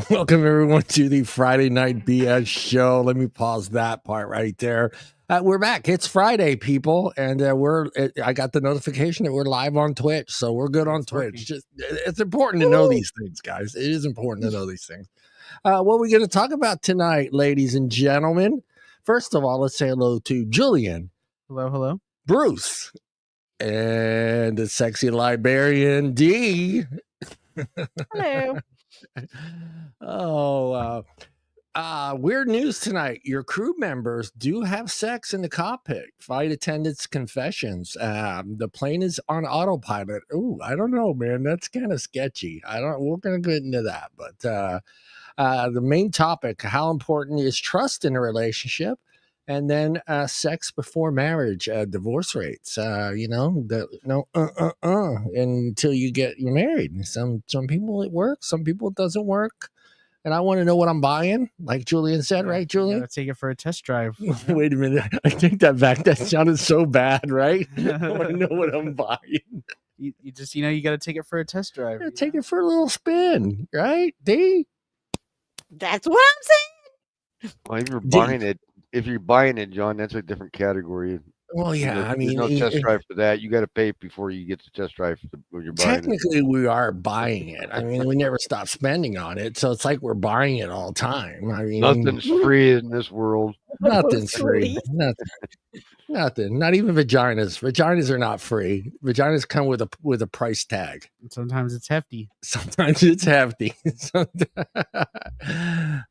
Welcome everyone to the Friday Night BS show. Let me pause that part right there. We're back. It's Friday, people, and I got the notification that we're live on Twitch, so we're good on Twitch. It's important to know these things, guys. It is important to know these things. What are we going to talk about tonight, ladies and gentlemen? First of all, let's say hello to Julian. Hello. Bruce. And the sexy librarian, D. Hello. Weird news tonight. Your crew members do have sex in the cockpit. Flight attendants' confessions. The plane is on autopilot. Ooh, I don't know, man. That's kind of sketchy. We're gonna get into that, but the main topic: how important is trust in a relationship, and then sex before marriage, divorce rates. Until you get married. Some people it works, some people it doesn't work. And I want to know what I'm buying, like Julian said, right, Julian? Gotta take it for a test drive. Wait a minute. I take that back. That sounded so bad, right? I want to know what I'm buying. You just, you got to take it for a test drive. Take it for a little spin, right, D? That's what I'm saying. Well, if you're buying it, John, that's a different category. Well, yeah, there's no test drive for that. You got to pay before you get the test drive when you're buying technically, we are buying it. I mean, we never stop spending on it, so it's like we're buying it all the time. I mean, nothing's free in this world. Nothing's free. Nothing. Not even vaginas. Vaginas are not free. Vaginas come with a price tag. Sometimes it's hefty. Sometimes it's hefty. Sometimes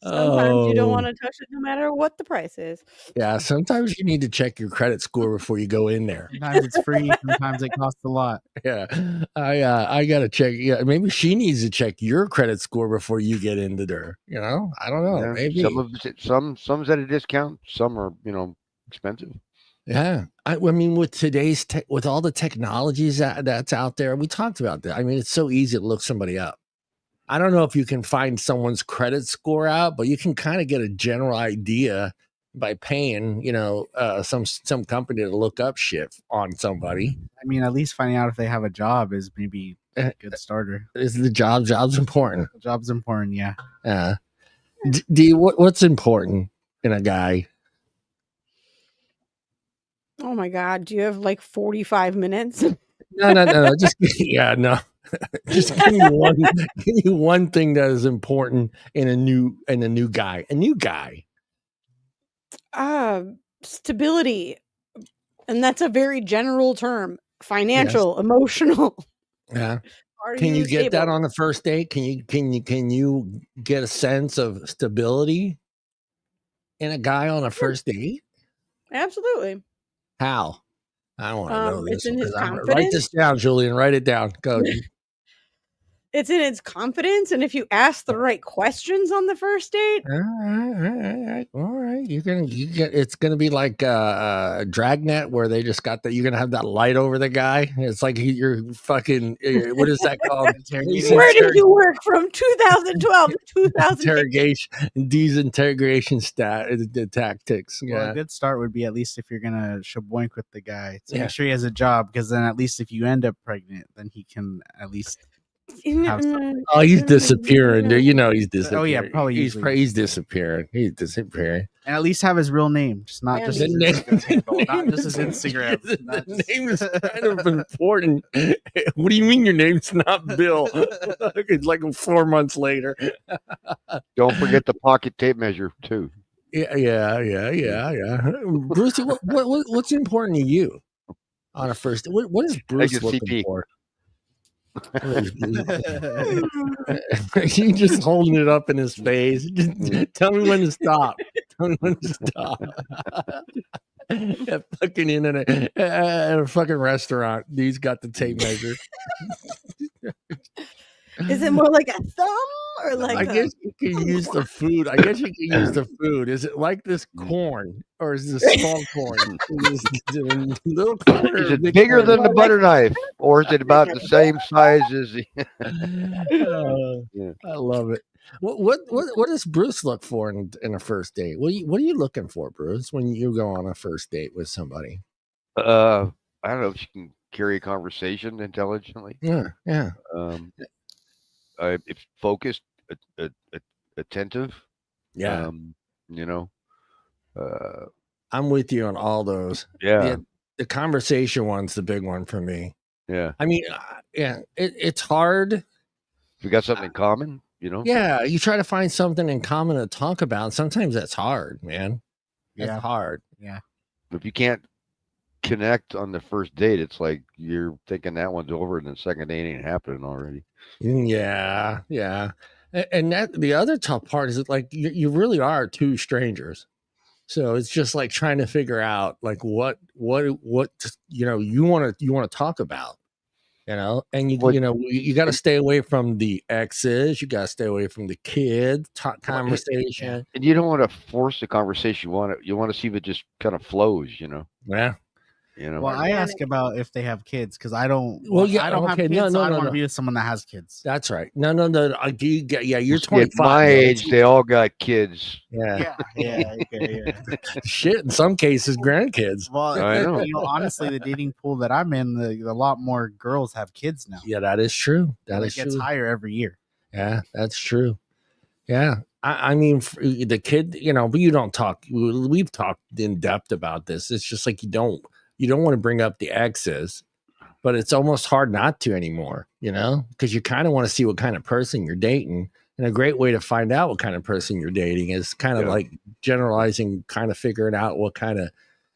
you don't want to touch it no matter what the price is. Yeah, sometimes you need to check your credit score before you go in there. Sometimes it's free. Sometimes it costs a lot. Yeah, I gotta check. Yeah, maybe she needs to check your credit score before you get into there. I don't know. Yeah, maybe some's at a discount. Some are expensive. Yeah, I mean, with today's with all the technologies that's out there, we talked about that. I mean, it's so easy to look somebody up. I don't know if you can find someone's credit score out, but you can kind of get a general idea by paying, some company to look up shit on somebody. I mean, at least finding out if they have a job is maybe a good starter. Is the job's important? The job's important, yeah. Yeah. What's important in a guy? Oh my God! Do you have like 45 minutes? No. Just no. Just give me one thing that is important in a new guy. A new guy. Stability, and that's a very general term. Financial, emotional. Yeah. Can you get that on the first date? Can you get a sense of stability in a guy on a first date? Absolutely. How? I don't want to know this. It's in his confidence. Write this down, Julian. Write it down. Go. It's in its confidence, and if you ask the right questions on the first date, all right. It's gonna be like a Dragnet where they just got that. You're gonna have that light over the guy. It's like you're fucking. What is that called? Where did you work from 2012 to 2000? Interrogation. These interrogation tactics. Well, Yeah. a good start would be, at least if you're gonna shaboink with the guy, to make sure he has a job, because then at least if you end up pregnant, then he can at least. Oh, he's disappearing. He's disappearing. Oh yeah, probably. He's disappearing. He's disappearing. And at least have his real name, just not just his Instagram. Not just his Instagram. The name is kind of important. What do you mean your name's not Bill? It's like 4 months later. Don't forget the pocket tape measure too. Yeah. Brucey, what's important to you on a first? What is Bruce looking for? He just holding it up in his face. Just tell me when to stop. At fucking internet, at a fucking restaurant, he's got the tape measure. Is it more like a thumb Or like I guess you can use the food. I guess you can use the food. Is it like this corn, or is this small corn? Is it a little corn or Is a it big bigger corn? than the Well, like butter knife, or is it about the same size as the? Yeah. I love it. What does Bruce look for in a first date? What are you looking for, Bruce, when you go on a first date with somebody? I don't know if you can carry a conversation intelligently. Yeah. If focused, attentive. Yeah. You know. I'm with you on all those. Yeah. The conversation one's the big one for me. Yeah. I mean, yeah, it's hard. If we got something in common, you know. Yeah, you try to find something in common to talk about. Sometimes that's hard, man. That's hard. Yeah. If you can't connect on the first date, it's like you're thinking that one's over, and the second date ain't happening already. Yeah. And that the other tough part is that, like, you really are two strangers. So it's just like trying to figure out like what you want to talk about, and you got to stay away from the exes, you got to stay away from the kids conversation. And you don't want to force the conversation. You want to see if it just kind of flows, Yeah. Well, I ask about if they have kids because I don't. Well, yeah, I don't have okay, kids, so I don't want no. to be with someone that has kids. That's right. No. You're At 25. my though. age, they all got kids. Yeah. Okay. Shit, in some cases, grandkids. Well, I know. Honestly, the dating pool that I'm in, a lot more girls have kids now. Yeah, that is true. It gets higher every year. Yeah, that's true. Yeah. I mean, the kid, but you don't talk. We've talked in depth about this. It's just like you don't want to bring up the exes, but it's almost hard not to anymore, because you kind of want to see what kind of person you're dating. And a great way to find out what kind of person you're dating is kind of like generalizing, kind of figuring out what kind of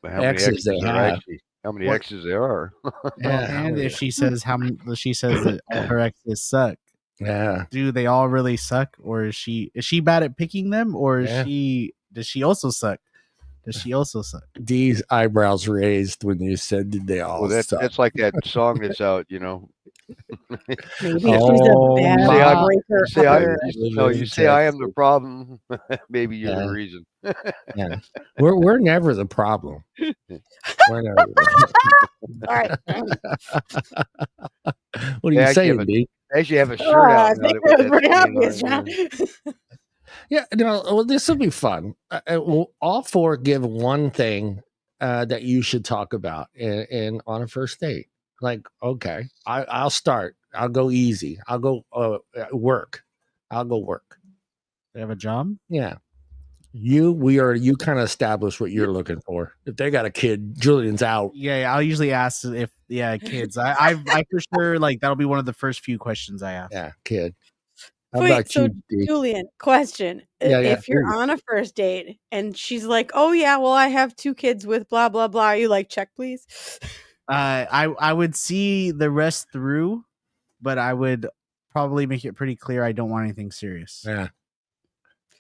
exes they have. How many exes there are. Yeah. And if she says that all her exes suck. Yeah. Do they all really suck, or is she bad at picking them, or does she also suck? Dee's eyebrows raised when you said, "Did they all?" Well, that's like that song that's out, maybe she's a bad breaker. You say I am the problem. Maybe you're the reason. Yeah, we're never the problem. We're never All right. What are you saying, Dee? I actually have a shirt out. Yeah, well, this will be fun. We'll all four give one thing that you should talk about in on a first date. Like, okay, I'll start. I'll go easy. I'll go work. I'll go work. They have a job? Yeah. You kind of establish what you're looking for. If they got a kid, Julian's out. Yeah, I'll usually ask if kids. I for sure that'll be one of the first few questions I ask. Yeah, kid. How Wait, about so you, Dee? Julian, question. If you're on a first date and she's like, "Oh yeah, well I have 2 kids with blah blah blah," are you like, "Check please"? I would see the rest through, but I would probably make it pretty clear I don't want anything serious. Yeah.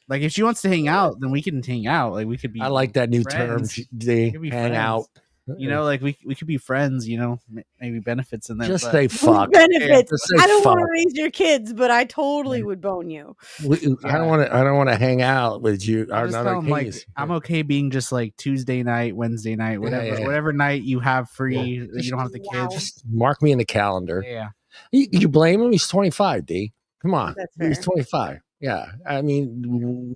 Like if she wants to hang out, then we can hang out. Like we could be. I like that new term. They hang out. Like we could be friends. Maybe benefits in that. Just say fuck. Benefits. Yeah, I don't want to raise your kids, but I totally would bone you. I don't want to hang out with you. I'm okay being just like Tuesday night, Wednesday night, whatever night you have free. Yeah. You don't have the kids. Just mark me in the calendar. Yeah. You blame him? He's 25, D. Come on. That's fair. He's 25. Yeah, I mean,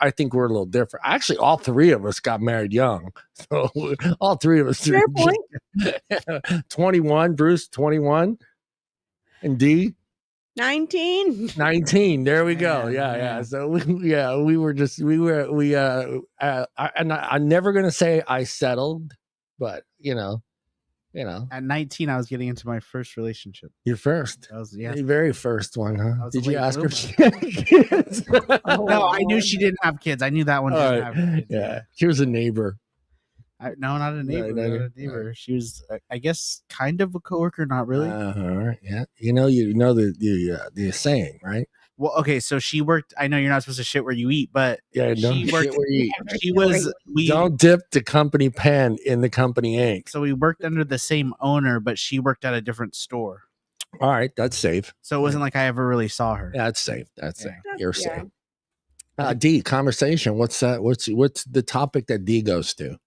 I think we're a little different. Actually, all 3 of us got married young, so all 3 of us. Fair point. 21, Bruce, 21, and D, 19. 19. There we go. Yeah. So I'm never gonna say I settled, but At 19, I was getting into my first relationship. Your first? That was the very first one, huh? Did you ask her if she had kids? No, I knew she didn't have kids. I knew that one didn't have kids. Yeah, she was a neighbor. No, not a neighbor. Not a neighbor. She was, I guess, kind of a coworker. Not really. Yeah. You know the saying, right? Well, okay, so she worked. I know you're not supposed to shit where you eat, but she worked where you eat. She was. Don't dip the company pen in the company ink. So we worked under the same owner, but she worked at a different store. All right, that's safe. So it wasn't like I ever really saw her. Yeah, that's safe. That's safe. You're safe. Yeah. D, conversation. What's what's the topic that D goes to?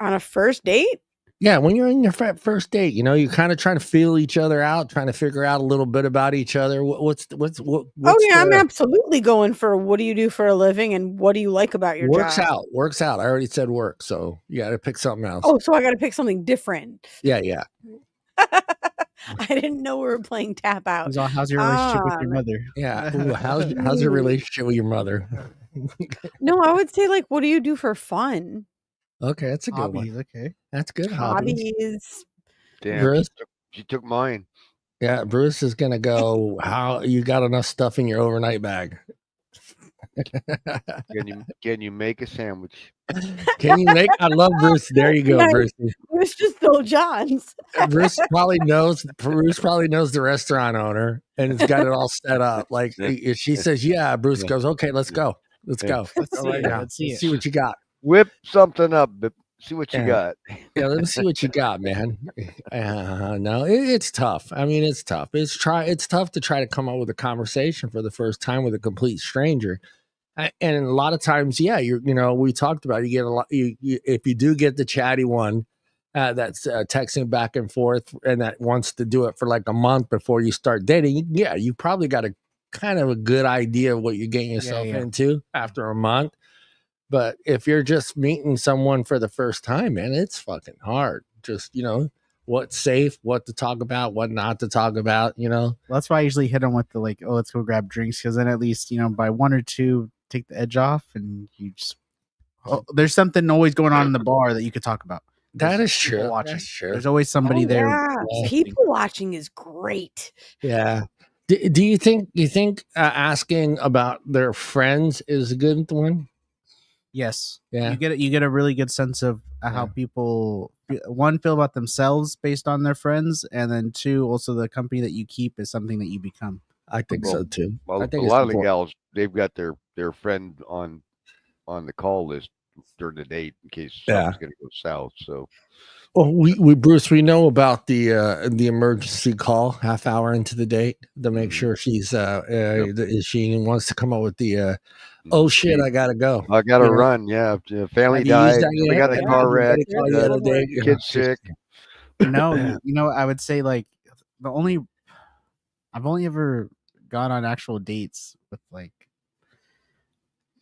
On a first date? Yeah, when you're in your first date, you're kind of trying to feel each other out, trying to figure out a little bit about each other. What's I'm absolutely going for what do you do for a living and what do you like about your job? Works out. I already said work, so you got to pick something else. Oh, so I got to pick something different. Yeah. I didn't know we were playing tap out. How's your relationship with your mother? Yeah. Ooh, how's your relationship with your mother? No, I would say what do you do for fun? Okay, that's a good hobbies, one. Okay, that's good. Hobbies. Damn, Bruce? she took mine. Yeah, Bruce is gonna go. How you got enough stuff in your overnight bag? Can you make a sandwich? Can you make? I love Bruce. There you go, Bruce. Bruce just stole John's. Bruce probably knows the restaurant owner and has got it all set up. Like if she says, "Yeah," Bruce goes, "Okay, let's go. Let's go. Let's see what you got. Whip something up, but see what you got." Yeah, let me see what you got, man. No, it's tough. I mean, it's tough. It's tough to try to come up with a conversation for the first time with a complete stranger. And a lot of times, yeah, we talked about, you get a lot. If you do get the chatty one that's texting back and forth and that wants to do it for like a month before you start dating, yeah, you probably got a kind of a good idea of what you're getting yourself into after a month. But if you're just meeting someone for the first time, man, it's fucking hard. Just, what's safe, what to talk about, what not to talk about, Well, that's why I usually hit them with the let's go grab drinks. Because then at least, by one or two, take the edge off and you just, there's something always going on in the bar that you could talk about. That is true. That's true. There's always somebody there. Yeah. People watching is great. Yeah. Do you think asking about their friends is a good one? Yes. Yeah. You get a really good sense of how people, one, feel about themselves based on their friends, and then two, also the company that you keep is something that you become. I think so too. Well, I think a lot of the gals, they've got their friend on the call list during the date in case something's going to go south. So, well, we Bruce, we know about the emergency call half hour into the date to make sure she's she wants to come up with the oh shit, I gotta go. I gotta run. Yeah, family died. We got a car wreck. Kid's sick. No, I would say I've only ever gone on actual dates with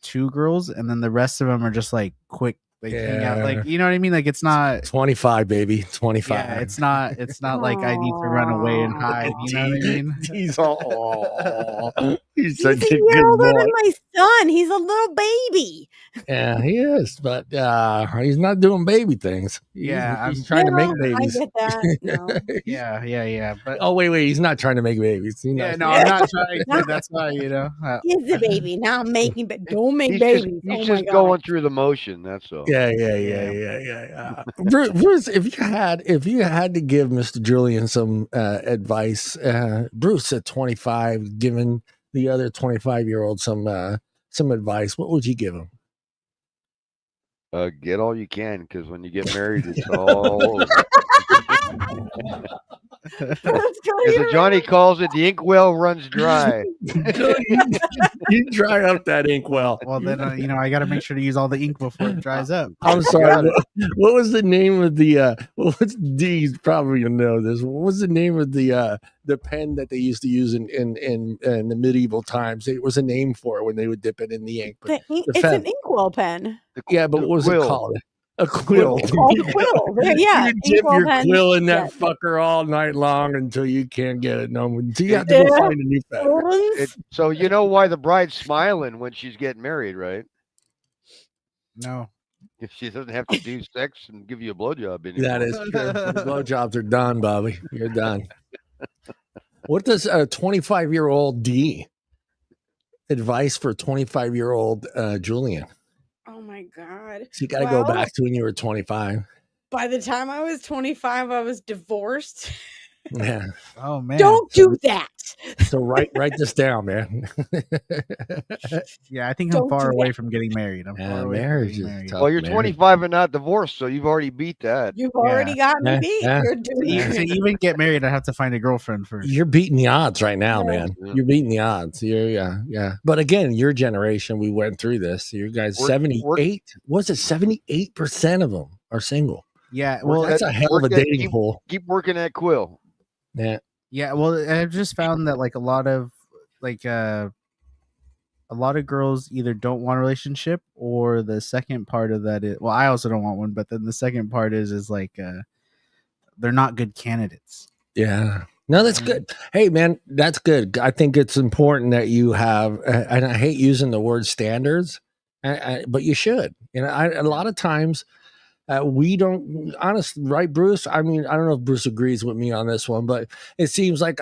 two girls, and then the rest of them are just quick. Hang out, you know what I mean? It's not 25, baby. 25. Yeah, it's not like I need to run away and hide. You know what I mean? He's all he's such a year older than my son. He's a little baby. Yeah, he is, but he's not doing baby things. He's trying to make babies. I get that. No. Yeah. But wait, he's not trying to make babies. I'm not trying to. That's why he's a baby now. I'm making, but don't make babies. He's just going through the motion. That's all. Yeah. Bruce, if you had to give Mr. Julian some advice, Bruce at 25, giving the other 25-year-old some advice, what would you give him? Get all you can, because when you get married, it's all over. As Johnny calls it, the inkwell runs dry. You dry up that inkwell. Well, then I got to make sure to use all the ink before it dries up. I'm sorry. What was the name of the? What's D's probably gonna know this? What was the name of the pen that they used to use in the medieval times? It was a name for it when they would dip it in the ink. It's an inkwell pen. Yeah, but what was it called? A quill. It's called a quill. Yeah, you dip your quill in that fucker all night long until you can't get it. Until you have to go find a new pen. So you know why the bride's smiling when she's getting married, right? No. If she doesn't have to do sex and give you a blowjob anymore. That is true. The blowjobs are done, Bobby. You're done. What does a 25-year-old D advice for 25-year-old Julian? Oh my God. So you got to go back to when you were 25. By the time I was 25, I was divorced. Yeah. Oh man. Don't do that. So write this down, man. Yeah, I think I'm far away from getting married. I'm far away from marriage getting is married. tough. Well, you're 25 and not divorced, so you've already beat that. You've already got me beat. You're doing to even get married, I have to find a girlfriend first. You're beating the odds right now, man. Yeah. You're beating the odds. Yeah. But again, your generation, we went through this. You guys, 78. Was it 78% of them are single? Yeah, well, that's a hell of a dating pool. Keep working that quill. Yeah. Yeah, well, I've just found that like a lot of girls either don't want a relationship, or the second part of that is, well, I also don't want one, but then the second part is like they're not good candidates. Yeah. No, that's good. Hey, man, that's good. I think it's important that you have, and I hate using the word standards, but you should. A lot of times we don't, honestly, right, Bruce? I mean, I don't know if Bruce agrees with me on this one, but it seems like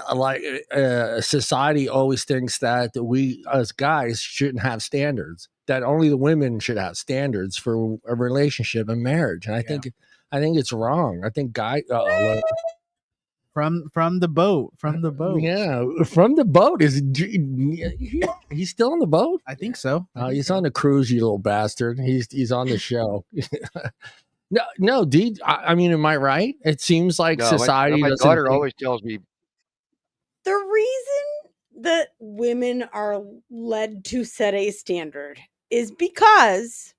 society always thinks that we as guys shouldn't have standards, that only the women should have standards for a relationship and marriage. And I think it's wrong. I think from the boat. Yeah, from the boat. Is he's still on the boat? I think so. He's on the cruise, you little bastard. He's on the show. No, dude. I mean, am I right? It seems like society. My daughter always tells me the reason that women are led to set a standard is because,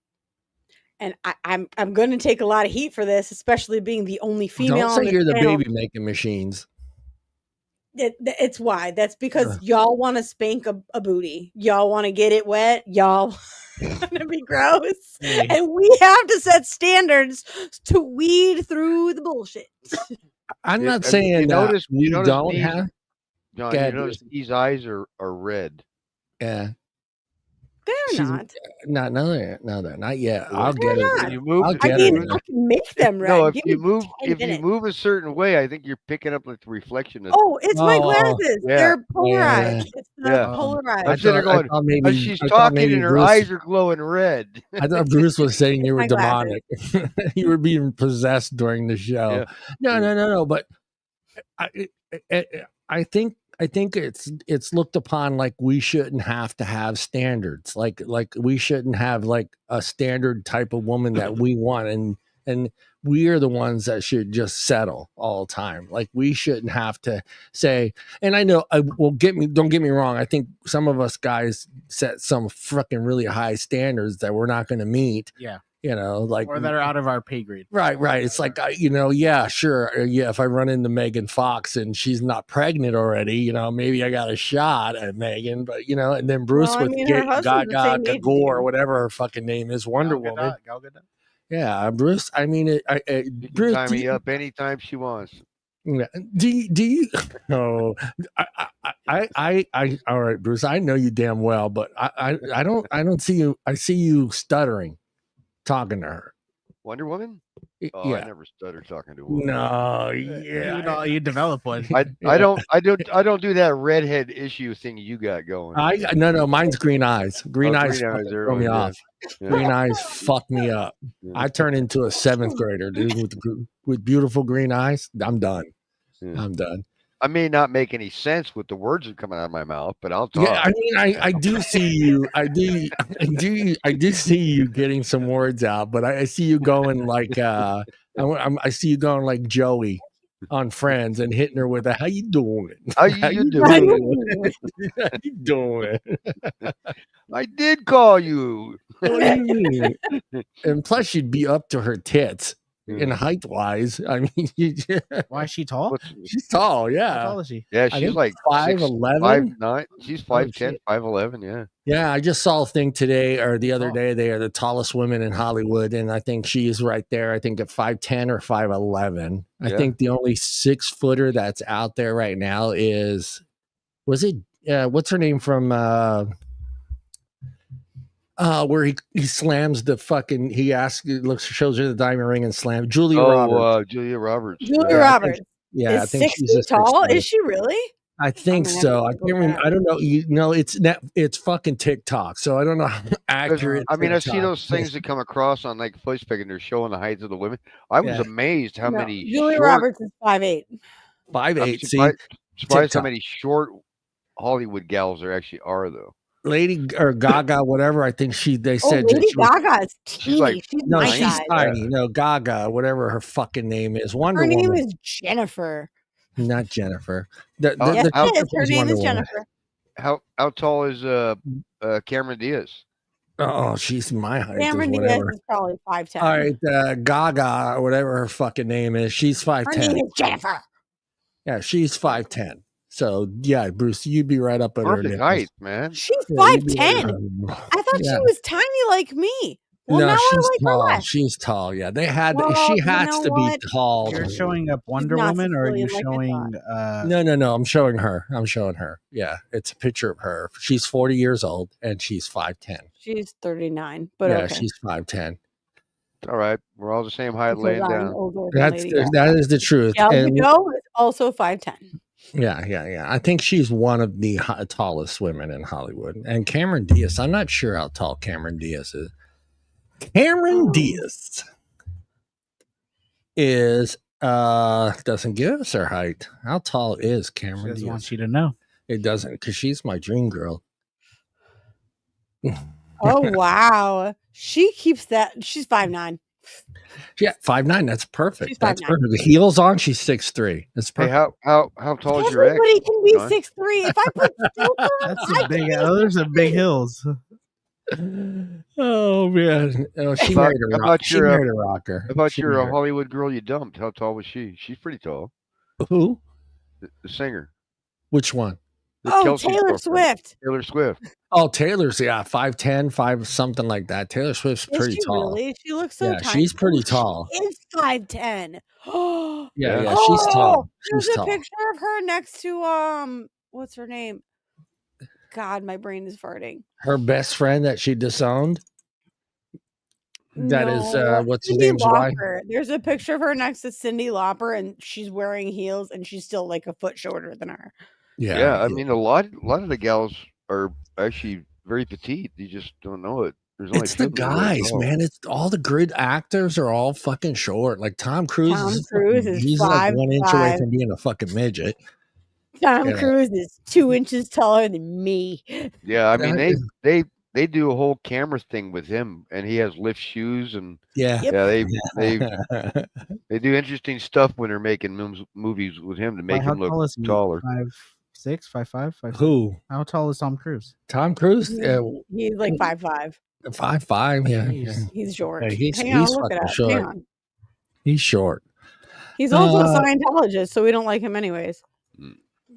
and I'm going to take a lot of heat for this, especially being the only female. Don't say you're the baby making machines. It's why. That's because y'all want to spank a booty. Y'all want to get it wet. Y'all want to be gross. And we have to set standards to weed through the bullshit. I'm not saying you notice don't have. John, you notice these eyes are red. Yeah. They're not. No, they're not yet. I'll get it. You move, I can make them red. No, if you move a certain way, I think you're picking up like the reflection of. Oh, it's my glasses. Yeah. They're polarized. Yeah. It's polarized. I'm sitting there going, she's talking and her eyes are glowing red. I thought Bruce was saying you were demonic. You were being possessed during the show. Yeah. No. But I think it's looked upon like we shouldn't have to have standards, like we shouldn't have like a standard type of woman that we want, and we are the ones that should just settle all the time. Like we shouldn't have to say. And I know, don't get me wrong. I think some of us guys set some fucking really high standards that we're not going to meet. Yeah. Like, or that are out of our pay grade. Right. It's like, yeah, sure. Yeah. If I run into Megan Fox and she's not pregnant already, maybe I got a shot at Megan, but and then Bruce with Gaga Gagor or whatever her fucking name is, Wonder Woman. Yeah. Bruce. I mean, Bruce, tie me up anytime she wants. Do you? No. I. All right, Bruce. I know you damn well, but I don't see you. I see you stuttering. Talking to her. Wonder Woman? Oh, yeah. I never stutter talking to a woman. No, yeah. You develop one. I don't do that redhead issue thing you got going. No, mine's green eyes. Green eyes throw me off. Yeah. Green eyes fuck me up. Yeah. I turn into a 7th grader, dude, with beautiful green eyes. I'm done. Yeah. I'm done. I may not make any sense with the words that are coming out of my mouth, but I'll talk. Yeah, I mean, I do see you. I do see you getting some words out, but I see you going like I see you going like Joey on Friends and hitting her with a "How you doing? How you doing? How you doing?" I did call you. What do you mean? And plus, you'd be up to her tits. In height wise, I mean, why is she tall? She's tall, yeah. How tall is she? Yeah, she's like 5'11", 5'9". She's 5'10", 5'11". Yeah. Yeah, I just saw a thing today or the other day. They are the tallest women in Hollywood, and I think she is right there. I think at 5'10" or 5'11". I think the only 6-footer that's out there right now is, what's her name from? Where he slams the fucking, shows her the diamond ring and slams Julia Roberts. Julia Roberts. Julia Roberts. Yeah, I think she's tall. Is she really? I think so. I can't remember. I don't know. It's fucking TikTok, so I don't know how accurate. I mean, I see those things that come across on like Facebook, and they're showing the heights of the women. I was amazed how many. Julia Roberts is 5'8". 5'8". I'm See, surprised how TikTok. many short Hollywood gals there actually are, though. Lady or Gaga, whatever. I think they Oh, said that Lady she was, Gaga is She's like teeny. She's no, my she's size. tiny. No, Gaga, whatever her fucking name is. Wonder Her name Woman, is Jennifer. not Jennifer. The Yes, how- it is. Her was name Wonder is Woman. Jennifer. How tall is Cameron Diaz? Oh, she's my height. Cameron Diaz Whatever. is probably 5'10". All right, Gaga or whatever her fucking name is. She's Her 5'10". name is Jennifer. Yeah, she's 5'10". So yeah, Bruce, you'd be right up at her Perfect nipples. height, man. She's Yeah, you'd be right 5'10". up- I thought Yeah. she was tiny like me. Well, no, now she's I like tall. her less. She's tall. Yeah, they had. Well, she you has know to what? be tall. You're showing up Wonder not Woman, or are you Sicilian like I showing? No. I'm showing her. Yeah, it's a picture of her. She's 40 years old and she's 5'10". She's 39, but Yeah, okay. she's 5'10". All right, we're all the same height, Because laying I'm down. older than Lady Gaga. That is the truth. Gal And Gadot is also 5'10". yeah. I think she's one of the tallest women in Hollywood. And Cameron Diaz, I'm not sure how tall Cameron Diaz is. Cameron Diaz is doesn't give us her height. How tall is She Cameron doesn't Diaz? want you to know. It doesn't, because she's my dream girl. Oh, wow. She keeps that. She's 5'9". Yeah, 5'9". That's perfect. She's That's 5'9". perfect. The heels on, she's 6'3". That's Hey, perfect. how tall is your ex? Everybody can be John? 6'3". If I put stilts on, That's I a big. can Those are big hills. Oh man, she How married a about rock. She your, married a rocker. How about She your married- Hollywood girl you dumped? How tall was she? She's pretty tall. Who? The singer. Which one? The Oh, Kelsey's Taylor girlfriend. Swift. Taylor Swift. Oh, Taylor's 5'10", 5 something like that. Taylor Swift's Is pretty she tall. really? She looks so Yeah, tiny. she's pretty Oh, tall. She is 5'10". Oh, Yeah, she's tall. there's She's a tall. picture of her next to what's her name? God, my brain is farting. Her best friend that she disowned. That is No, what's his Cyndi name's wife. Lauper. There's a picture of her next to Cyndi Lauper, and she's wearing heels, and she's still like a foot shorter than her. Yeah, I mean a lot of the gals are actually very petite. You just don't know it. There's only It's the few that are really guys, tall. man. It's all the great actors are all fucking short. Like Tom Cruise. Tom Cruise is he's like 1 inch away 5'5". from being a fucking midget. Tom Yeah. Cruise is 2 inches taller than me. Yeah, I mean That they do a whole camera thing with him, and he has lift shoes, and Yeah. Yep. yeah, they do interesting stuff when they're making movies with him to make How him look tall is he? taller. 5'6", 5'5", 5'6"? Who? How tall is Tom Cruise? Tom Cruise? He's like 5'5". 5'5". Yeah. Jeez. He's short. Yeah, he's- Hang on, he's I'll look it fucking up. short. Hang on. He's short. He's also a Uh, Scientologist, so we don't like him anyways.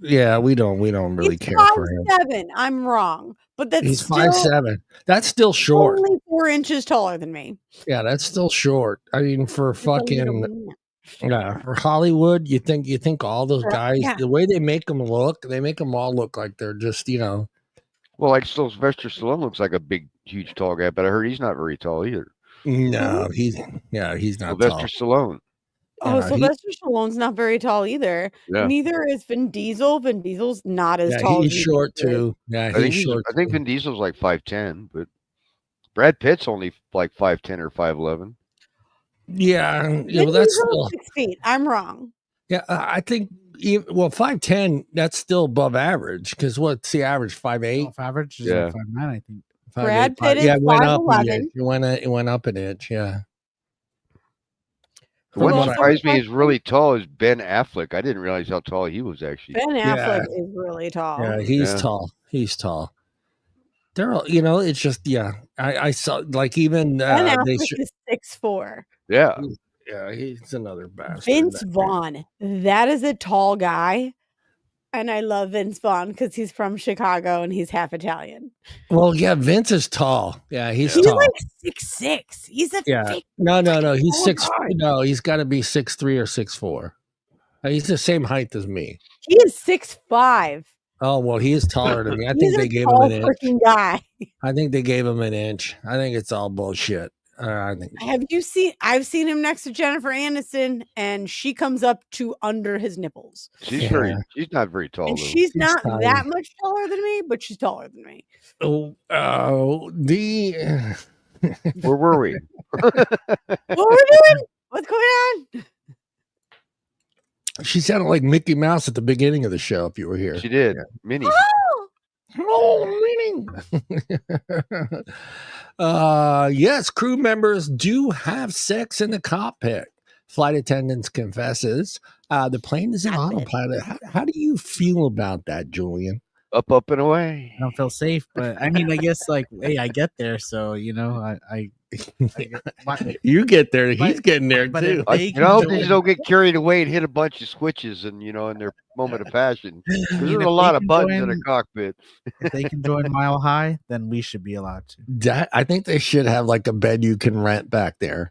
Yeah, we don't really He's care for him. 5'7". I'm wrong, but that's He's still 5'7". That's still short. only 4 inches taller than me. Yeah, that's still short. I mean, for Just a little fucking bit. for Hollywood, you think all those guys, Yeah. the way they make them look, they make them all look like they're just, Well, like Sylvester Stallone looks like a big, huge, tall guy, but I heard he's not very tall either. no, he's not Sylvester tall. Stallone. Oh, Yeah, Sylvester Stallone's not very tall either. Yeah. Neither is Vin Diesel. Vin Diesel's not as Yeah, tall. he's as short Vin Diesel is. too. Yeah, I he's short. I think Vin Diesel's like 5'10", but Brad Pitt's only like 5'10" or 5'11". Yeah, Vin well, that's Diesel's still 6 feet. I'm wrong. yeah. I think 5'10". That's still above average because what's the average? 5'8". Off average is Yeah. like 5'9", I think. 5'8", Brad Pitt is yeah, it went up. 5'11". It went up an inch. Yeah. The one From that what I- surprised me is really tall is Ben Affleck. I didn't realize how tall he was actually. Ben Yeah. Affleck is really tall. Yeah, he's Yeah. tall. He's tall. They're all, it's just I saw like even Ben they Affleck is 6'4". Yeah. yeah, he's another bastard. Vince that man. Vaughn. That is a tall guy. And I love Vince Vaughn because he's from Chicago and he's half Italian. Well, yeah, Vince is tall. Yeah, he's He's tall. like 6'6". He's a Yeah. thick. No, he's Oh, 6. God. No, he's got to be 6'3" or 6'4". He's the same height as me. He is 6'5". Oh well, he is taller than me. I He's think a they gave him tall an inch. freaking guy. I think they gave him an inch. I think it's all bullshit. I think. I've seen him next to Jennifer Aniston, and she comes up to under his nipples. She's Yeah. she's not very tall And though. she's not tiny. that much taller than me, but she's taller than me. The Where were we? What are we doing? What's going on? She sounded like Mickey Mouse at the beginning of the show. If you were here, She did. Minnie. Oh, meaning. Yes, crew members do have sex in the cockpit. Flight attendants confesses. The plane is in autopilot. How do you feel about that, Julian? Up and away. I don't feel safe, but I mean, I guess like, hey, I get there, so you know, you get there, he's getting there but too. if they I can hope join- these don't get carried away and hit a bunch of switches and in their moment of passion. I mean, There's if a lot they of can buttons in a join- cockpit. If they can join Mile High, then we should be allowed to. I think they should have like a bed you can rent back there.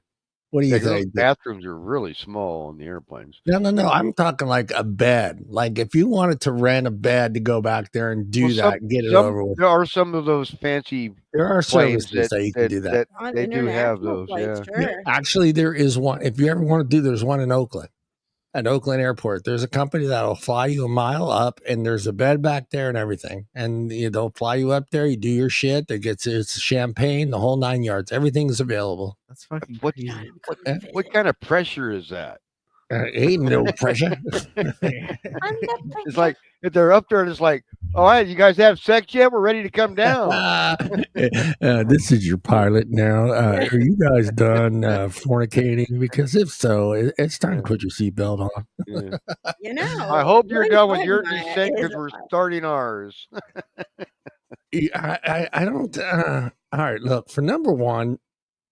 What do you Those think? bathrooms are really small on the airplanes. No. I'm talking like a bed. Like if you wanted to rent a bed to go back there and do that, get it over with. There are some of those fancy There are planes services that you can do that. on they do have international those. flights, Yeah. sure. Actually, there is one. If you ever want to do, there's one in Oakland, at Oakland Airport. There's a company that'll fly you a mile up, and there's a bed back there and everything. And they'll fly you up there. You do your shit. It's champagne, the whole 9 yards. Everything's available. That's fucking What- crazy. What kind of pressure is that? Ain't no pressure. It's like if they're up there and it's like, all right, you guys have sex yet? We're ready to come down. This is your pilot now. Are you guys done fornicating? Because if so, it's time to put your seatbelt on. Yeah. You know, I hope you're one done with button your on it descent is because a we're lot. starting ours. I don't. All right, look, for number one,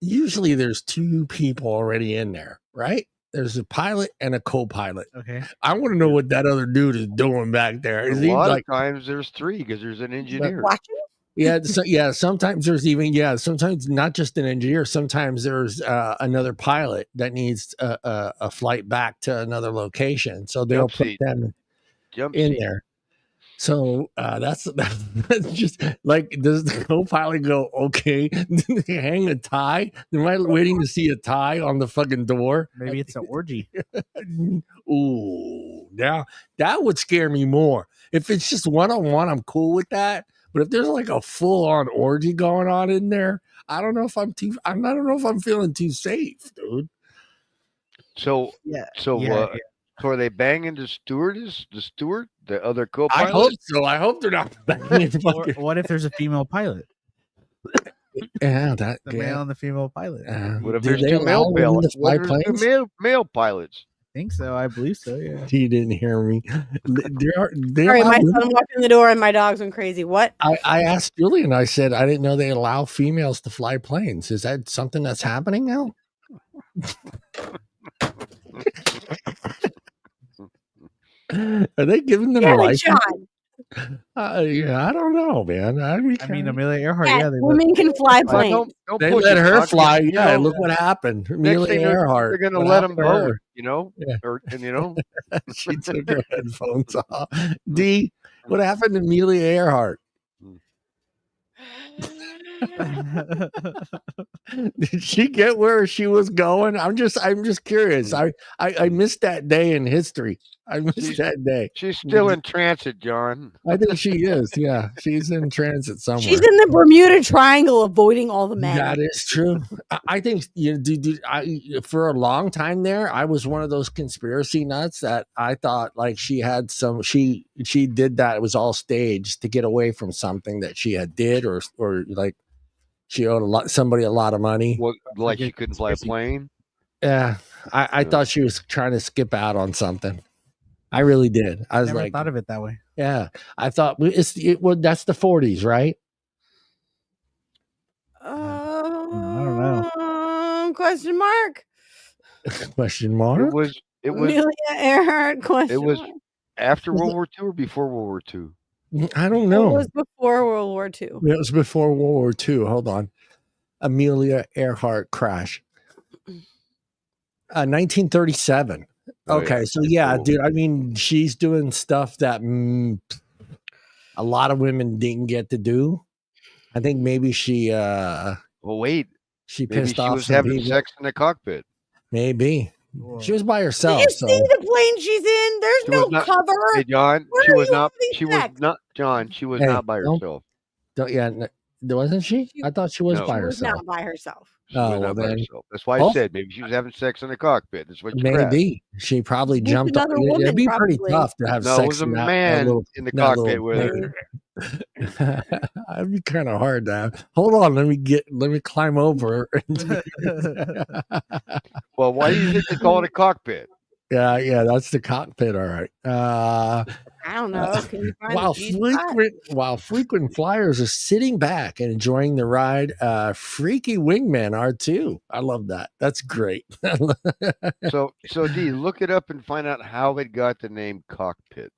usually there's two people already in there, right? There's a pilot and a co-pilot. Okay. I want to know what that other dude is doing back there. A Is he lot like, of times there's three because there's an engineer. Watching? sometimes there's even, sometimes not just an engineer. Sometimes there's another pilot that needs a flight back to another location. So they'll Jump put seat. them Jump in seat. there. So that's just like, does the co-pilot go, okay, did they hang a tie? Am I waiting to see a tie on the fucking door? Maybe it's an orgy. Ooh, now that would scare me more. If it's just one-on-one, I'm cool with that. But if there's like a full-on orgy going on in there, I don't know if I don't know if I'm feeling too safe, dude. So Yeah. so yeah. so are they banging the stewardess, the steward, the other I co-pilot? hope so. I hope they're not banging Or fucking. what if there's a female pilot? Yeah, that. The male and the female pilot. I What if do there's they two allow male women pilots? to fly What if there's planes? two male pilots? think so. I believe so. Yeah. He didn't hear me. They Sorry, allow my women- son walked in the door and my dogs went crazy. What? I asked Julian. I said I didn't know they allow females to fly planes. Is that something that's happening now? Are they giving them a Damn it, license? John. Yeah, I don't know, man. I mean, Amelia Earhart. Yeah, Yeah, they women can fly Well, planes. don't they push let it, her Doc, fly. you Yeah, know, look what happened. next Amelia thing Earhart. they're going to what let them happened to vote, her? you know, Yeah. She took her headphones off. D, what happened to Amelia Earhart? Did she get where she was going? I'm just curious. I missed that day in history. I missed that day. She's still in transit, John. I think she is. Yeah, she's in transit somewhere. She's in the Bermuda Triangle avoiding all the men. That is true. I think for a long time there, I was one of those conspiracy nuts that I thought like she had some. She did that. It was all staged to get away from something that she had did, or like she owed somebody a lot of money. What, like she couldn't fly a plane? Yeah, I thought she was trying to skip out on something. I really did. I was Never like, thought of it that way. yeah, I thought that's the 40s, right? don't know. Question mark. Question mark. It was Amelia Earhart. Question. it was mark. after World War II or before World War II? I don't It know. was before World War II. It was before World War II. Hold on. Amelia Earhart crash. 1937. Oh, Okay, yeah. so yeah, Cool. dude. I mean, she's doing stuff that a lot of women didn't get to do. I think maybe she Well, wait. she Maybe pissed she off was some having people. sex in the cockpit. Maybe Whoa. she was by Did herself. you So see the plane she's in? There's She no was not- cover. Hey, John. Where She are was you not. having She was sex? not. John. She was Hey, not by don't- herself. Wasn't she? I thought she was No. by She was herself. not by herself. She was Oh, well not by then, herself. That's why I hope- said maybe she was having sex in the cockpit. That's what you grabbed. maybe she probably With jumped. another It'd woman, be pretty probably. tough to have No, sex it was a in that man little in the that cockpit little with plane. her. That'd be kind of hard to have. Hold on, let me climb over. Well, why do you think they call it a cockpit? Yeah, that's the cockpit. All right. I don't know. Can you find a G spot? While frequent flyers are sitting back and enjoying the ride, freaky wingmen are too. I love that. That's great. So D, look it up and find out how it got the name cockpit.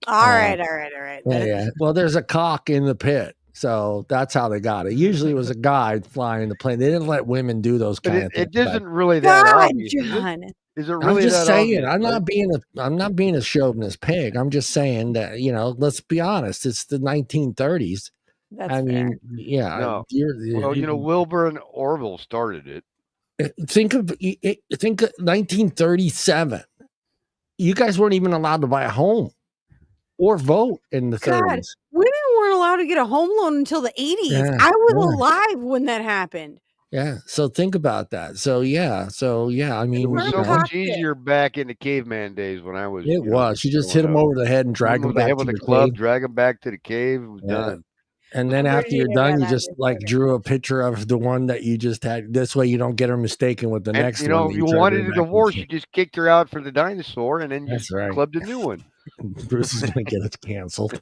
All right. Yeah. Well, there's a cock in the pit. So that's how they got it. Usually it was a guy flying the plane. They didn't let women do those But kind of things. it isn't really that God, obvious. John. Is it really I'm just that saying, obvious? I'm not being a chauvinist pig. I'm just saying that, let's be honest. It's the 1930s. That's I fair. mean, yeah. No. Well, Wilbur and Orville started it. Think of 1937. You guys weren't even allowed to buy a home or vote in the 30s. Women weren't allowed to get a home loan until the 80s. Yeah, I was alive when that happened. Yeah. So think about that. So yeah. I mean, It was so know. much easier back in the caveman days when I was. it was. You just hit him over the head and drag him back with to a the club, cave. drag him back to the cave. It was done. And then Where after did you you're hear done, that you just idea? drew a picture of the one that you just had. This way you don't get her mistaken with the And next if one. you wanted a divorce, you just kicked her out for the dinosaur, and then you That's right. clubbed a new one. Bruce is going to get it canceled.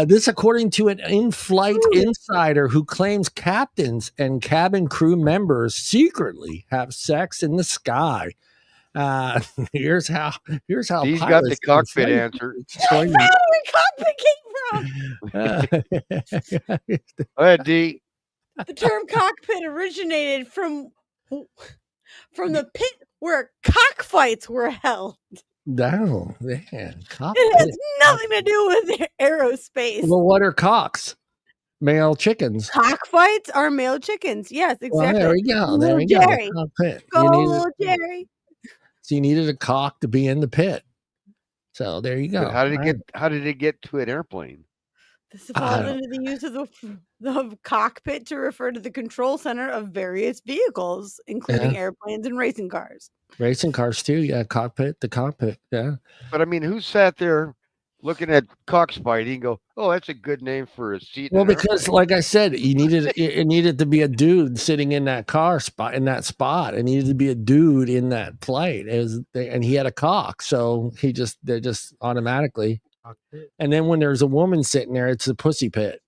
This, according to an in-flight insider who claims captains and cabin crew members secretly have sex in the sky. Here's how. He's got the cockpit answer. Where the cockpit came from? Go ahead, D. The term cockpit originated from the pit where cockfights were held. No, man. It has nothing to do with aerospace. Well, what are cocks? Male chickens. Cockfights are male chickens. Yes, exactly. Well, there we go. Little There you Jerry. go. Cockpit. Go, little Jerry. So you needed a cock to be in the pit. So there you go. But how did it get to an airplane? This falls into the use of the cockpit to refer to the control center of various vehicles, including airplanes and racing cars. Racing cars too, yeah. The cockpit, yeah. But I mean, who sat there looking at cockfighting and go, "Oh, that's a good name for a seat"? Well, because like I said, it needed to be a dude sitting in that spot. It needed to be a dude in that flight. And he had a cock, so they're just automatically. And then when there's a woman sitting there, it's a pussy pit.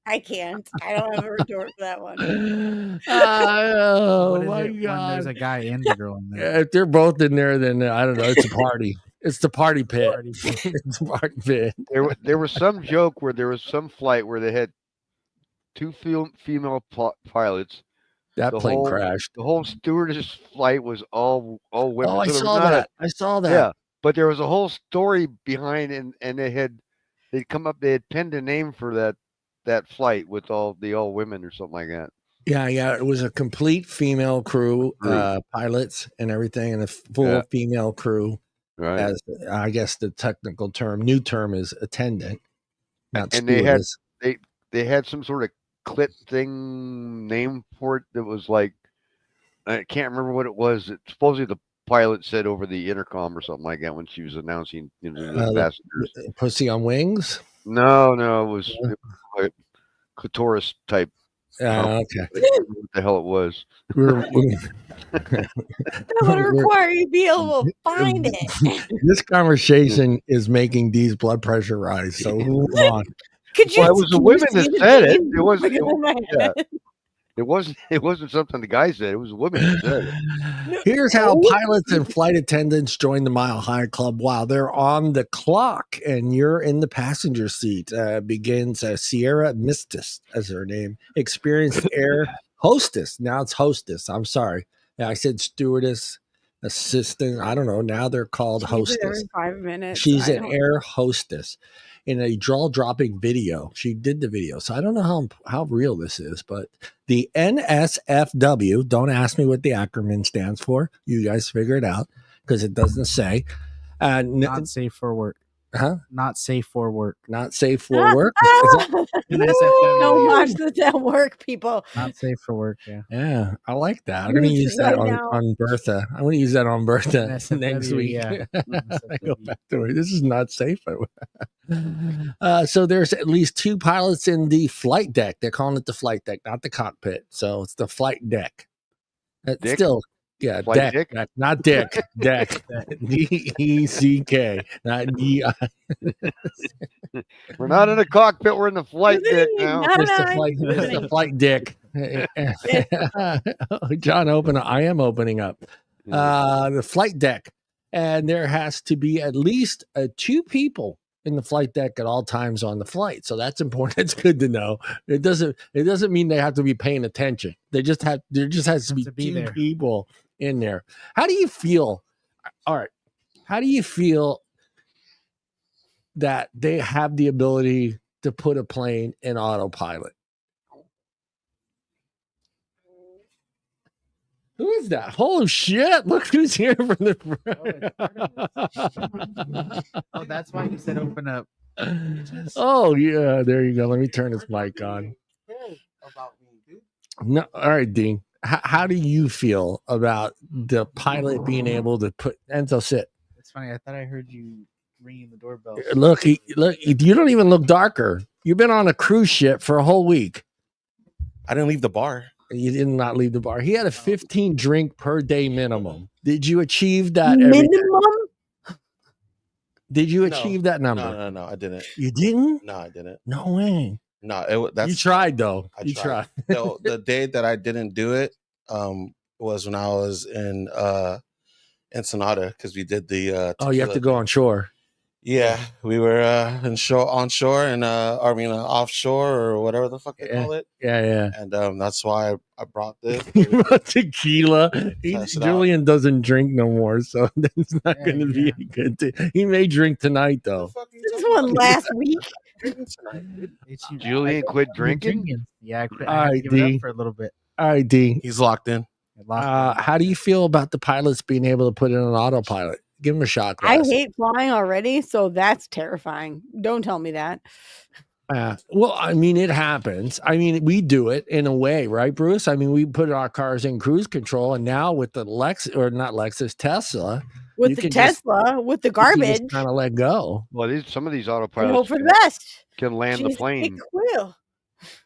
I can't. I don't have a retort for that one. Oh my God! There's a guy and a girl in there. Yeah, if they're both in there, then I don't know. It's a party. It's the party pit. It's a party pit. There was some joke where there was some flight where they had two female pilots. That plane crashed. The whole stewardess flight was all women. Oh, I saw that. Yeah, but there was a whole story behind, and they had penned a name for that flight with all women or something like that. Yeah. It was a complete female crew, pilots and everything, and a full female crew. Right. As I guess the technical new term is attendant. Not and stewardess. they had some sort of clit thing name for it that was like, I can't remember what it was. Supposedly the pilot said over the intercom or something like that when she was announcing the passengers. Pussy on wings? No, it was clitoris type. Okay. What the hell it was? That would require you to be able to find it. This conversation is making Dee's blood pressure rise. So move on. It was the women that said it. It wasn't something the guy said. It was the women that said it. Here's how pilots and flight attendants join the Mile High Club while they're on the clock and you're in the passenger seat. Begins Sierra Mistis, as her name, experienced air hostess. Now it's hostess. I'm sorry. Yeah, I said stewardess, assistant. I don't know. Now they're called hostess. Every 5 minutes. She's an air hostess. In a jaw-dropping video. She did the video. So I don't know how real this is, but the NSFW, don't ask me what the acronym stands for. You guys figure it out. because it doesn't say. Not safe for work. Huh? Not safe for work. Not safe for work. Don't watch this at work, people. Not safe for work. Yeah. Yeah, I like that. I'm going to use that on Bertha. I'm going to use that on Bertha next week. Yeah. I go back to her. This is not safe. So there's at least 2 pilots in the flight deck. They're calling it the flight deck, not the cockpit. So it's the flight deck. It's still, yeah, deck, not dick, deck. D-E-C-K, not D-I. We're not in a cockpit. We're in the flight deck now. It's the flight deck. John, I am opening up the flight deck, and there has to be at least 2 people in the flight deck at all times on the flight. So that's important. It's good to know. It doesn't mean they have to be paying attention. There just has to be 2 people in there. How do you feel? All right. How do you feel that they have the ability to put a plane in autopilot? Who is that? Holy shit. Look who's here from the Oh, that's why you said open up. Oh, yeah. There you go. Let me turn this mic on. No, all right, Dean. How do you feel about the pilot being able to put Enzo sit? It's funny. I thought I heard you ringing the doorbell. Look, you don't even look darker. You've been on a cruise ship for a whole week. I didn't leave the bar. You did not leave the bar. He had a 15 drink per day minimum. Did you achieve that? Minimum? Did you achieve that number? No, I didn't. You didn't? No, I didn't. No way. No, you tried though. You tried. The day that I didn't do it was when I was in Ensenada, because we did the. You have to go on shore. Yeah, we were on shore and offshore or whatever the fuck they call it. Yeah. And that's why I brought this. You brought tequila. Julian doesn't drink no more, so that's not going to be a good thing. He may drink tonight though. This one last week. Julian quit drinking. Yeah, I quit. All right, D. For a little bit. All right, D. He's locked in. How do you feel about the pilots being able to put in an autopilot? Give him a shot glass. I hate flying already, so that's terrifying. Don't tell me that. Well, I mean, it happens. I mean, we do it in a way, right, Bruce? I mean, we put our cars in cruise control, and now with the Tesla. With the Tesla, with the garbage, kind of let go. Well, some of these autopilots hope for the best. Can land the plane. Will.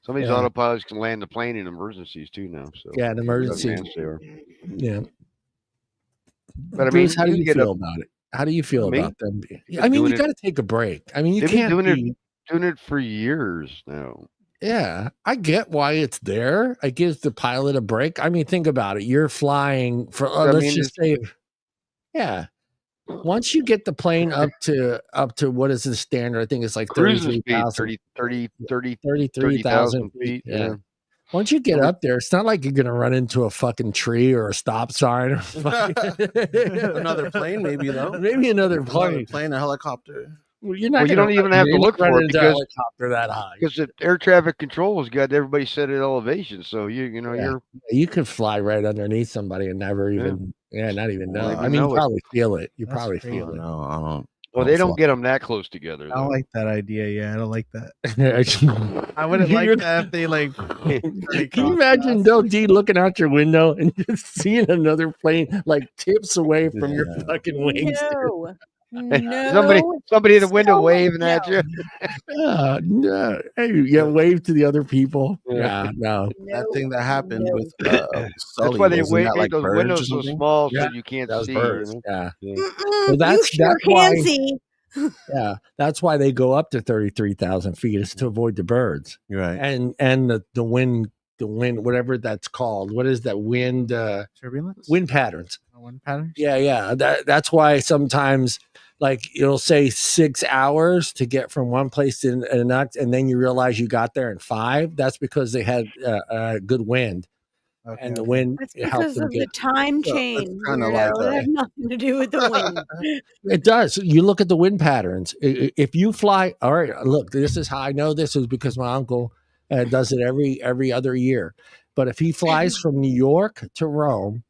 Some of these autopilots can land the plane in emergencies too now. So yeah, an emergency. Yeah. But I Bruce, mean, how do you feel about it? How do you feel about them? I mean, you got to take a break. I mean, you can't doing it for years now. Yeah, I get why it's there. It gives the pilot a break. I mean, think about it. You're flying for let's just say, yeah. Once you get the plane up to what is the standard? I think it's like 33,000 feet. Yeah. Once you get up there, it's not like you're going to run into a fucking tree or a stop sign or another plane, maybe though. Maybe another plane, a helicopter. Well, you're not. You don't even have to look for it because helicopter that high. Because the air traffic control has got everybody set at elevation, so you could fly right underneath somebody and never even not even know. I mean, you probably feel it. You probably feel it. No, I don't. Well, they don't get them that close together. I don't like that idea. Yeah, I don't like that. I wouldn't like that if they like. Can you imagine D looking out your window and just seeing another plane like tips away from your fucking wings? No. Somebody in the window waving at you. No. Hey, wave to the other people. Yeah, no. That thing that happened with Sully, that's why they made those windows so small so you can't see. Yeah. Well, that's why. Yeah, that's why they go up to 33,000 feet is to avoid the birds. Right. And the wind, whatever that's called. What is that wind? Turbulence? Wind patterns. Wind patterns? Yeah. That's why sometimes, like, it'll say 6 hours to get from one place to the next, and then you realize you got there in 5. That's because they had good wind. Okay. And the wind. That's because of the time change. It has nothing to do with the wind. It does. You look at the wind patterns. If you fly, all right, look, this is how I know this is because my uncle does it every other year. But if he flies from New York to Rome,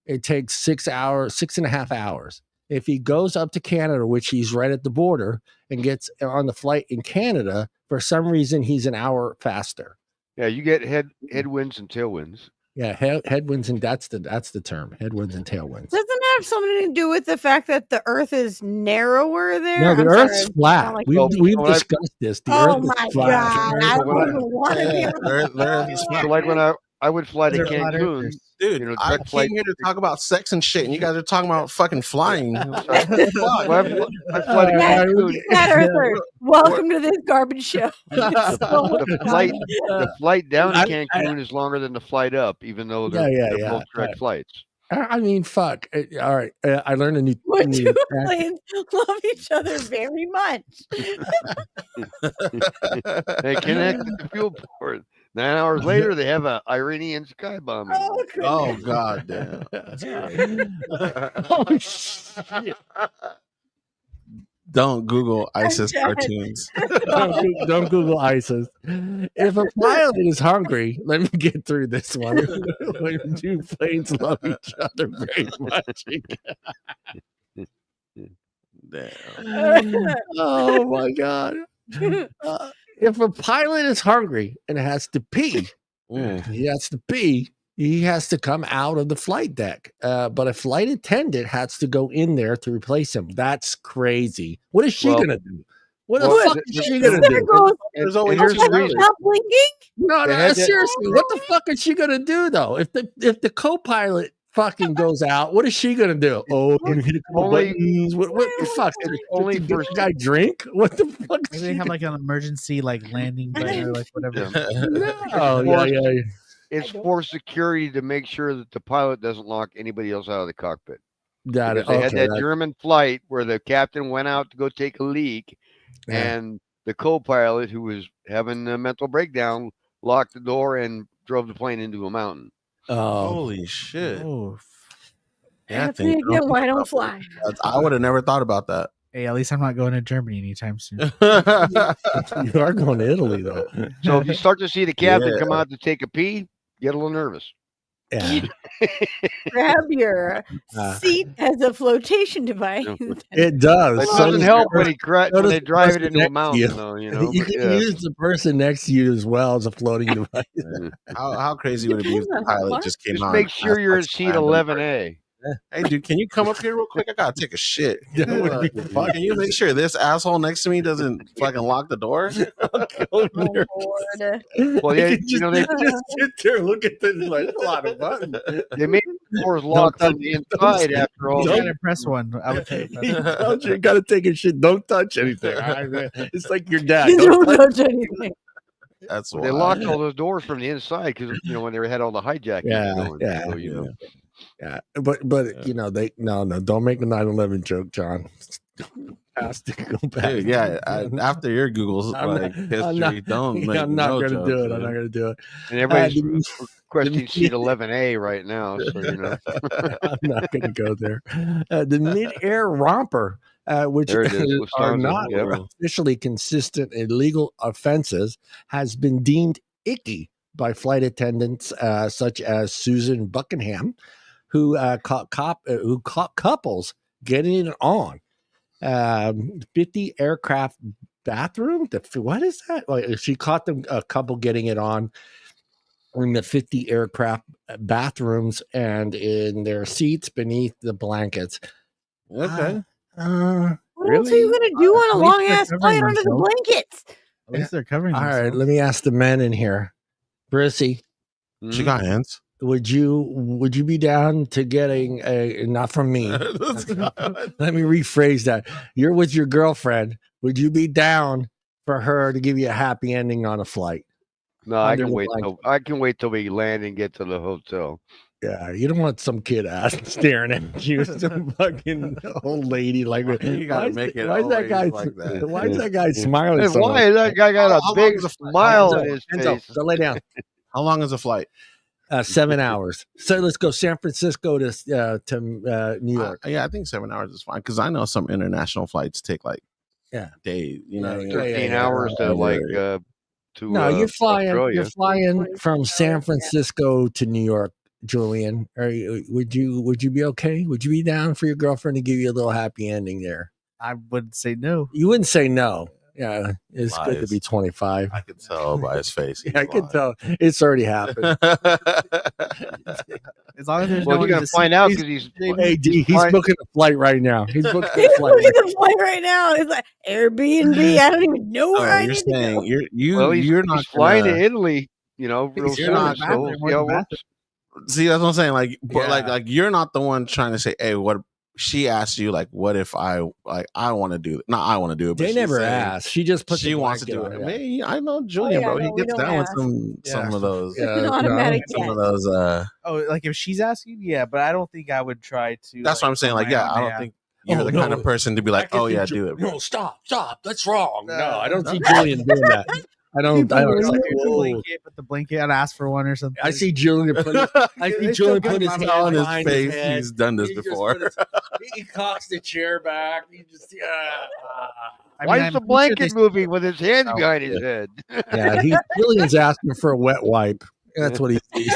it takes 6 hours, 6.5 hours. If he goes up to Canada, which he's right at the border, and gets on the flight in Canada, for some reason he's an hour faster. Yeah, you get headwinds and tailwinds. Yeah, headwinds, and that's the term. Headwinds and tailwinds. Doesn't that have something to do with the fact that the Earth is narrower there? No, the I'm Earth's sorry, flat. like We've discussed this. The oh Earth is my flat. god! I don't When I- even want to be. The Earth is flat. So like when I would fly to They're flat Cancun, earthers. Dude, you know, I direct came flight. here to talk about sex and shit, and you guys are talking about fucking flying. Well, I fly to Yeah, Cancun. Flat Earthers, welcome to this garbage show. It's so much The flight down to I- Cancun is longer than the flight up, even though they're both direct flights. I mean, fuck. All right, I learned a new. Would new two fact. planes love each other very much? They connect at the fuel port. 9 hours later, they have a Iranian sky bombing. Oh, goodness. Oh god damn. Oh shit! Don't Google ISIS dead. cartoons. Don't Google ISIS. If a pilot is hungry, let me get through this one. When two planes love each other very much. Damn. Oh my god! If a pilot is hungry and has to pee, he has to come out of the flight deck. But a flight attendant has to go in there to replace him. That's crazy. What is she gonna do? What the fuck is she gonna There do? goes. There's always here's two the Can I reason. stop blinking? No, They had that- seriously, what the fuck is she gonna do though? If the co-pilot fucking goes out, what is she gonna do? Oh, I'm hit a couple Only- buttons. What the fuck? It's only Did for the guy drink? What the fuck? Maybe they have like an emergency like landing button or like whatever. Oh yeah. It's for security to make sure that the pilot doesn't lock anybody else out of the cockpit. Got it. Because they had Okay, that German flight where the captain went out to go take a leak, and the co-pilot, who was having a mental breakdown, locked the door and drove the plane into a mountain. Oh, Holy shit. Oh, Yeah, That's it again. Why don't fly? I would have never thought about that. hey, at least I'm not going to Germany anytime soon. you are going to Italy though. So if you start to see the captain Yeah. come out to take a pee, get a little nervous. Yeah. Grab your seat as a flotation device. It does. It So doesn't does help the when does they the drive person it into a next to mountain, you. though. You know, you but, can yeah. use the person next to you as well as a floating device. How crazy would it be if the Depends on how pilot far. just came Just on? make and sure asked you're in us to seat land? 11A. Hey, dude, can you come up here real quick? I gotta take a shit. That would be fun. Can you make sure this asshole next to me doesn't fucking lock the door? Oh, Lord. Well, yeah, They you know, they just sit there and look at this like a lot of buttons. they made the doors locked on the inside after all. You Don't- gotta press one. I would take that. You gotta take a shit. Don't touch anything. All right? It's like your dad. You Don't don't touch- touch anything. That's They wild. locked all those doors from the inside because when they had all the hijacking going. Yeah, so, you know. Yeah, but you know they no don't make the 9/11 joke, John. Has to go back. Dude, yeah, after your Google's I'm like not- history, I'm not- don't make I'm not no gonna joke, do it. dude. I'm not gonna do it. And everybody's the- requesting seat 11A right now. So, you know. I'm not gonna go there. The mid-air romper, which There it is, are Lufthansa, not yep. officially consistent illegal offenses, has been deemed icky by flight attendants such as Susan Buckingham, who caught couples getting it on 50 aircraft bathroom. What is that? Like, she caught them a couple getting it on in the 50 aircraft bathrooms and in their seats beneath the blankets. Okay. What else are you going to do on a At least long they're ass covering flight under the themselves. blankets? At least they're covering All right, themselves. let me ask the men in here. Brissy, She got hands. would you be down to getting a not from me? Let me rephrase that. You're with your girlfriend. Would you be down for her to give you a happy ending on a flight? No, I Under can the wait. blanket. I can wait till we land and get to the hotel. Yeah, you don't want some kid ass staring at you, some fucking old lady like. You gotta make it Why is that always guy? like that. Why is that guy smiling? Hey, so why much? is that guy got How a long big is the flight? smile Enzo, on his Enzo, face? go lay down. How long is the flight? 7 hours. So let's go San Francisco to New York. Yeah, I think 7 hours is fine because I know some international flights take like Yeah. days. You know, Yeah, what I mean? 13 yeah. hours to like to No, you're flying. Australia. You're flying from San Francisco to New York Julian? Would you be okay? Would you be down for your girlfriend to give you a little happy ending there? I would say no. You wouldn't say no. Yeah, it's good to Lies. be 25. I could tell by his face. Yeah, I can tell it's already happened. As long as there's Well, no you're one gonna find out because he's Hey, D, he's flying- booking a flight right now. He's booking a He's flight. looking at the flight right now. It's like Airbnb. I don't even know where I you're need to go. saying well, you're not he's flying gonna- to Italy. Real You're soon. not- So we'll see how it works. See, that's what I'm saying. Like, but Yeah. like you're not the one trying to say, "Hey, what?" She asked you, like, "What if I want to do it?" Not I want to do it. But They she's never saying asked. She just put. She the wants to do blanket it. on, yeah. Man, I know Julian, yeah, bro. no, He we gets don't down with ask. some Yeah. of those. Yeah, An no, automatic Some yes. of those. Oh, like if she's asking, yeah, but I don't think I would try to. That's what I'm saying. Like, yeah, I don't think you're Oh, the kind no. of person to be like, I can "Oh see yeah, Ju- do it." Bro. No, stop. That's wrong. No, No, I don't no. see Julian doing that. I don't. I don't. It's like Whoa. the blanket, put the blanket and ask for one or something. I see Julian put. I see They Julian still put his got hand on his behind face. head. He's done this He just before. put his- he cocks the chair back. He just Why is I'm the pretty sure blanket they- moving with his hands Oh, behind his head? yeah. Julian's asking for a wet wipe. That's what he sees.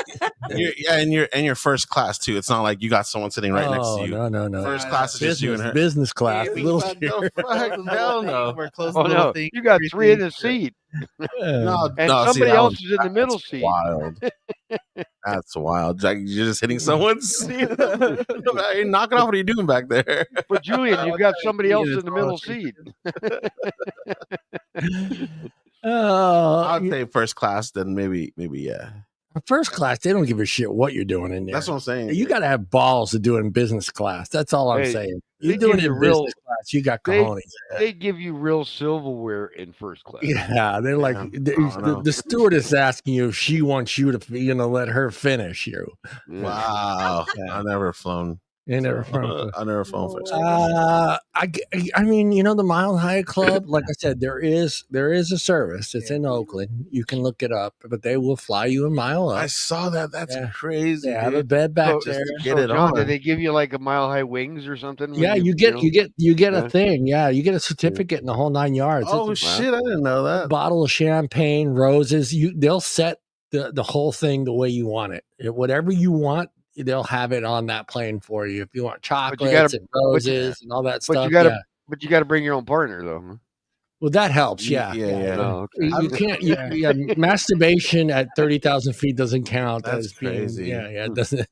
And you're first class too. It's not like you got someone sitting right next to you. No. First class is just you and her. Business class. Hey, little What chair. the fuck? Hell no. We're close Oh little no, thing, you got three in everything. the seat, No, and no, see, somebody that else was- is in the middle that's seat. Wild. That's wild. Like, you're just hitting someone's seat. Hey, knock it off. What are you doing back there? But Julian, you've got somebody else in the middle It's all seat. I'd say first class. Then maybe yeah. First class, they don't give a shit what you're doing in there. That's what I'm saying. You got to have balls to do it in business class. That's all I'm Hey, saying. they You're doing give it you in real- business class. You got they- cojones. They give you real silverware in first class. Yeah, they're like Yeah. the stewardess is asking you if she wants you to let her finish you. Yeah. Wow. I've never flown. You never I've never flown first. I mean, the Mile High Club, like I said, there is a service. It's in Oakland. You can look it up, but they will fly you a mile I up. saw that. That's Yeah. crazy. They have a dude. bed back So- there. Get So, it John, on. did they give you like a Mile High wings or something? when Yeah, you get Yeah. a thing. Yeah, you get a certificate in the whole 9 yards. Oh It's shit! I didn't know a that. bottle of champagne, roses. They'll set the whole thing the way you want it. Whatever you want, they'll have it on that plane for you. If you want chocolates gotta- and roses and all that but stuff. you gotta- yeah. But you got to bring your own partner though. Huh? Well, that helps. Yeah. Yeah. Oh, okay. You can't. Yeah, masturbation at 30,000 feet doesn't count. That's as being, crazy. Yeah, it doesn't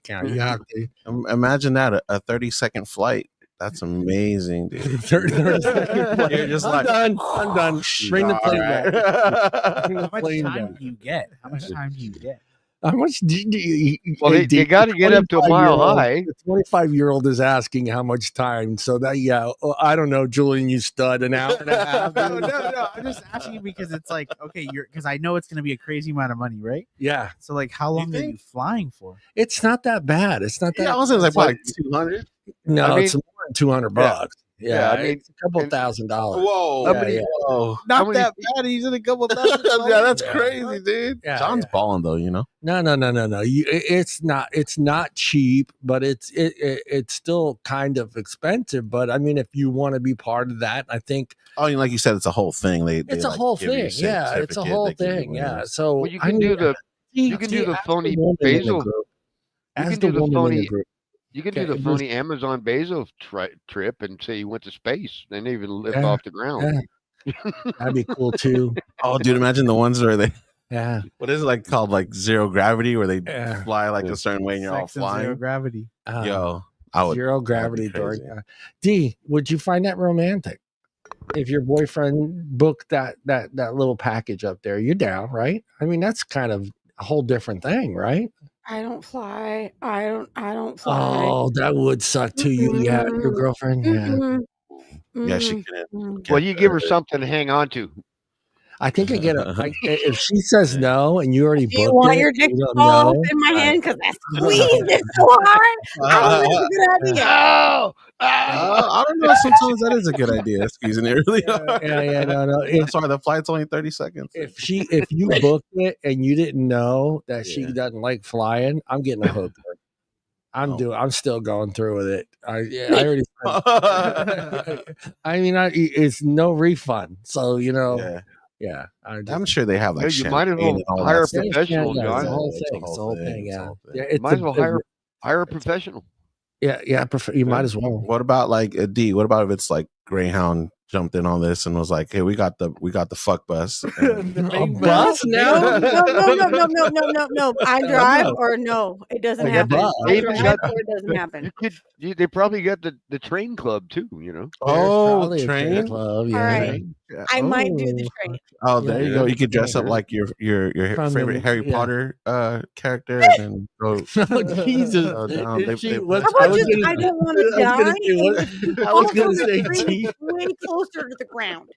count. You have to. Imagine that a 30-second flight. That's amazing, dude. 30 second flight. You're just I'm like, done. I'm done. Bring the plane back. Bring How the much plane time back. do you get? How much time do you get? How much do you? Well, hey, they got to get up to a mile high. The 25-year-old is asking how much time. So that, I don't know, Julian, you stud, an hour and a half. No. I'm just asking you because it's like, okay, because I know it's going to be a crazy amount of money, right? Yeah, So, like, how long are think? you flying for? it's not that bad. It's not that. Yeah, I was like, it's like- 200. no, I mean- it's more than $200. Yeah, I mean, it's a couple and- $1,000. Whoa, Yeah, whoa. Not many that bad. He's in a couple thousand. Yeah, that's Yeah. crazy, dude. Yeah, John's yeah. balling though, No. It's not. It's not cheap, but it's still kind of expensive. But I mean, if you want to be part of that, I think Oh, like you said, it's a whole thing. it's a like, whole give you a thing. Yeah, it's a certificate, whole they give you thing. Yeah. whatever. So Well, you I can mean, do the see- you can see, do the ask phony woman in the basil- group. you Ask can the do the woman in phony- group. You can do Okay, the phony Amazon Bezos trip and say you went to space. They didn't even lift Yeah, off the ground. That'd be cool too. Oh, dude, imagine the ones where they Yeah. what is it like called like zero gravity where they Yeah. fly like Yeah. a certain way and you're all Sex and zero flying. gravity. Yo, I would. Zero gravity crazy. door. D, would you find that romantic? If your boyfriend booked that little package up there, you're down, right? I mean, that's kind of a whole different thing, right? I don't fly. I don't fly. Oh, that would suck too. Yeah, your girlfriend. Yeah, Mm-mm. Yeah, she Mm-mm. couldn't. Mm. Well, you give her something to hang on to. I think I get it. If she says no and you already Do you booked want it, your dick you to don't fall know. off in my hand because I squeezed it so hard? I don't think it's a good idea. Oh, I don't know. Sometimes that is a good idea. Squeezing it really hard. Yeah, no. That's why the flight's only 30 seconds. If you booked it and you didn't know that she Yeah. doesn't like flying, I'm getting a hooker. Oh. I'm still going through with it. I already. I mean, it's no refund. So Yeah. Yeah, I'm sure they have like you might as champagne well and all hire that a stuff. professional, yeah, John. it's the whole It's a thing. It's the whole thing. It's a Yeah, whole thing. yeah. You It's might as well a, hire a professional. yeah. You might as well. What about like a D? What about if it's like Greyhound jumped in on this and was like, "Hey, we got the fuck bus." And A bus now? No. I drive or no, it doesn't Like a happen. bus. I They even drive got or it doesn't happen. they probably got the train club too. You know. oh, Probably a train. club. Yeah. All right. I might do the train. Oh, there you go. You could dress up Yeah. like your From favorite the- Harry yeah. Potter character, and then go. Oh, Jesus. go down. Is she- They- what's- How I about was just gonna- I don't want to I was gonna die? say, what- and I was fall gonna from say, the tree T. way closer to the ground.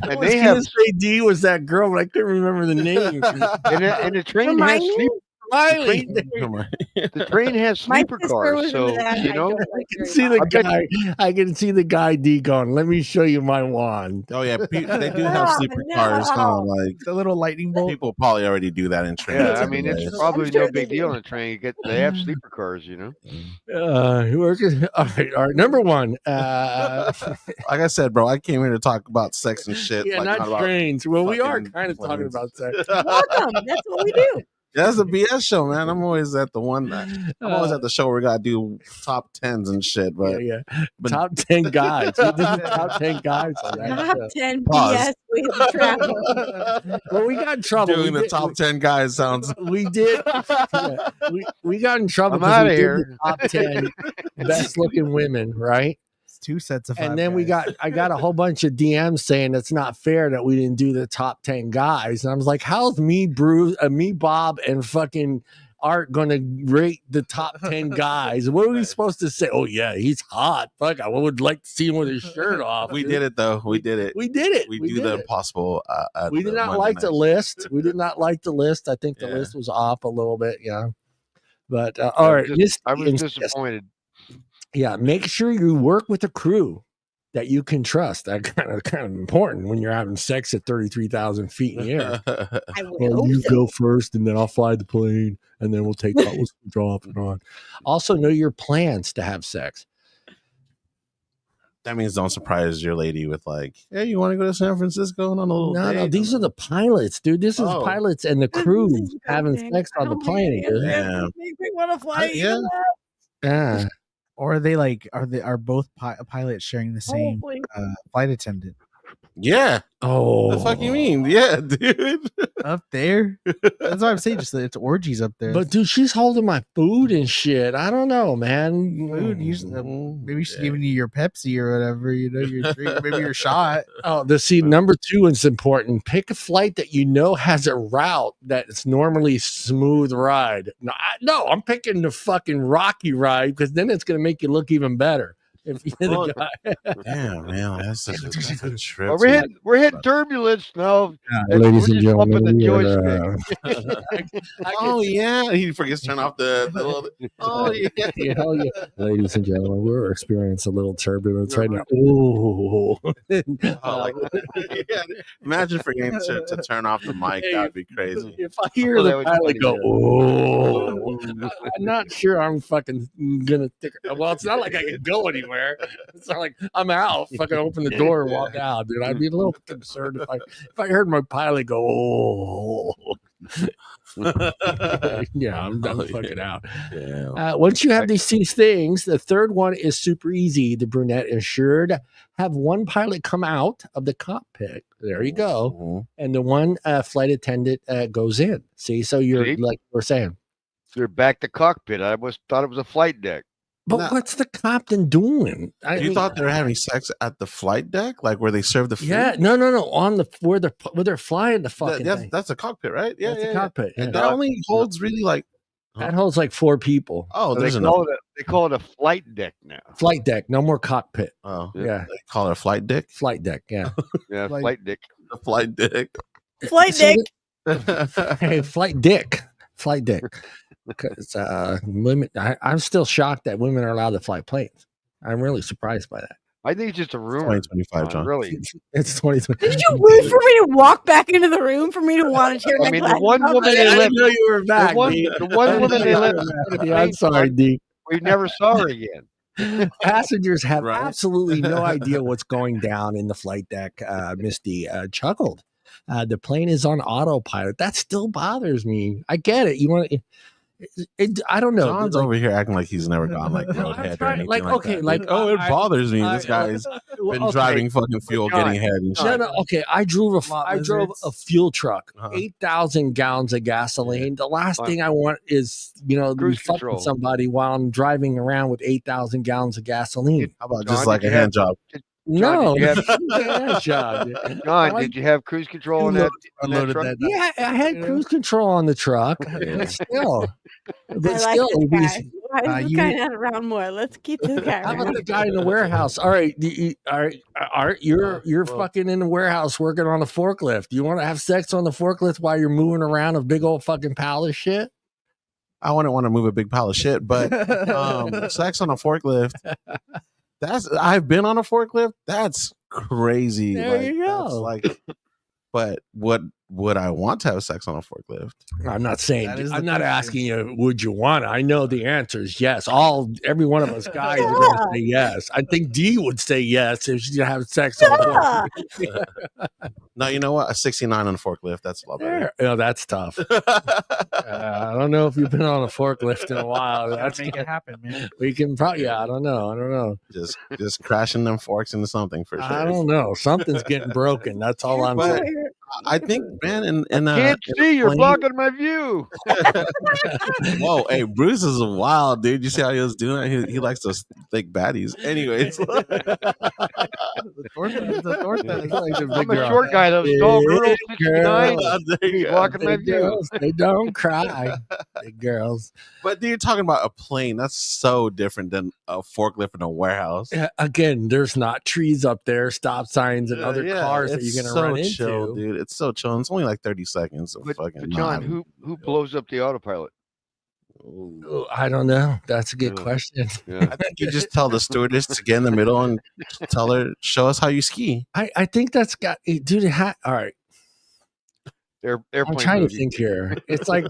I And was they gonna have say D was that girl, but I couldn't remember the name. and the train has Hermione? Riley. Come on. the train has My sleeper sister cars. was So into that. you I know. don't I like can Harry see the Potter. guy. I can see the guy D going. Let me show you my wand. Oh yeah, they do have No, sleeper no. cars. Huh? Like The little lightning bolt. people probably already do that in trains. Yeah, I mean anyway. it's probably I'm sure no they big deal do. on a train. They have sleeper cars. You know. All right. Number one. Like I said, bro, I came here to talk about sex and shit. Yeah, like, not about trains. Well, we are fucking kind of talking planes. about sex. Welcome. That's what we do. That's a BS show, man. I'm always at the one. I'm always at the show where we gotta do top tens and shit. But yeah. but- Top 10 guys. We did the top 10 guys on that Top show. 10 Pause. BS ways to travel. Well, we got in trouble. doing We the did- top 10 guys sounds. We did. Yeah, we got in trouble I'm because outta we did here. the top 10 best looking women, right? It's 2 sets of 5 And then guys. I got a whole bunch of DMs saying it's not fair that we didn't do the top 10 guys. And I was like, how's me, Bruce, me, Bob, and fucking Art gonna rate the top 10 guys? What are we supposed to say? Oh yeah, he's hot. Fuck, I would like to see him with his shirt off. We did it though. We did it. We did it. We We do did the it. impossible. At We the did not Monday like the night. list. We did not like the list. I think the Yeah. list was off a little bit. Yeah. But all right, I was insists- disappointed. Yeah, make sure you work with a crew that you can trust. That kind of important when you're having sex at 33,000 feet in the air. I would Well, hope you so. go first, and then I'll fly the plane, and then we'll take we'll switch off and on. Also, know your plans to have sex. That means don't surprise your lady with like, hey, you want to go to San Francisco on a little No, date? these are the pilots, dude. This is Oh. pilots and the crew This is having something. sex on the Oh, plane, man. dude. Yeah. Makes me want to fly. Yeah. Yeah. Or are they like are both pilots sharing the same Hopefully. flight attendant Yeah. Oh, The fuck you mean? Yeah, dude. up there? That's what I'm saying. Just it's orgies up there. But dude, she's holding my food and shit. I don't know, man. food usually maybe she's giving you your Pepsi or whatever. You know, your drink, maybe your shot. Oh, number 2 is important. Pick a flight that you know has a route that's normally smooth ride. No, I'm picking the fucking rocky ride because then it's gonna make you look even better. If you're Well, the guy. Damn, man, that's such a trip. Well, we're hitting turbulence now. Ladies We're and just bumping gentlemen, the we joystick. Oh yeah, he forgets to turn off the little. Oh yeah. yeah, hell yeah. Ladies and gentlemen, we're experiencing a little turbulence right now. Ooh. Oh, like, yeah. Imagine forgetting to turn off the mic. That'd be crazy. If I hear Oh, that the was pilot funny, go, yeah. oh, I'm not sure I'm fucking gonna stick. Well, it's not like I can go anywhere. It's not like I'm out. Fucking open the door and walk out, dude. I'd be a little concerned if I heard my pilot go, oh. Yeah, I'm fucking out. Yeah. Once you have these things, the third one is super easy. The brunette insured. Have one pilot come out of the cockpit. There you go. Mhm. And the one flight attendant goes in. See, so you're See? like we're saying. They're back to cockpit. I thought it was a flight deck. But No. what's the captain doing? You thought they were having sex at the flight deck, like where they serve the food? Yeah, no. On the where they're flying the fucking thing. That's a cockpit, right? Yeah, That's yeah, the yeah. cockpit. And Yeah. that only holds really like. That holds like 4 people. Oh, They there's enough. call it a flight deck now. Flight deck, no more cockpit. Oh, Yeah, they call it a flight deck. flight deck. Yeah. Yeah, Flight- flight deck. A flight deck. Flight So deck. Hey, flight dick. Because women, I'm still shocked that women are allowed to fly planes. I'm really surprised by that. I think it's just a rumor. 2025, John. Really. It's 2020. Did you wait for me to walk back into the room for me to want to hear I my mean, the glass one of woman coffee? they I let didn't know you were back. D. the one woman they let Yeah, I'm sorry, D. we never saw her again. Passengers have Right. absolutely no idea what's going down in the flight deck. Misty chuckled. The plane is on autopilot. That still bothers me. I get it. You want to. I don't know. John's over here acting like he's never gone like roadhead or anything like okay, that. like oh, it bothers me. This guy's been driving fucking fuel, getting head and shit. No. Okay, I drove a fuel truck, 8,000 gallons of gasoline. The last thing I want is to be fucking somebody while I'm driving around with 8,000 gallons of gasoline. How about just like a hand job? No, John, did you have cruise control on that truck? Yeah, I had cruise control on the truck. But still, Why is this guy not around more? Let's keep this guy around. How about the guy in the warehouse? All right, Art, you're fucking in the warehouse working on a forklift. You want to have sex on the forklift while you're moving around a big old fucking pile of shit? I wouldn't want to move a big pile of shit, but sex on a forklift. I've been on a forklift. That's crazy. There you go. But would I want to have sex on a forklift? I'm not saying. I'm not asking you. Would you want it? I know the answer is yes. Every one of us guys are going to say yes. I think Dee would say yes if she have sex on a forklift. No, you know what? A 69 on a forklift. That's a lot better. Oh, that's tough. I don't know if you've been on a forklift in a while. That's make it happen, man. We can probably. Yeah, I don't know. Just crashing them forks into something for sure. I don't know. Something's getting broken. That's all I'm saying. I think, man, can't see. You're blocking my view. Whoa, hey, Bruce is wild, dude. You see how he was doing it? He likes those thick baddies. Anyways, I'm a short guy. Those tall girls, 69, blocking my view. They don't cry, big girls. But you're talking about a plane. That's so different than a forklift in a warehouse. Again, there's not trees up there, stop signs, and other cars that you're going to run chill, into. Dude, it's so chill. It's only like 30 seconds. But John, who blows up the autopilot? Ooh, I don't know. That's a good question. Yeah. I think you just tell the stewardess to get in the middle and tell her, show us how you ski. I think that's got, dude. All right. I'm trying to think here. It's like,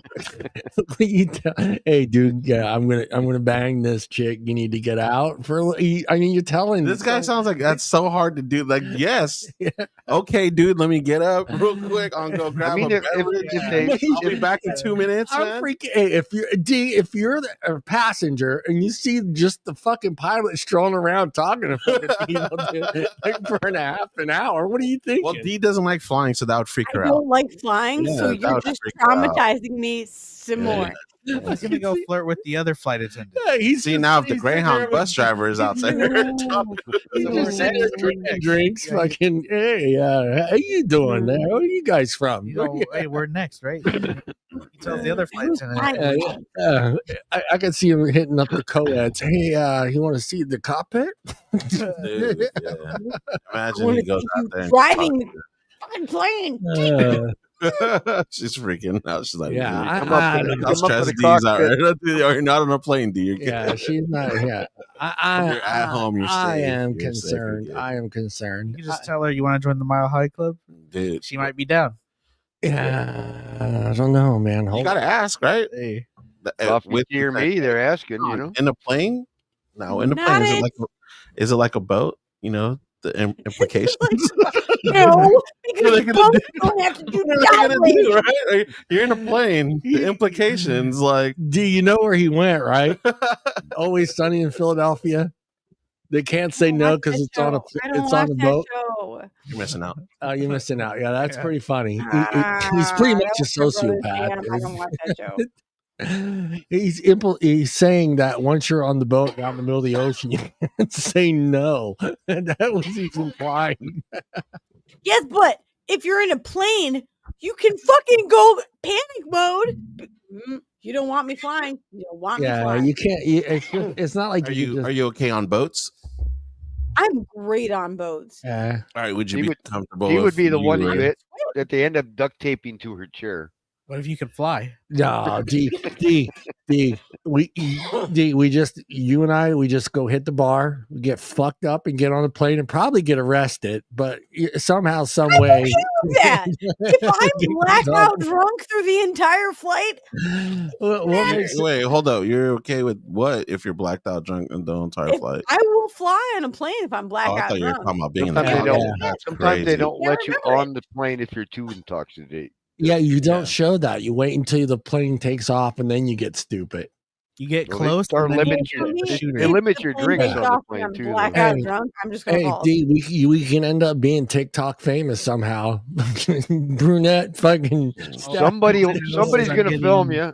hey, dude, yeah, I'm gonna bang this chick. You need to get out for. I mean, you're telling this guy sounds like that's so hard to do. Like, yes, okay, dude, let me get up real quick. I'll go grab a beverage. I'll be back in 2 minutes. I'm freaking. Hey, if you're a passenger and you see just the fucking pilot strolling around talking to fucking people like for half an hour, what are you thinking? Well, Dee doesn't like flying, so that would freak her out. I don't like flying. So you're just traumatizing me some more. He's gonna go flirt with the other flight attendant. See now, if the Greyhound bus driver is outside, he's just sitting there drinking drinks. Fucking, hey, how you doing there? Where are you guys from? Hey, we're next, right? He tells the other flight attendant. I can see him hitting up the co-eds. Hey, you want to see the cockpit? Dude, imagine he goes out there driving the plane. She's freaking out. She's like, I'll stress D's out. Right? You're not on a plane, D. Yeah, she's not. Yeah, you're at home. You're safe. I am concerned. I am concerned. You just tell her you want to join the Mile High Club, dude. She might be down. Yeah, I don't know, man. You gotta ask, right? Hey, with you or me, they're asking. You know, in a plane. No, in a plane. Is it like a boat? You know, the implications. No, because boats don't have to do diving. Right? You're in a plane. The implications, like, do you know where he went? Right? Always Sunny in Philadelphia. They can't say no because it's on a boat. You're missing out. Oh, you're missing out. Yeah, that's pretty funny. He's pretty much a sociopath. I don't watch that show. He's saying that once you're on the boat out in the middle of the ocean, you can't say no. And that was he's implying. Yes, but if you're in a plane, you can fucking go panic mode. You don't want me flying. You don't want me flying. You can't. It's not like are you okay on boats? I'm great on boats. Yeah. All right. Would you be comfortable? He would be the one that they end up duct taping to her chair. What if you could fly? No, D, we just, you and I, we just go hit the bar, we get fucked up and get on the plane and probably get arrested, but somehow, some way. That if I'm blackout drunk through the entire flight, Wait, hold up. You're okay with what if you're blacked out drunk in the entire flight? I will fly on a plane if I'm Oh, I blackout thought you were drunk. talking about being in the Sometimes they cockpit. don't. That's Sometimes they crazy. don't Yeah, let you remember on the plane if you're too intoxicated. Yeah, you don't Yeah. show that. You wait until the plane takes off and then you get stupid. You get Well, they close. start and then limit you your- get the They- shooter. They limit your plane drinks takes on the off and plane I'm too. though. blackout Hey, drunk. I'm just gonna Hey, fall. D, we can end up being TikTok famous somehow. Brunette, fucking Somebody's gonna film you.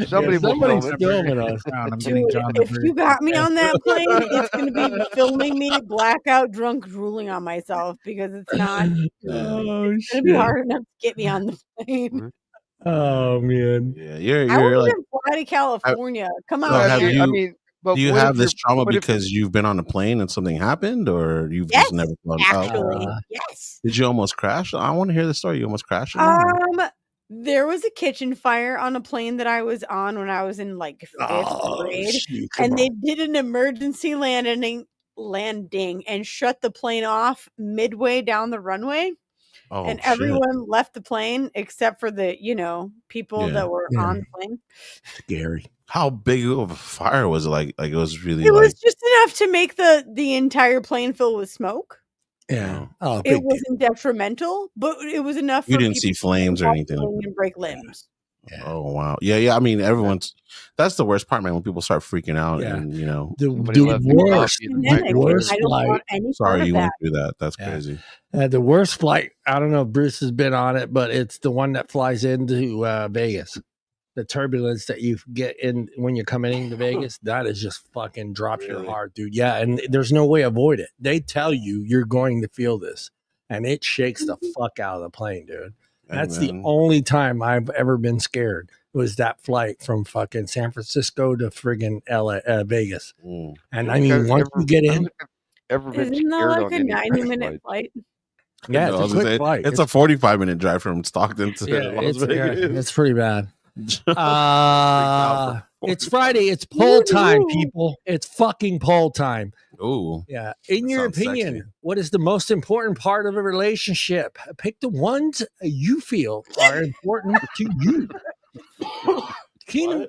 Somebody will somebody's film it. filming us. I'm Dude, getting John the if you Bird. got me on that plane, it's gonna be filming me blackout drunk drooling on myself because it's not. Oh It's gonna be shit! hard enough to get me on the plane. Oh man. Yeah, I you're won't like. even fly to California. Come So on, have man. you- I mean, but Do you what have if this you're- trauma what if- because you've been on a plane and something happened, or you've Yes, just never flown? Actually, Uh, yes. Did you almost crash? I want to hear the story. You almost crashed? Or not? There was a kitchen fire on a plane that I was on when I was in like 5th grade, shoot, come and they on. did an emergency landing and shut the plane off midway down the runway. Oh, And shit. everyone left the plane except for the, people Yeah. that were Yeah. on the plane. Scary. How big of a fire was it? Like it was really It like. was just enough to make the entire plane fill with smoke. Yeah. Oh, It big deal. wasn't detrimental, but it was enough for You didn't people see flames to or fall anything like and break limbs. Yeah. Oh wow, yeah. I mean, everyone's. That's the worst part, man. When people start freaking out, Yeah. and Somebody left the worst, coffee in the Pandemic, microwave. worst I don't flight. want any part sorry of you that. went through that. That's Yeah. crazy. The worst flight. I don't know if Bruce has been on it, but it's the one that flies into Vegas. The turbulence that you get in when you're coming into Vegas, that is just fucking drops your Really? heart, dude. Yeah, and there's no way to avoid it. They tell you you're going to feel this, and it shakes the fuck out of the plane, dude. That's the Amen. only time I've ever been scared. Was that flight from fucking San Francisco to friggin' Vegas. Mm. And I mean, once you get in, Ever been Isn't that scared like on a any kind of 90-minute flight? flight? yeah, No, I it's was a gonna quick say, flight. It's a 45-minute drive from Stockton to Las Vegas. It's pretty bad. It's Friday. It's poll time, people. It's fucking poll time. Ooh, Yeah. In That your sounds opinion, sexy. what is the most important part of a relationship? Pick the ones you feel are important to you.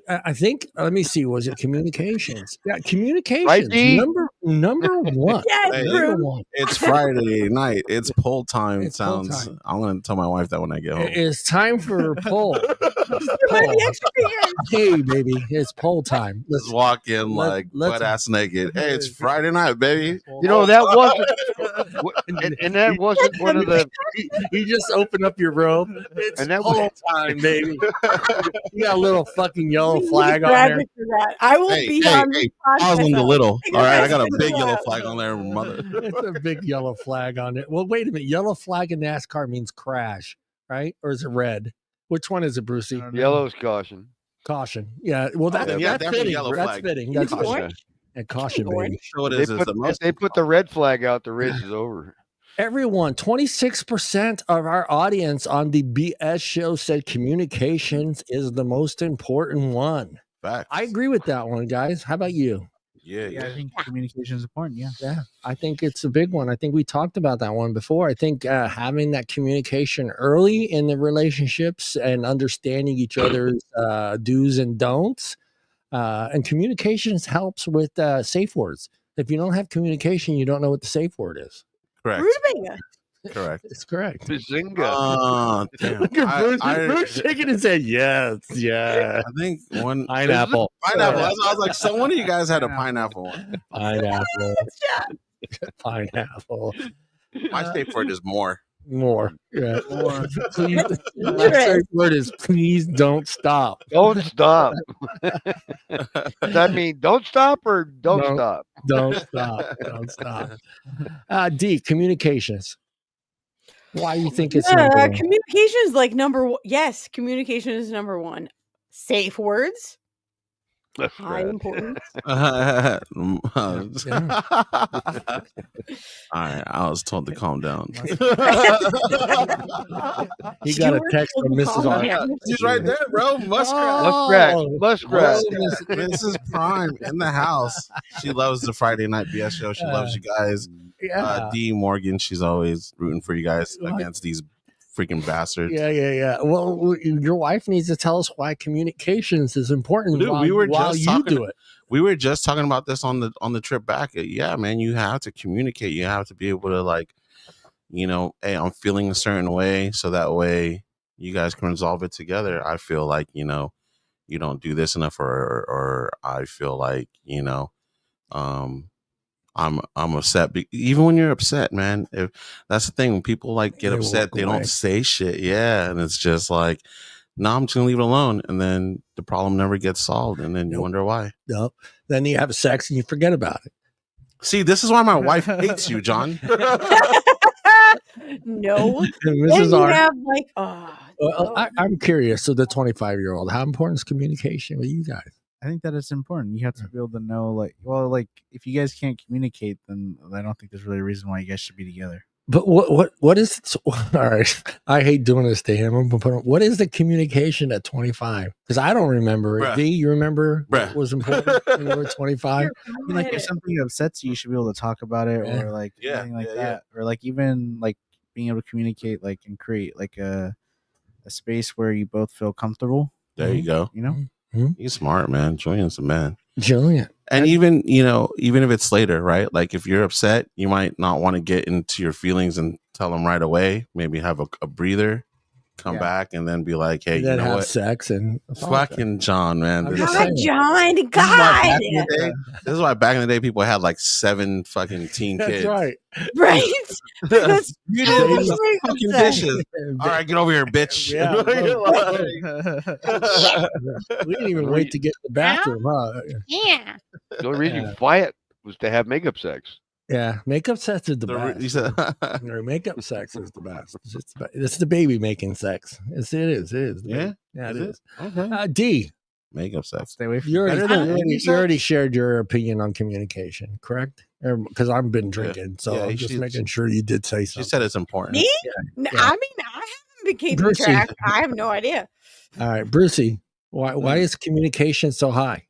I think. Let me see. Was it communications? Yeah, communications. Right, D? Number one. Yes, Hey, Number Bruce. one. it's Friday night. It's poll time. It's poll Sounds. time. I'm gonna tell my wife that when I get home. It's time for poll. Somebody extra years. Hey, baby, it's poll time. Just walk in like let's- butt ass naked. Hey, it's Friday night, baby. You know that wasn't, and that wasn't one of the. You just open up your robe. It's And that poll was- time, baby. You got a little fucking yellow We need flag on graphics there. for that. I will Hey, be hey, on hey, this I was podcast. on the little. Take All a right, I got a picture big of yellow that. flag on there, mother. It's a big yellow flag on it. Well, wait a minute. Yellow flag in NASCAR means crash, right? Or is it red? Which one is it, Brucey? Yellow's caution. Caution. Yeah. Well, that's, yeah, that's definitely fitting. yellow That's flag. fitting. Is That's it fitting. orange? And caution, Orange? baby. So it They is. put, the most. if they put the red flag out, the race is over. Everyone, 26% of our audience on the BS show said communications is the most important one. Facts. I agree with that one, guys. How about you? Yeah, Yeah, I yeah. think communication is important. Yeah. Yeah, I think it's a big one. I think we talked about that one before. I think having that communication early in the relationships and understanding each other's do's and don'ts, and communications helps with safe words. If you don't have communication, you don't know what the safe word is. Correct. Rutabaga. Correct. It's correct. Bazinga. Damn. Look at Bruce. I Bruce shaking his head. Yes, yeah. I think one Pineapple. Pineapple. I was like, so one of you guys had a pineapple one. Pineapple. Yeah. Pineapple. My safe word is more. More. Yeah. More. Please. My safe word is please don't stop. Don't stop. Does that mean don't stop or don't No. stop? Don't stop. Don't stop. D, communications. Why do you think it's number one? Communication is like number one. Yes, communication is number one. Safe words. High importance. All right, I was told to calm down. He got a text from Mrs. R. She's right there, bro. Muskrat. This is Prime in the house. She loves the Friday Night BS show. She loves you guys. D Morgan, she's always rooting for you guys against these freaking bastards. Yeah. Well, your wife needs to tell us why communications is important. Dude, while we were just talking about this on the trip back. Yeah, man, you have to communicate. You have to be able to, like, you know, hey, I'm feeling a certain way, so that way you guys can resolve it together. I feel like, you know, you don't do this enough, or I feel like, you know, I'm upset. Even when you're upset, man, if that's the thing, when people like get upset, they don't say shit. Yeah, and it's just like, no, I'm just gonna leave it alone, and then the problem never gets solved, and then you wonder why. Nope. Then you have sex and you forget about it. See, this is why my wife hates you, John. No. Mrs. R. Have like, I'm curious. So the 25-year-old, how important is communication with you guys? I think that it's important. You have to be able to know, like, well, like, if you guys can't communicate, then I don't think there's really a reason why you guys should be together. But what is it? All right, I hate doing this to him. What is the communication at 25? Because I don't remember it. D, you remember what was important when you were 25? I mean, like, if something upsets you, you should be able to talk about it, or like anything like that, or like even like being able to communicate, like, and create like a space where you both feel comfortable. There you go. You know. He's smart, man. Julian's a man. Julian. And even, you know, even if it's later, right? Like, if you're upset, you might not want to get into your feelings and tell them right away. Maybe have a breather, come back, and then be like, hey, you know what? Sex and fucking John, man. God, John, This is why back in the day people had like 7 fucking teen kids. That's right. Right? That's you did the fucking dishes. All right, get over here, bitch. Yeah, we didn't even wait to get to the bathroom, huh? Yeah. The only reason you fight was to have makeup sex. Yeah, makeup sex is the best. You said makeup sex is the best. It's the baby making sex. It is. Yeah, it is. Okay. D. Makeup sex. Stay away from You already shared your opinion on communication, correct? Because I've been drinking, so I'm just making sure you did say something. She said it's important. Me? Yeah. I mean, I haven't been keeping track. I have no idea. All right, Brucey, why is communication so high?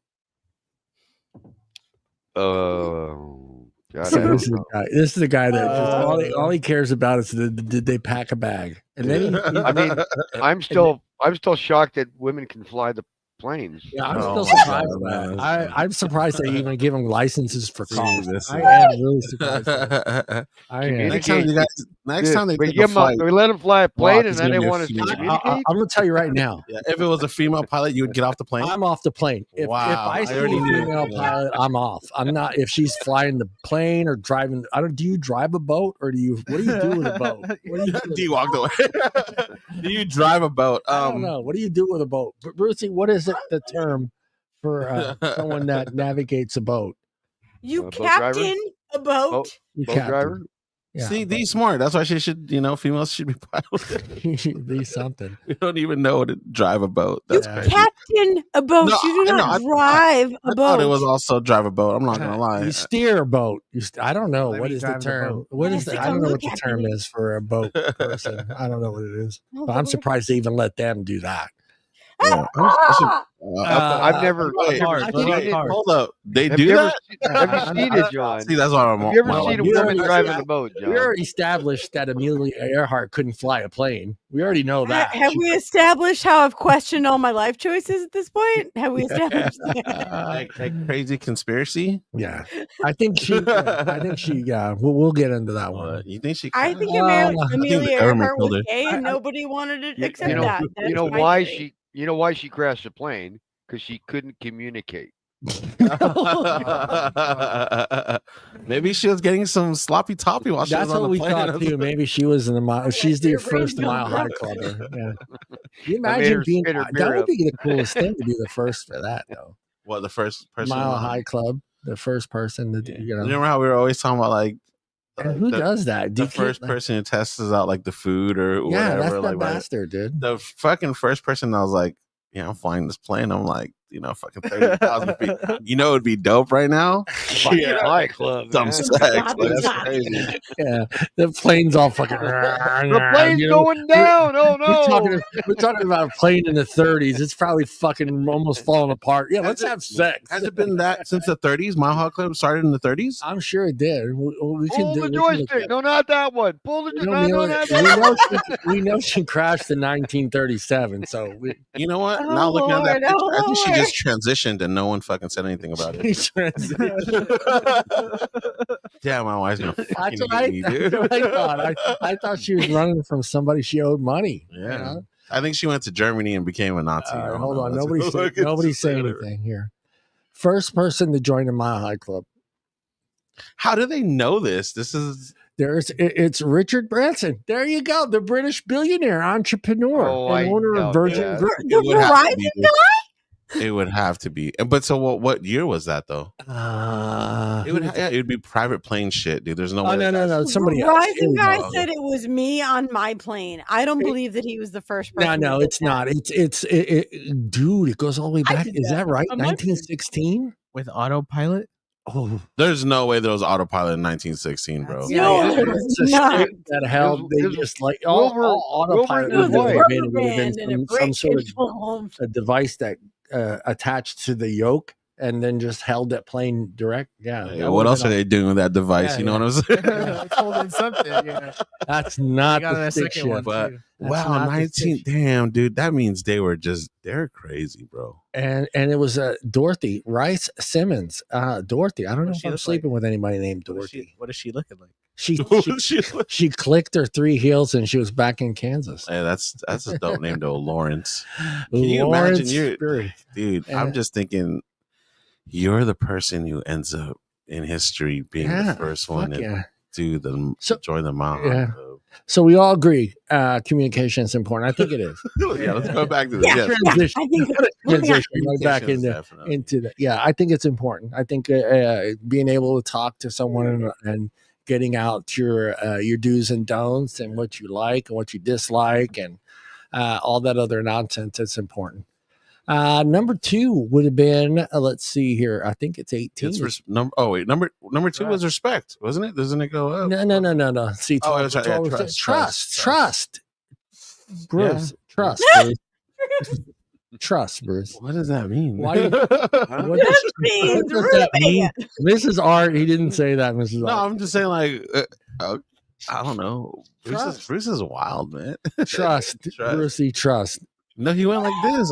God, this is the guy that just, all he cares about is did they pack a bag? And then I mean, I'm still shocked that women can fly the planes. Yeah, I'm still surprised. I'm surprised they even give them licenses for cars. I am really surprised. Next time they we let them fly a plane, and then they want us to communicate. I'm going to tell you right now. Yeah, if it was a female pilot, you would get off the plane. I'm off the plane. If I see a female pilot, I'm off. I'm not. If she's flying the plane or driving, do you drive a boat or what do you do with a boat? Do you walk away? Do you drive a boat? I don't know. What do you do with a boat? But Brucey, what is the term for someone that navigates a boat? You captain a boat. Boat driver. Yeah, see, these smart. That's why she should, females should be piloted. Be something. You don't even know how to drive a boat. That's crazy. Captain a boat. No, you do not drive a boat. I thought it was also drive a boat. I'm not gonna lie. You steer a boat. I don't know what is the term. What is I don't know what the term is for a boat person. I don't know what it is. But I'm surprised they even let them do that. Yeah. I've never seen it. Hold up. They do that? Have you seen it, John? See, that's what I'm. Have you ever seen a woman driving a boat, John? We already established that Amelia Earhart couldn't fly a plane. We already know that. Have we established how I've questioned all my life choices at this point? Have we established like crazy conspiracy? Yeah, I think she. Yeah, we'll get into that one. You think she? I think Amelia Earhart was gay, and nobody wanted to accept that. You know why she crashed the plane? Because she couldn't communicate. Maybe she was getting some sloppy toppy while she was on the plane. That's what we thought too. Maybe she was in the mile. She's the first Mile High clubber. Yeah. Can you imagine being? That would be the coolest thing to be the first for that, though. What, the first person? Mile High Club, the first person to Remember how we were always talking about like. Who does that? The first person who tests out like the food or whatever. That's like the bastard, dude. The fucking first person that was like, I'm flying this plane. I'm like, fucking 30,000 feet. You know, it'd be dope right now. Fly club. Some sex. Like, that's crazy. Yeah, the plane's all fucking. The plane's going down. Oh no! We're talking about a plane in the 30s. It's probably fucking almost falling apart. Yeah, let's have sex. Has it been that since the 30s? Mile High Club started in the 30s. I'm sure it did. Pull the joystick. No, not that one. Pull the joystick. We know she crashed in 1937. So you know what? Now looking at that picture, I think she just transitioned and no one fucking said anything about it. Damn, my wife's gonna fucking eat me, dude. I thought she was running from somebody she owed money. Yeah. You know? I think she went to Germany and became a Nazi. Hold on. Nobody say anything here. First person to join the Mile High Club. How do they know this? It's Richard Branson. There you go. The British billionaire entrepreneur and owner of Virgin Group. The Verizon guy? It would have to be. But so what year was that though? It would be private plane shit, dude. There's no way. No. Somebody else. Verizon guy said it was me on my plane. I don't believe that he was the first person. No, it's not. It's dude, it goes all the way back. Is that right? 1916? With autopilot? Oh, there's no way there was autopilot in 1916, bro. No, it's not. That hell, they just like all autopilot would have been some sort of a device that attached to the yoke and then just held that plane direct. Yeah. What else are they doing with that device? You know what I'm saying? It's holding something. Yeah. That's not the stick shift. But wow, 19. Damn, dude. That means they're crazy, bro. And it was Dorothy Rice Simmons. Dorothy. I don't know if I'm sleeping with anybody named Dorothy. What is she looking like? She clicked her 3 heels and she was back in Kansas. Hey, that's a dope name though, Lawrence. Can you imagine dude? I'm just thinking you're the person who ends up in history being the first one to join the Mile High Club. So we all agree communication is important. I think it is. Let's go back to this. Transition. I think transition right back into that. Yeah, I think it's important. I think being able to talk to someone and getting out your do's and don'ts and what you like and what you dislike and all that other nonsense is important. Number 2 would have been let's see here. I think it's 18. Number 2 was respect, wasn't it? Doesn't it go up? No. See, trust. Bruce, trust. Bruce. Trust, Bruce. What does that mean? Why? What does that mean? Mrs. Art, he didn't say that, Mrs. Art. No, I'm just saying like I don't know. Bruce is wild, man. Trust. Brucey, trust. No, he went like this.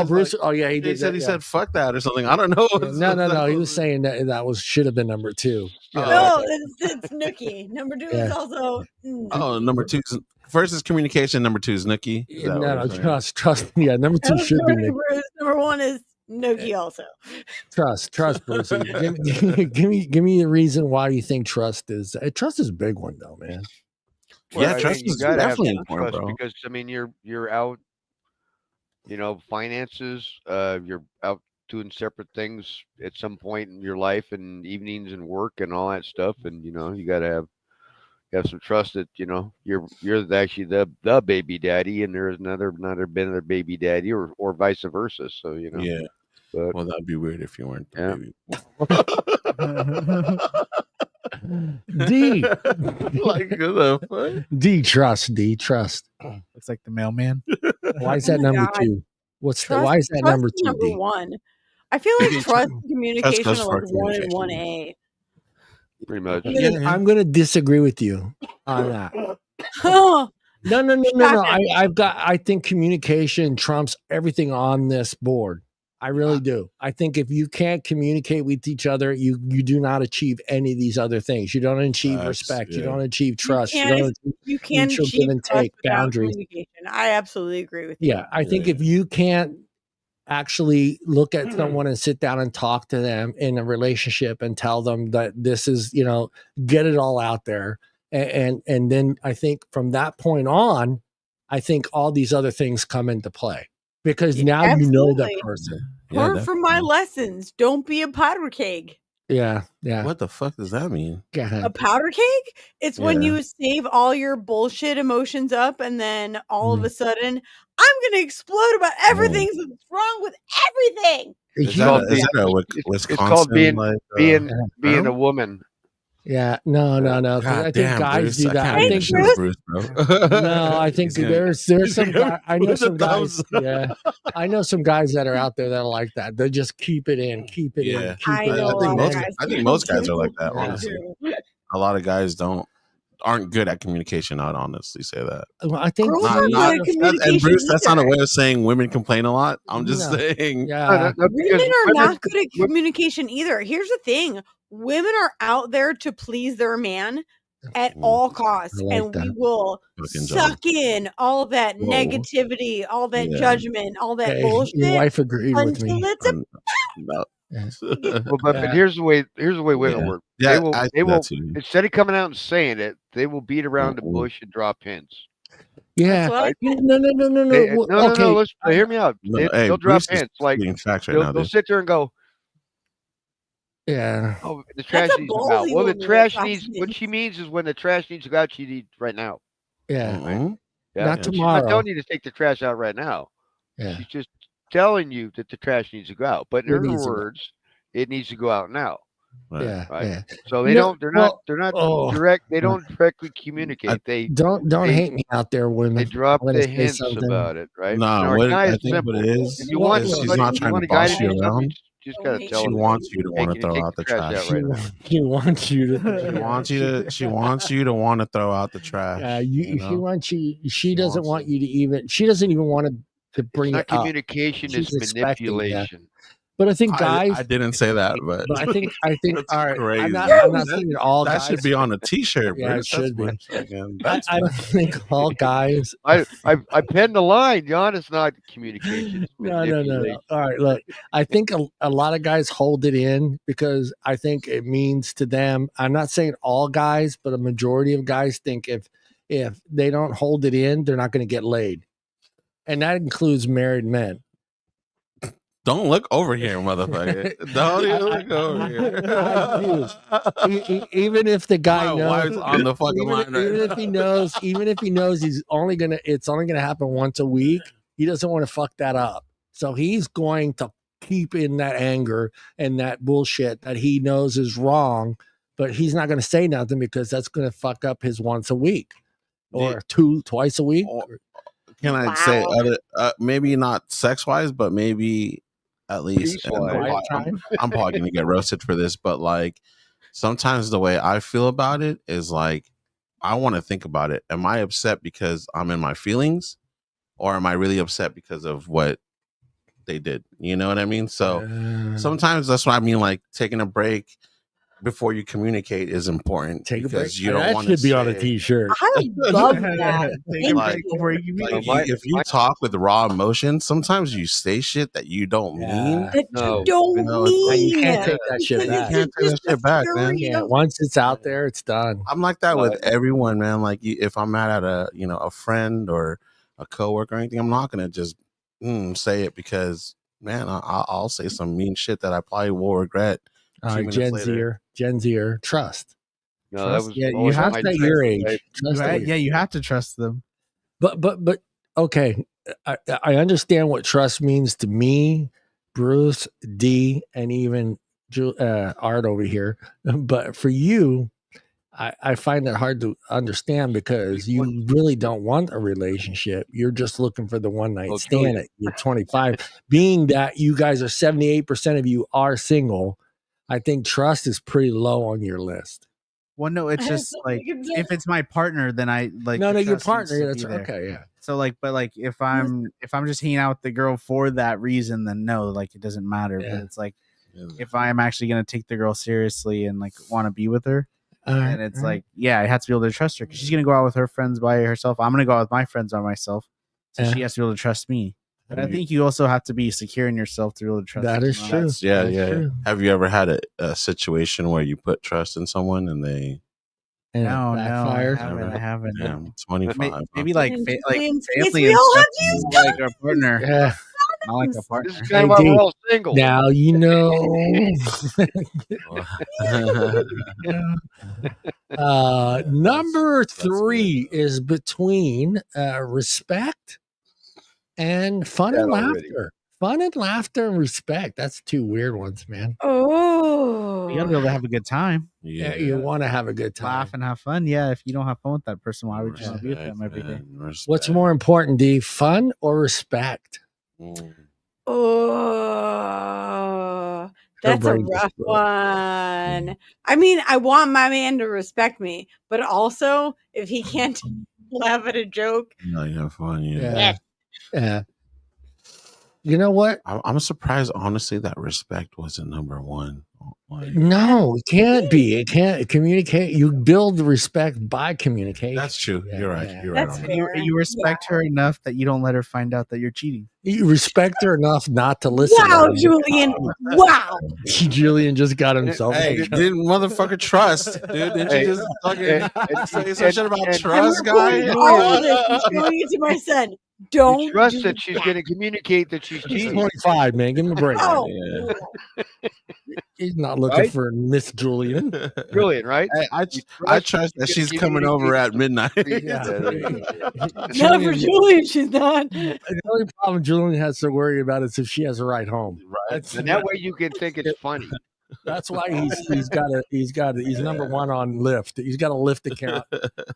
Bruce. Like, he did. He said fuck that or something. I don't know. No. He was saying that should have been number 2. It's Nookie. Number 2 is also. Number 2 is first is communication. Number 2 is Nookie. No, trust. Yeah, number 2 should be Nookie. Bruce. Number 1 is Nookie also. Trust, Bruce. give me a reason why you think trust is a big one though, man. Well, trust is definitely important, bro. Because I mean, you're out. Finances, you're out doing separate things at some point in your life and evenings and work and all that stuff. And, you got to have some trust that, you're actually the baby daddy and there's another baby daddy or vice versa. So, Yeah. But, well, that'd be weird if you weren't the baby. D. Like the fuck? D trust. Looks like the mailman. Why is that number 2? Why is that number 2? Number 1. I feel like trust and communication are like 1 and 1A. Pretty much. I'm gonna disagree with you on that. No. I think communication trumps everything on this board. I really do. I think if you can't communicate with each other, you do not achieve any of these other things. You don't achieve respect. You don't achieve trust. You can't achieve give and take boundaries. I absolutely agree with you. Yeah, I think if you can't actually look at someone and sit down and talk to them in a relationship and tell them that this is, get it all out there, and then I think from that point on, I think all these other things come into play. Because now you know that person. Learn from my lessons. Don't be a powder keg. Yeah, yeah. What the fuck does that mean? A powder keg? It's when you save all your bullshit emotions up, and then all of a sudden, I'm gonna explode about everything that's wrong with everything. Is that a Wisconsin? It's called being like, being a woman. Yeah, no. I think guys do that. I think Bruce, bro. No, I think there's some guys. I know some guys. Yeah, I know some guys that are out there that are like that. They just keep it in, keep it in. I think most guys are like that. Honestly, a lot of guys aren't good at communication. I'd honestly say that. Well, I think and Bruce, that's not a way of saying women complain a lot. I'm just saying. Yeah, women are not good at communication either. Here's the thing: women are out there to please their man at all costs, and we will suck in all of that negativity, all that judgment, all that bullshit. Your wife agreed with me. But here's the way women work. They will instead of coming out and saying it, they will beat around the bush and drop hints. Yeah. Right? No. No. Let's hear me out. They'll drop hints like they'll sit there and go, yeah. Oh, the trash needs to go out. Well, the trash needs. What she means is when the trash needs to go out, she needs right now. Yeah. Right? Not tomorrow. She's not telling you to take the trash out right now. Yeah. She's just telling you that the trash needs to go out. But in her words, it needs to go out now. Yeah. Right. Yeah. So they're not direct. They don't directly communicate. They don't hate me out there, women. They drop the hints about it, right? I think what it is. If you want, she's not trying to boss you around. Just gotta tell she wants you to want to throw out the trash. She wants you to. She wants you to want to throw out the trash. She wants you. She doesn't want you to even. She doesn't even want to bring it up. Communication is manipulation. But I think guys. I didn't say that, but I think. All right. Crazy. I'm not saying all guys. That should be on a T-shirt. Yeah, it should be. I don't think all guys. I penned the line, John. It's not communication. No. All right, look. I think a lot of guys hold it in because I think it means to them. I'm not saying all guys, but a majority of guys think if they don't hold it in, they're not going to get laid, and that includes married men. Don't look over here, motherfucker. Don't look over here. Even if the guy knows on the fucking line, even if he knows it's only gonna happen once a week, he doesn't want to fuck that up. So he's going to keep in that anger and that bullshit that he knows is wrong, but he's not going to say nothing because that's going to fuck up his once a week or twice a week. Can I say maybe not sex wise, but maybe. At least I'm probably gonna get roasted for this, but like sometimes the way I feel about it is like I want to think about it. Am I upset because I'm in my feelings, or am I really upset because of what they did? You know what I mean? So sometimes that's what I mean. Like taking a break before you communicate is important. Take because a break. You don't want to be on a T-shirt. I love that. If you talk with raw emotion, sometimes you say shit that you don't mean. You can't take that shit back. You can't take that shit back, man. Yeah, once it's out there, it's done. I'm like that with everyone, man. Like if I'm mad at a friend or a coworker or anything, I'm not gonna just say it because man, I'll say some mean shit that I probably will regret. Gen Zer, trust. No, that was you have to at your age. You have to trust them. But okay, I understand what trust means to me, Bruce, D, and even Art over here. But for you, I find it hard to understand because you really don't want a relationship. You're just looking for the one night stand at you're 25. Being that you guys are 78% of you are single, I think trust is pretty low on your list. Well, no, it's just like if it's my partner, then I like. No, your partner. That's okay. Yeah. So like, but like if I'm just hanging out with the girl for that reason, then no, like it doesn't matter. Yeah. But it's like if I'm actually gonna take the girl seriously and like want to be with her, and it's like I have to be able to trust her because she's gonna go out with her friends by herself. I'm gonna go out with my friends by myself, so she has to be able to trust me. But I think you also have to be secure in yourself to be able to trust. That is true. True. Have you ever had a situation where you put trust in someone and they? No, I haven't. Yeah, 25. Maybe like family we all have used like our partner. Yeah. Not like a partner. This is kind of why we're all single. Now you know. Number 3 is between respect and fun and laughter. Fun and laughter and respect. That's 2 weird ones, man. Oh, You gotta be able to have a good time. Yeah, you want to have a good time. Laugh and have fun. Yeah, if you don't have fun with that person, why would you want to be with them every day? What's more important, D? Fun or respect? Oh, that's a rough one. I mean, I want my man to respect me, but also if he can't laugh at a joke, no, you have fun. Yeah. You know what? I'm surprised, honestly, that respect wasn't number 1. No, it can't be. It can't communicate. You build respect by communication. That's true. Yeah, You're right. yeah. You're right. That's On fair. You respect her enough that you don't let her find out that you're cheating. You respect her enough not to listen. Wow, to Julian! Wow. Julian just got himself. Hey, didn't motherfucker trust, dude? Didn't you just fucking say some shit about trust, guy? All of this is showing it to my son. Don't You trust that she's going to communicate that she's He's cheating. 25, man. Give him a break. Oh, He's not looking for Miss Julian. Brilliant, right? Hey, I trust that she's coming over at midnight. Yeah. no, for Julian, she's not. The only problem Julian has to worry about is if she has a ride home. Right. And that way you can think it's funny. That's why he's number 1 on Lyft. He's got a Lyft account.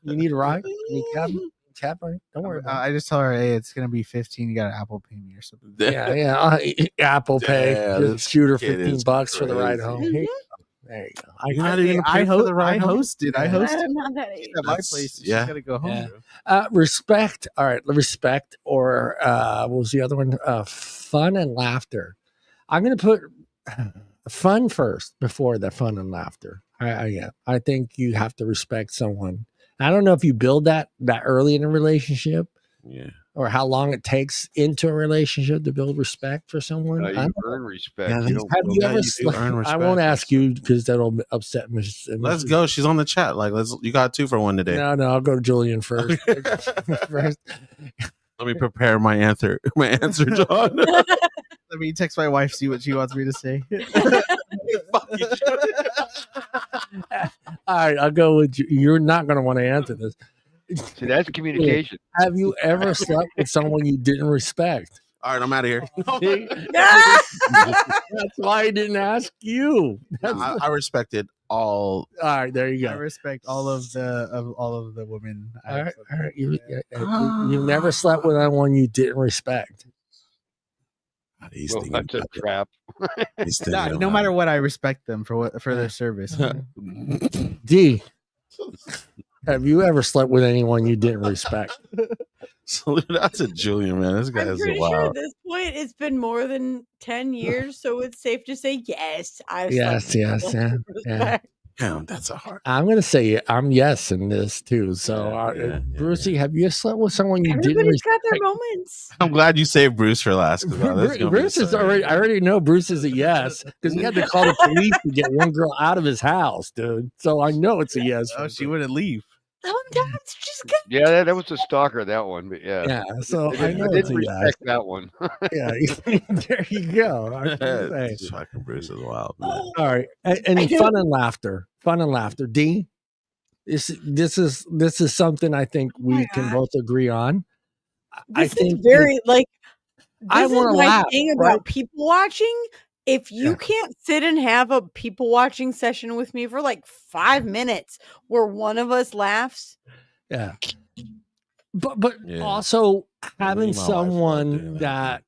You need a ride? You need cab? Don't worry about it. I just tell her, hey, it's gonna be 15. You got to Apple Pay me or something. Yeah. Apple Pay. Yeah, Just shoot her kid is $15 for the ride crazy. home. Mhm. There you go. You're not even I paying for the ride home? hosted. I I'm hosted not that age. at my That's- place. yeah. She's gotta go home. Yeah. Respect. All right. Respect or what was the other one? Fun and laughter. I'm going to put fun first before the fun and laughter. I think you have to respect someone. I don't know if you build that early in a relationship. Yeah. Or how long it takes into a relationship to build respect for someone. You earn respect. Yeah, You don't Have you Yeah, ever you do slept? earn I respect. won't ask you because that'll upset me. Let's go. She's on the chat. Like, you got 2 for 1 today. No, I'll go to Julian first. First. Let me prepare my answer. My answer, John. Let me text my wife, see what she wants me to say. All right, I'll go with you. You're not going to want to answer this. See, that's communication. Have you ever slept with someone you didn't respect? All right, I'm out of here. That's why I didn't ask you. I respected all. All right, there you I go. respect all of the women. All right. You never slept with anyone you didn't respect. He's Well, thinking that's a about it. trap. He's thinking No about matter it. what, I respect them for their service. D, have you ever slept with anyone you didn't respect? Salute out to Julian, man. This guy I'm is pretty wild. sure at this point it's been more than 10 years, so it's safe to say yes. I've Yes, slept with yes, people yeah, with respect. Damn, that's a hard. I'm going to say I'm yes in this too. So, Yeah, Brucey, have you slept with someone you didn't Everybody's respect? got their moments. I'm glad you saved Bruce for last. 'Cause, wow, that's gonna be Bruce is so- already. I already know Bruce is a yes because he had to call the police to get one girl out of his house, dude. So I know it's a yes. Oh, she wouldn't leave. Sometimes just get Yeah, that was a stalker, that one. But yeah. Yeah. So I I know it's didn't a yes. respect that one. Yeah. There you go. I was gonna say. Fucking Bruce is wild. Man. All right, and fun and laughter. D, this is something I think we can God. both agree on. this think is very like I this is wanna my laugh, thing right? about people watching. If you Yeah. can't sit and have a people watching session with me for like 5 minutes where one of us laughs, Yeah. But Yeah. also having Me and my wife love someone doing that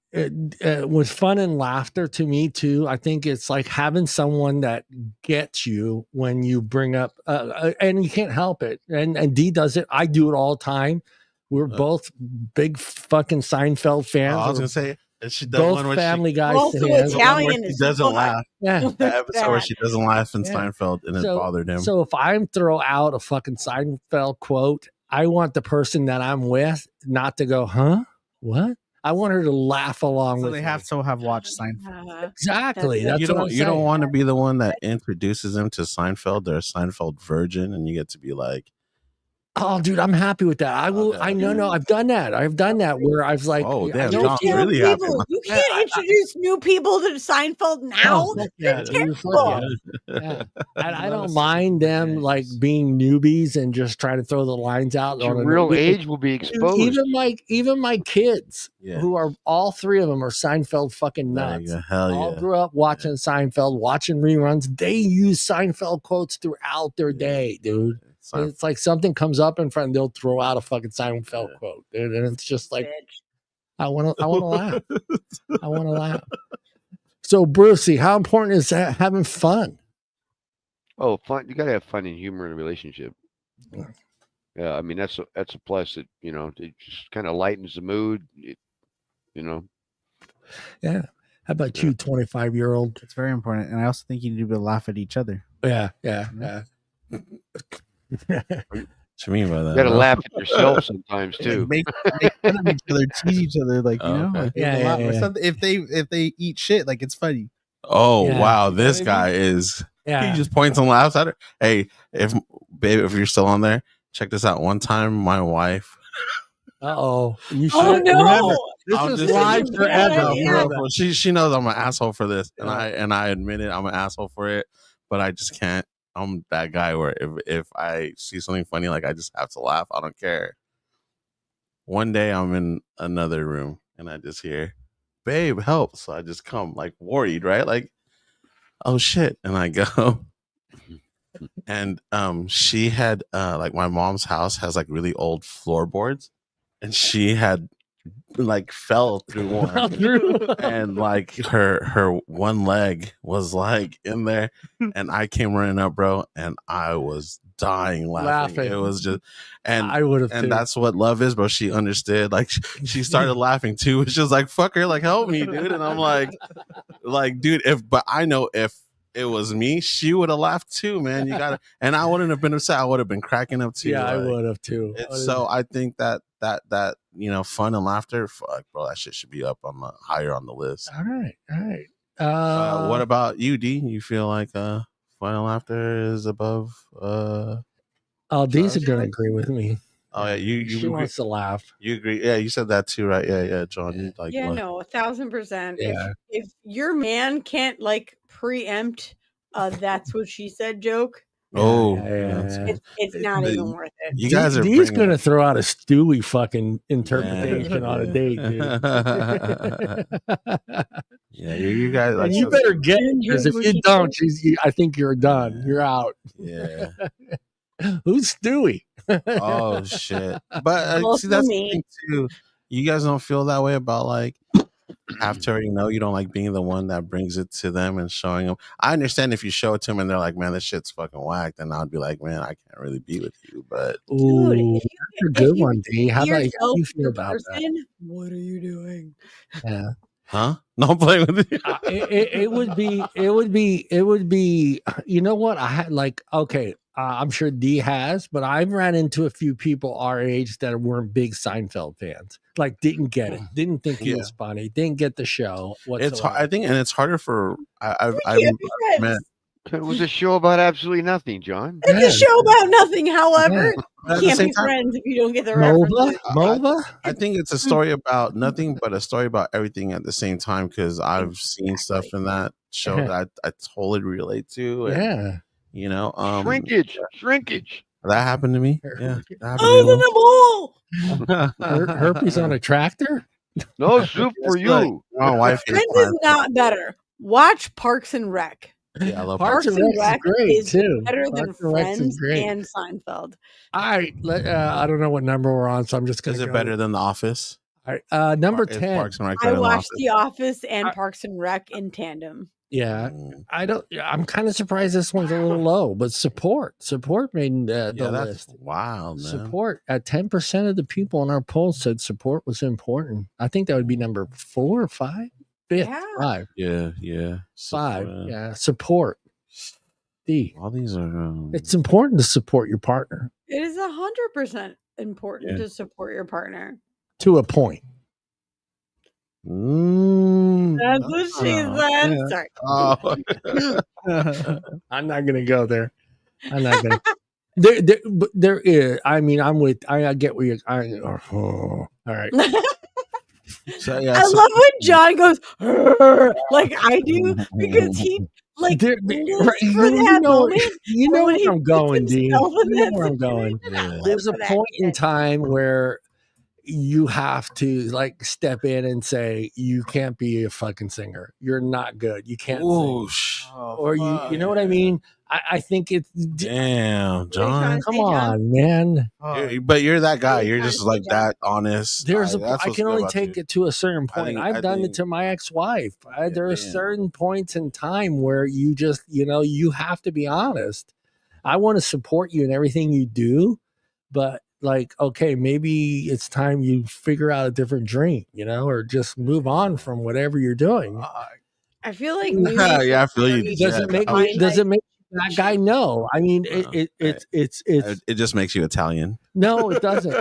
with fun and laughter to me too. I think it's like having someone that gets you when you bring up and you can't help it. And D does it. I do it all the time. We're both big fucking Seinfeld fans. I was We're gonna say, is she the both one where Family Guy we're also fans. Italian she as doesn't fuck. laugh? Yeah. The episode where Bad. she doesn't laugh in Yeah. Seinfeld and it bothered him. So if I throw out a fucking Seinfeld quote, I want the person that I'm with not to go, huh? What? I want her to laugh along So with they me. have to have watched Seinfeld. Exactly. That's you what I'm don't saying. want to be the one that introduces him to Seinfeld. They're a Seinfeld virgin, and you get to be like, Oh, dude, I'm happy with that. I will. I know. I've done that. I've done that where I've like. Oh, I damn, know John's Damn really happy. people, you can't introduce new people to Seinfeld now. Oh, They're terrible. yeah. I don't mind them like being newbies and just trying to throw the lines out. Your real age will be exposed. Even my kids, who are all three of them are Seinfeld fucking nuts. All grew up watching Seinfeld, watching reruns. They use Seinfeld quotes throughout their day, dude. It's like something comes up in front, they'll throw out a fucking Seinfeld quote, dude, and it's just like, I want to laugh. I want to laugh. So, Brucey, how important is that having fun? Oh, fun! You gotta have fun and humor in a relationship. Yeah, I mean that's a plus. It it just kind of lightens the mood. Yeah. How about you, 25-year-old? It's very important, and I also think you need to be able to laugh at each other. Yeah. What you mean by that? You gotta laugh at yourself sometimes too. Make fun of each other, tease each other, like like or something. If they eat shit, like it's funny. Oh wow, this guy is. He just points and laughs at her. Hey, if you're still on there, check this out. One time, my wife. You should. Oh no! This is live forever. She knows I'm an asshole for this, and I admit it. I'm an asshole for it, but I just can't. I'm that guy where if I see something funny, like I just have to laugh. I don't care. One day I'm in another room and I just hear, "Babe, help!" So I just come like worried, right? Like, oh shit, and I go. And she had like my mom's house has like really old floorboards, and she had like fell through one and like her one leg was like in there, and I came running up, bro, and I was dying laughing. It was just, and I would have, and that's what love is, bro. She understood, like she started laughing too. It's just like, fuck her, like help me, dude. And I'm like dude, but I know if it was me, she would have laughed too, man. You gotta, and I wouldn't have been upset. I would have been cracking up too. Yeah, I would have too. So I think that fun and laughter, fuck, bro, that shit should be up on the higher on the list. All right. What about you, D? You feel like fun and laughter is above? D's are gonna agree with me. Oh yeah, she wants to laugh. You agree? Yeah, you said that too, right? Yeah, John. You like? Yeah, what? no, 1,000%. Yeah. If your man can't like preempt, that's what she said joke. Oh, it's not even worth it. You guys are. D's gonna throw out a Stewie fucking interpretation on a date, dude. Yeah, you guys. And you better get it, because if you don't, I think you're done. You're out. Yeah. Who's Stewie? Oh shit! But see, that's the thing too. You guys don't feel that way about like after already know you don't like being the one that brings it to them and showing them. I understand if you show it to them and they're like, "Man, this shit's fucking whack," then I'd be like, "Man, I can't really be with you." But ooh, that's a good one, D. How do you feel about that? What are you doing? Yeah. Huh? No, I'm playing with you. It would be. You know what? I had like okay. I'm sure D has, but I've ran into a few people our age that weren't big Seinfeld fans. Like, didn't get it, didn't think he was funny, didn't get the show. It's hard, I think, and it's harder for. I've met. It was a show about absolutely nothing, John. It's a show about nothing. However, you can't be friends if you don't get the reference. MOBA? I think it's a story about nothing, but a story about everything at the same time. Because I've seen stuff in that show that I totally relate to. And, you know, shrinkage. That happened to me. Yeah, oh, the mole. Herpes on a tractor. No soup for you. My wife. Friends is not better. Watch Parks and Rec. Yeah, I love Parks and Rec is too. Better than Friends and Seinfeld. All right, I don't know what number we're on, so I'm just going to. Is it better than The Office? All right, number 10. Parks and Rec I watched The Office and Parks and Rec in tandem. Yeah, I'm kind of surprised this one's a little low, but support made the list. Wow, man. Support at 10% of the people in our poll said support was important. I think that would be number 4 or 5. 5th, 5. Yeah. 5. Yeah, support. D. All these are. It's important to support your partner. It is 100% important to support your partner. To a point. That's what she said. Sorry. I'm not gonna go there. I'm not gonna. There is. I mean, I get where you're. All right. So I love when John goes like I do because he like There, lives right, for that moment. You know when where he I'm going, puts Dean. himself in You know that where I'm going. situation, I live There's a for that point in shit. time where you have to like step in and say you can't be a fucking singer. You're not good. You can't sing. Or you know what I mean? I think it's damn, What are you trying John. to come say, John? on, man. But you're that guy. you You're trying just to say, like John? that honest. There's that's I what's can good only about take you. it to a certain point. I've done it to my ex-wife. There are certain points in time where you just, you have to be honest. I want to support you in everything you do, but like, okay, maybe it's time you figure out a different dream, or just move on from whatever you're doing. I feel like Yeah, I feel you. Does it make that guy know? I mean, it just makes you Italian. No, it doesn't.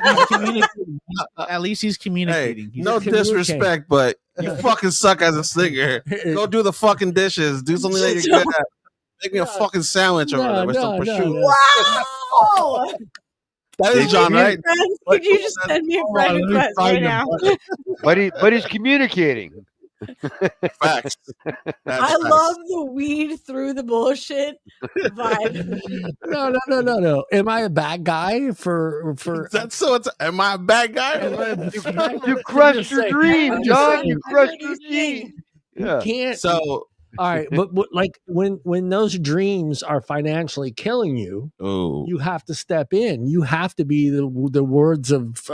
At least he's communicating. Hey, no disrespect, but you fucking suck as a singer. Go do the fucking dishes. Do something that you're good at. Make me a fucking sandwich over there with some prosciutto. Wow! That is John, right? Could you just send me a friend request right now? But he's communicating. Facts. I love the weed through the bullshit vibe. No. Am I a bad guy for that's so? Am I a bad guy? You crushed your dream, John. You crushed your dream. You can't. So. All right, but like when those dreams are financially killing you, you have to step in. You have to be the words of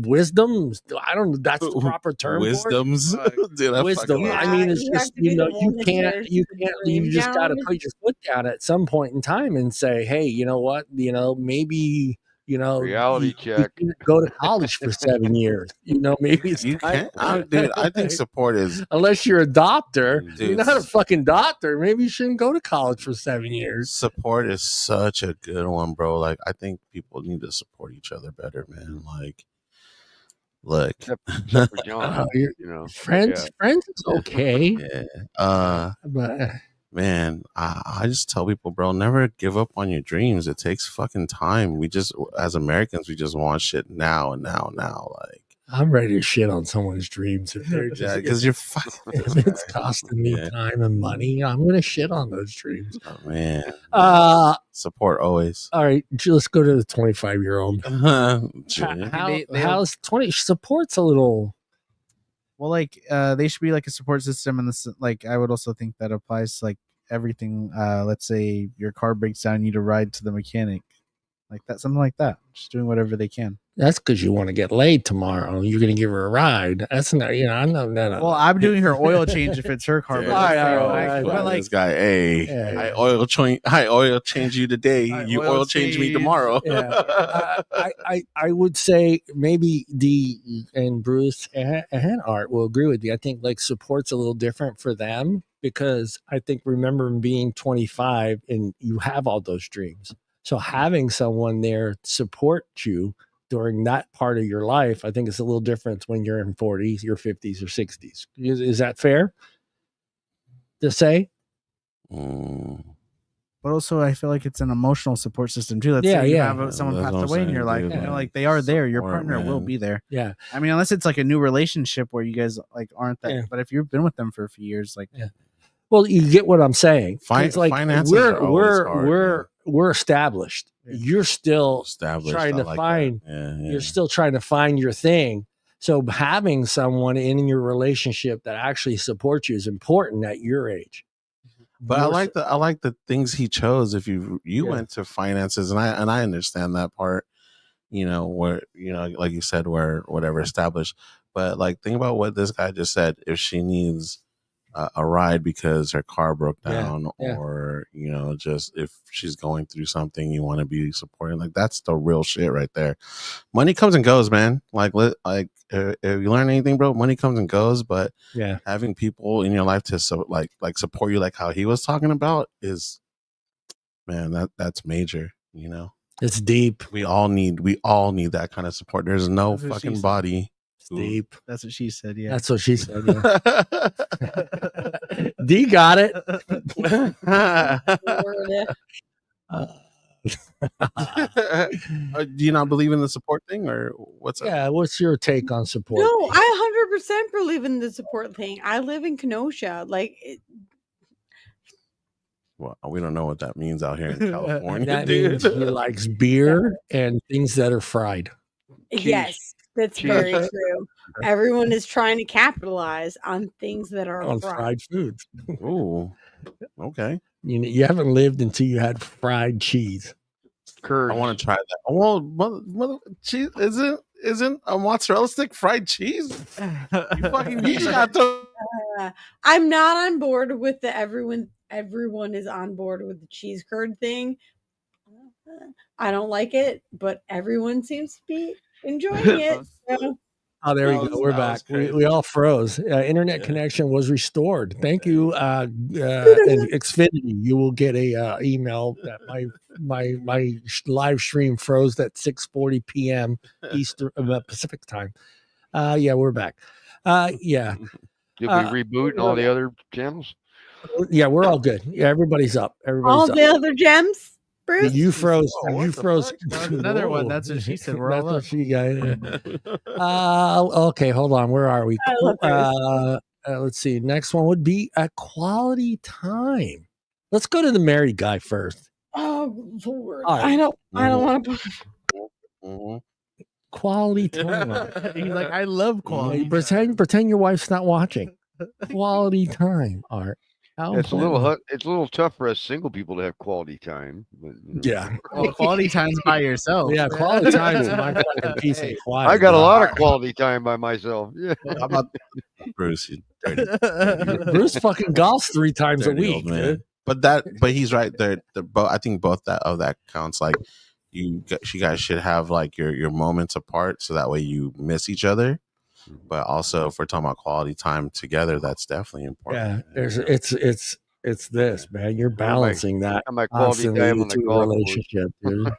wisdom. I don't know. That's the proper term. Wisdoms, dude, wisdom. I mean, it's just you can't. You just got to put your foot down at some point in time and say, hey, you know what? Maybe. Reality check. You go to college for 7 years. Maybe it's you can't. Dude, I think support is unless you're a doctor. Dude, you're not a fucking doctor. Maybe you shouldn't go to college for 7 years. Support is such a good one, bro. Like I think people need to support each other better, man. Like, look, except for John, friends is okay. Yeah. But. Man, I just tell people, bro, never give up on your dreams. It takes fucking time. We just, as Americans, we just want shit now and now. Like, I'm ready to shit on someone's dreams if they're just because you're fucking. If it's costing me time and money, I'm gonna shit on those dreams. Oh man. Support always. All right, let's go to the 25-year-old. How's 20 support's a little. Well, like they should be like a support system, and this, like, I would also think that applies to like everything. Let's say your car breaks down, you need a ride to the mechanic, like that, something like that. Just doing whatever they can. That's because you want to get laid tomorrow. You're going to give her a ride. That's not, I know that. Well, I'm doing her oil change if it's her car. All right. But like, this guy, hey, I oil change you today. You oil change me tomorrow. Yeah. I would say maybe Dee and Bruce and Art will agree with you. I think like support's a little different for them because I think remember being 25 and you have all those dreams. So having someone there support you during that part of your life, I think it's a little different when you're in 40s, your 50s or 60s. Is that fair to say? But also, I feel like it's an emotional support system too. Let's say you have someone passed away in your life, like they are there. Your partner will be there. Yeah. I mean, unless it's like a new relationship where you guys like aren't that. Yeah. But if you've been with them for a few years, like, well, you get what I'm saying. Like finances we're established. You're still trying to find. You're still trying to find your thing. So having someone in your relationship that actually supports you is important at your age. But I like the things he chose. If you went to finances, and I understand that part, where like you said, where whatever established. But like think about what this guy just said. If she needs a ride because her car broke down, or just if she's going through something, you want to be supporting. Like that's the real shit right there. Money comes and goes, man. Like if you learn anything, bro, money comes and goes. But having people in your life to support you, like how he was talking about, is, man, that's major. It's deep. We all need that kind of support. There's no fucking body. Deep. That's what she said. Yeah. That's what she said. Yeah. D got it. Do you not believe in the support thing, or what's up? Yeah, what's your take on support? No, I 100% believe in the support thing. I live in Kenosha. Well, we don't know what that means out here in California. That dude. means he likes beer and things that are fried. Yes, that's very true. Everyone is trying to capitalize on things that are on fried foods. Ooh, okay. You haven't lived until you had fried cheese. Curds. I want to try that. Well, cheese isn't a mozzarella stick fried cheese? You fucking got to. I'm not on board with the everyone is on board with the cheese curd thing. I don't like it, but everyone seems to be enjoying it. So. Oh, there we go. We're back. We all froze. Internet connection was restored. Thank you, Xfinity. You will get a email that my live stream froze at 6:40 p.m. Eastern Pacific time. Yeah, we're back. Yeah. Did we reboot all the other channels? Yeah, we're all good. Yeah, everybody's up. All the other gems. Bruce? You froze. You froze. Another one. That's what she said. We're all up. She got. Okay, hold on. Where are we? Let's see. Next one would be a quality time. Let's go to the married guy first. Oh Lord, right. I don't want to. Quality time. He's like, I love quality. Pretend your wife's not watching. Quality time, Art. It's a little tough for us single people to have quality time. But, yeah. Well, quality time's by yourself. Yeah, quality time is my fucking piece of quiet. I got a lot of quality time by myself. Yeah. How about Bruce? Bruce fucking golfs 3 times a week, man. But he's right there. I think both of that counts. Like you guys should have like your moments apart, so that way you miss each other. But also, if we're talking about quality time together, that's definitely important. Yeah, it's this, man. You're balancing that constantly into a relationship, dude.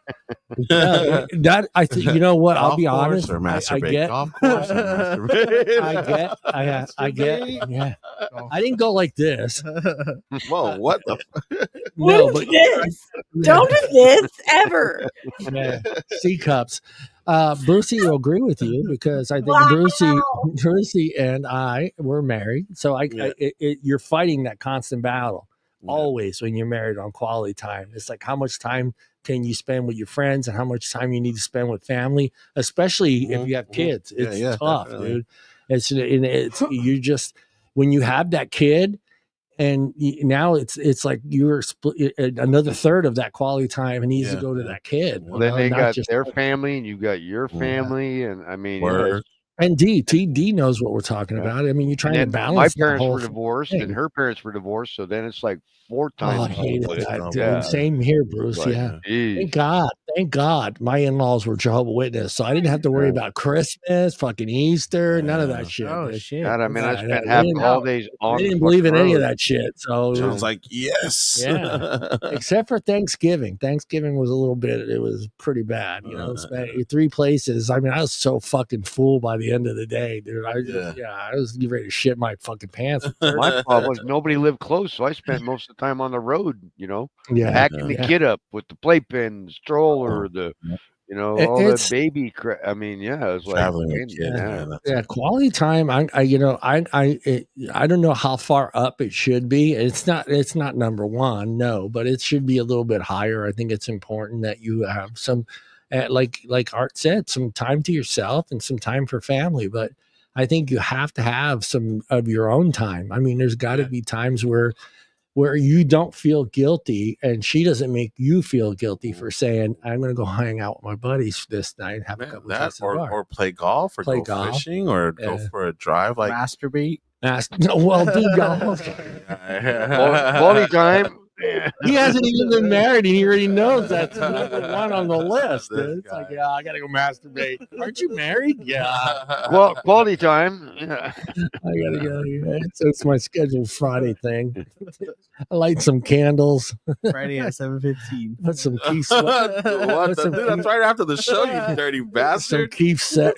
That I think you know what? I'll be honest. I get. Golf course. I get. Yeah. I didn't go like this. Whoa! What the? No, but don't do this ever. C cups. Brucey will agree with you because I think Brucey and I were married. So you're fighting that constant battle always when you're married on quality time. It's like how much time can you spend with your friends and how much time you need to spend with family, especially if you have kids. It's tough, dude. It's you just when you have that kid. And now it's like you're split another third of that quality time and needs to go to that kid. Well, then they got their family and you got your family. And I mean, and D knows what we're talking about. I mean, you're trying to balance. My parents were divorced and her parents were divorced. So then it's like 4 times. Oh, I hated that, dude. Same here, Bruce. Like, yeah. Geez. Thank God my in-laws were Jehovah's Witness. So I didn't have to worry about Christmas, fucking Easter, none of that shit. Oh, shit. God, I mean, I spent half the holidays on. I didn't believe in any of that shit. So I was like, yes. Yeah. Except for Thanksgiving. Thanksgiving was a little bit, it was pretty bad. You know, 3 places. I mean, I was so fucking full by the end of the day, dude. I was getting ready to shit my fucking pants. My problem was nobody lived close. So I spent most of the time on the road, you know, packing the kid up with the playpen, the stroller, all the baby crap. I mean, it was like traveling with kids. Quality time. I don't know how far up it should be. It's not number one, no, but it should be a little bit higher. I think it's important that you have some, like Art said, some time to yourself and some time for family. But I think you have to have some of your own time. I mean, there's got to be times where you don't feel guilty and she doesn't make you feel guilty for saying, I'm going to go hang out with my buddies this night, have a couple of or play golf or go fishing or go for a drive, like masturbate. Well, dude, golf. Quality time. He hasn't even been married and he already knows that's number one on the list. It's like, I gotta go masturbate. Aren't you married? Yeah. Well, quality time. Yeah. I gotta go. It's my scheduled Friday thing. I light some candles. Friday at 7:15. Put some Keith sweat. That's right after the show, you dirty bastard. Some Keith set.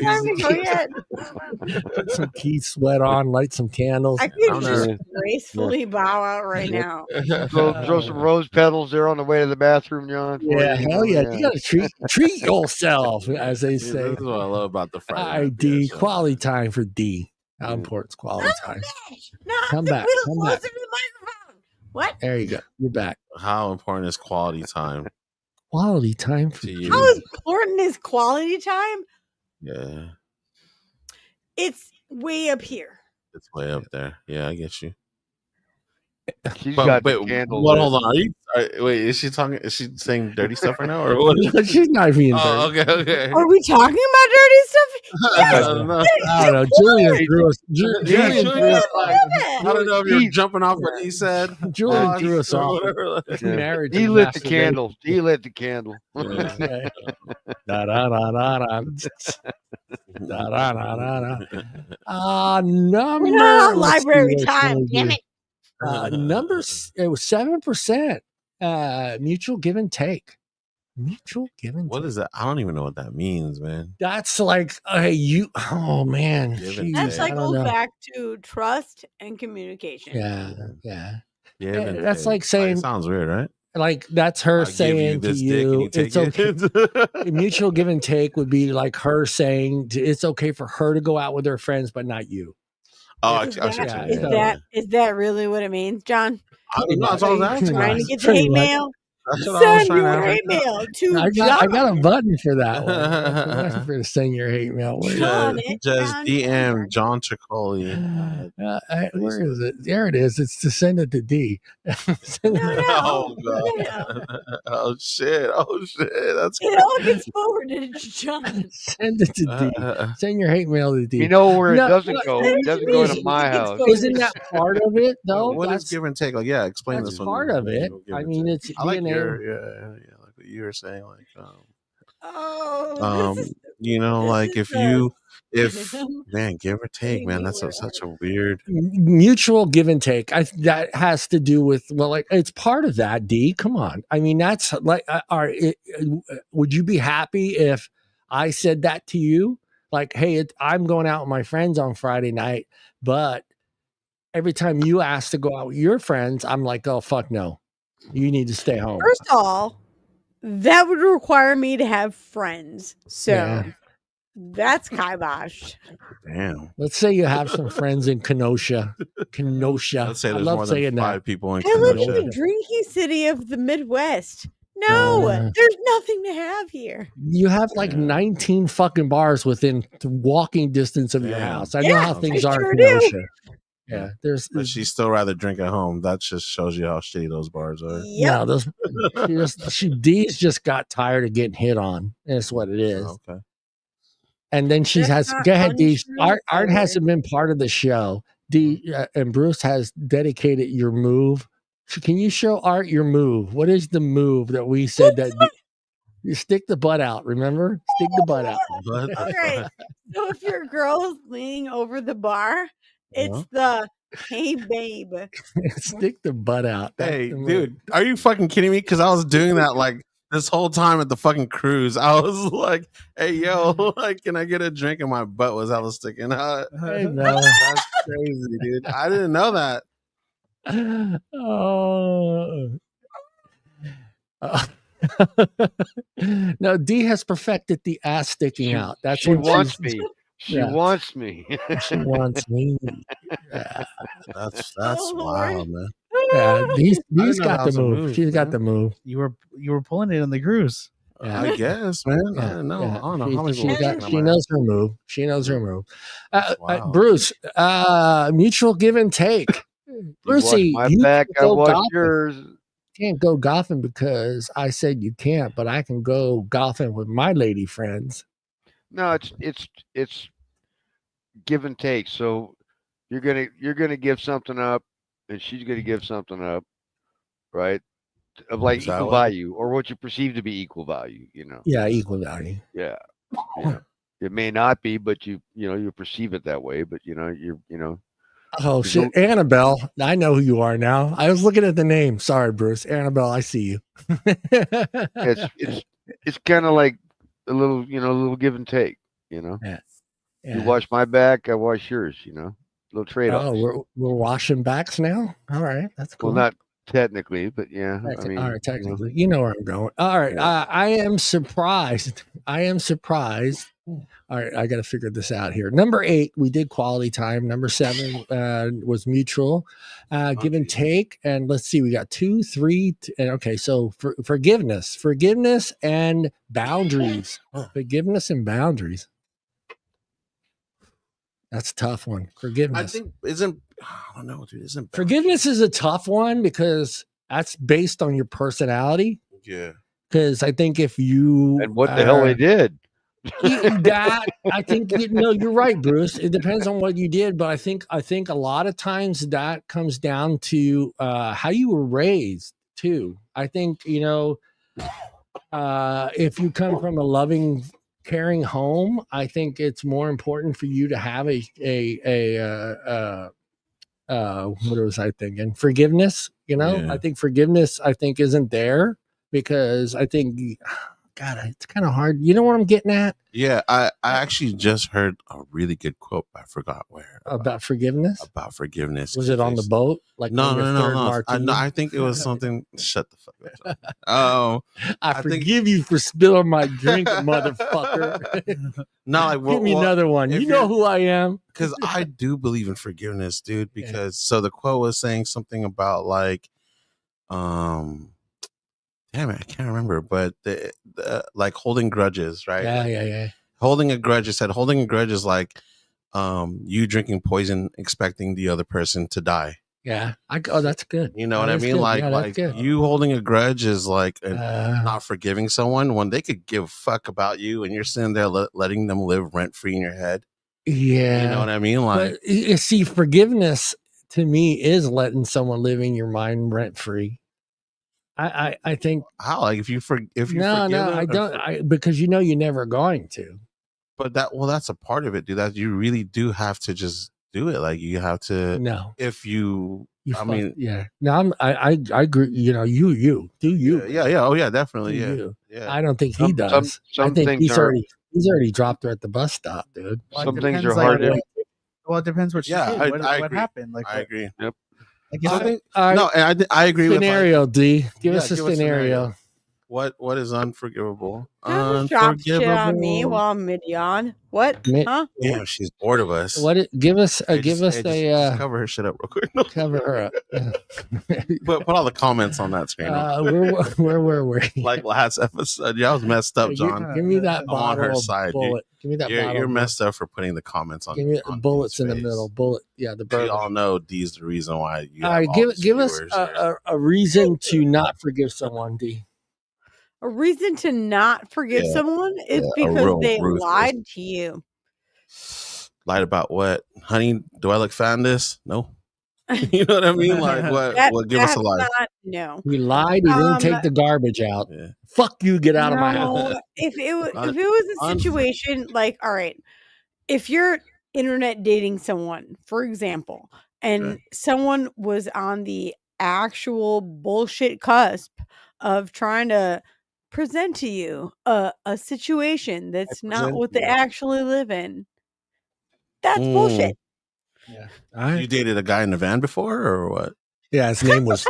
Put some Keith sweat on. Light some candles. I could just gracefully bow out right now. So throw some rose petals there on the way to the bathroom, John. Yeah, hell yeah. You gotta treat yourself, as they say. This is what I love about the Friday. D, quality time for D. How important's quality time? Come back. Come back. What? There you go. You're back. How important is quality time? Quality time for you. How important is quality time? Yeah. It's way up here. It's way up there. Yeah, I get you. She's got the candle. What? Hold on. Wait, is she talking? Is she saying dirty stuff right now, or what? No, she's not being dirty. Oh, okay. Are we talking about dirty stuff? Yes. I don't know. I don't know. Julian threw us. Julian threw us off. I don't know if you're jumping off what he said. Julian threw us off. Marriage. He lit the candle. He lit the candle. Da da da da da. Da da da da da. Number. We're not on library time. Damn it. Numbers. It was 7%. Mutual give and take. Mutual give and take. What is that? I don't even know what that means, man. That's like, hey, oh man, that's like goes back to trust and communication. Yeah. That's like saying, sounds weird, right? Like that's her saying to you, it's okay. Mutual give and take would be like her saying it's okay for her to go out with her friends, but not you. Oh, is that really what it means, John? I don't know. That's all I was asking. Trying to get the hate mail. Send your hate mail to I got a button for that one. For send your hate mail. Just DM John Tricoli. Where is it? There it is. It's to send it to D. Oh God! Oh shit! That's it all gets forwarded to John. Send it to D. Send your hate mail to D. You know where it doesn't go? It doesn't go to my house. Isn't that part of it though? What is give and take? Like, yeah, explain this one. Part of it. I mean, it's like what you were saying, like if man, give or take, man, that's such a weird mutual give and take. That has to do with like it's part of that. D, come on. I mean, that's like, would you be happy if I said that to you? Like, hey, I'm going out with my friends on Friday night, but every time you ask to go out with your friends, I'm like, oh fuck no, you need to stay home. First of all, that would require me to have friends. So that's kibosh. Damn. Let's say you have some friends in Kenosha. Let's say there's more than 5 people in Kenosha. I live in Kenosha. the drinking city of the Midwest. No, there's nothing to have here. You have like 19 fucking bars within walking distance of your house. I know how things are in Kenosha. Yeah, but she'd still rather drink at home. That just shows you how shitty those bars are. Yeah, D's just got tired of getting hit on. That's what it is. Oh, okay. And then she has. Go ahead, D. Art hasn't been part of the show. D and Bruce has dedicated your move. Can you show Art your move? What is the move that we said that you stick the butt out? Remember, stick the butt out. All right. So if your girl is leaning over the bar. It's the hey babe. Stick the butt out. Hey, dude, are you fucking kidding me? Because I was doing that like this whole time at the fucking cruise. I was like, hey yo, like, can I get a drink? And my butt was hella sticking out. Hey, no. That's crazy, dude. I didn't know that. No, D has perfected the ass sticking out. That's she wants me. She wants me. She wants me. Yeah. That's wild, man. Yeah, D's got the move. She's got the move. You were pulling it in the cruise. Yeah, I guess, man. I don't know. I don't know how many she knows her move. She knows her move. Bruce, mutual give and take. Brucey, my back, I watch yours. Can't go golfing because I said you can't, but I can go golfing with my lady friends. No, it's give and take. So you're gonna give something up, and she's gonna give something up, right? Of like equal value, or what you perceive to be equal value. Yeah, equal value. Yeah. It may not be, but you perceive it that way. But Oh shit, Annabelle! I know who you are now. I was looking at the name. Sorry, Bruce. Annabelle, I see you. It's kind of like a little give and take. Yeah. You wash my back, I wash yours. Little trade off. Oh, we're washing backs now. All right, that's cool. Well, Technically, but yeah, I mean, all right, technically, you know where I'm going. All right, Yeah. I am surprised. I am surprised. All right, I got to figure this out here. Number 8, we did quality time. Number 7 was mutual, give and take. And let's see, we got 2, 3, and okay. So forgiveness and boundaries. Forgiveness and boundaries. That's a tough one. Forgiveness. I think I don't know, dude. Isn't Forgiveness is a tough one because that's based on your personality. Yeah. Because I think if you and what the hell they did. that I think you're right, Bruce. It depends on what you did, but I think a lot of times that comes down to how you were raised too. I think if you come from a loving, caring home, I think it's more important for you to have what was I thinking? Forgiveness. I think forgiveness. I think isn't there because I think. God, it's kind of hard. You know what I'm getting at? Yeah, I actually just heard a really good quote. I forgot where about forgiveness. About forgiveness. Was it on the boat? Like no. I think it was something. Shut the fuck up. I forgive you for spilling my drink, motherfucker. No, like give me another one. You know who I am. Because I do believe in forgiveness, dude. Because so the quote was saying something about like, damn it, I can't remember, but the like holding grudges, right? Yeah. Holding a grudge is like you drinking poison, expecting the other person to die. Yeah, that's good. You know what I mean? Good. Like you holding a grudge is like not forgiving someone when they could give a fuck about you, and you're sitting there letting them live rent free in your head. Yeah, you know what I mean. Like, but, see, forgiveness to me is letting someone live in your mind rent free. I think how like if you no, I don't because you're never going to. But that's a part of it, dude. That you really do have to just do it. Like you have to. No, if you I mean, yeah. No, I agree. You do you. Yeah. Oh yeah, definitely. Yeah. I don't think he does. I think he's already dropped her at the bus stop, dude. Some things are hard to. Well, it depends what she did. What happened? Like, I agree. Yep. I agree with scenario. D. Give us a scenario. What is unforgivable? Drop shit on me while I'm mid-yawn. What? Huh? Yeah, she's bored of us. Give us a cover her shit up real quick. Cover her up. Put all the comments on that screen. Where were we? Like last episode. Yeah, I was messed up, John. Give me that I'm on her side. Bullet. Give me that bottle. You're messed up for putting the comments on. Give me bullets in the middle. Bullet. Yeah, the bird. We all know D's the reason why you. All right, give us a reason to not forgive someone, D. A reason to not forgive someone is because they lied to you. Lied about what? Honey, do I look fat in this? No. You know what I mean? Like what? Give us a lie. No. We lied. He didn't take the garbage out. Yeah. Fuck you. Get out of my house. If it was a situation like, all right, if you're internet dating someone, for example, and someone was on the actual bullshit cusp of trying to present to you a situation that's not what they actually live in. That's bullshit. Yeah. You dated a guy in the van before or what? Yeah, his name was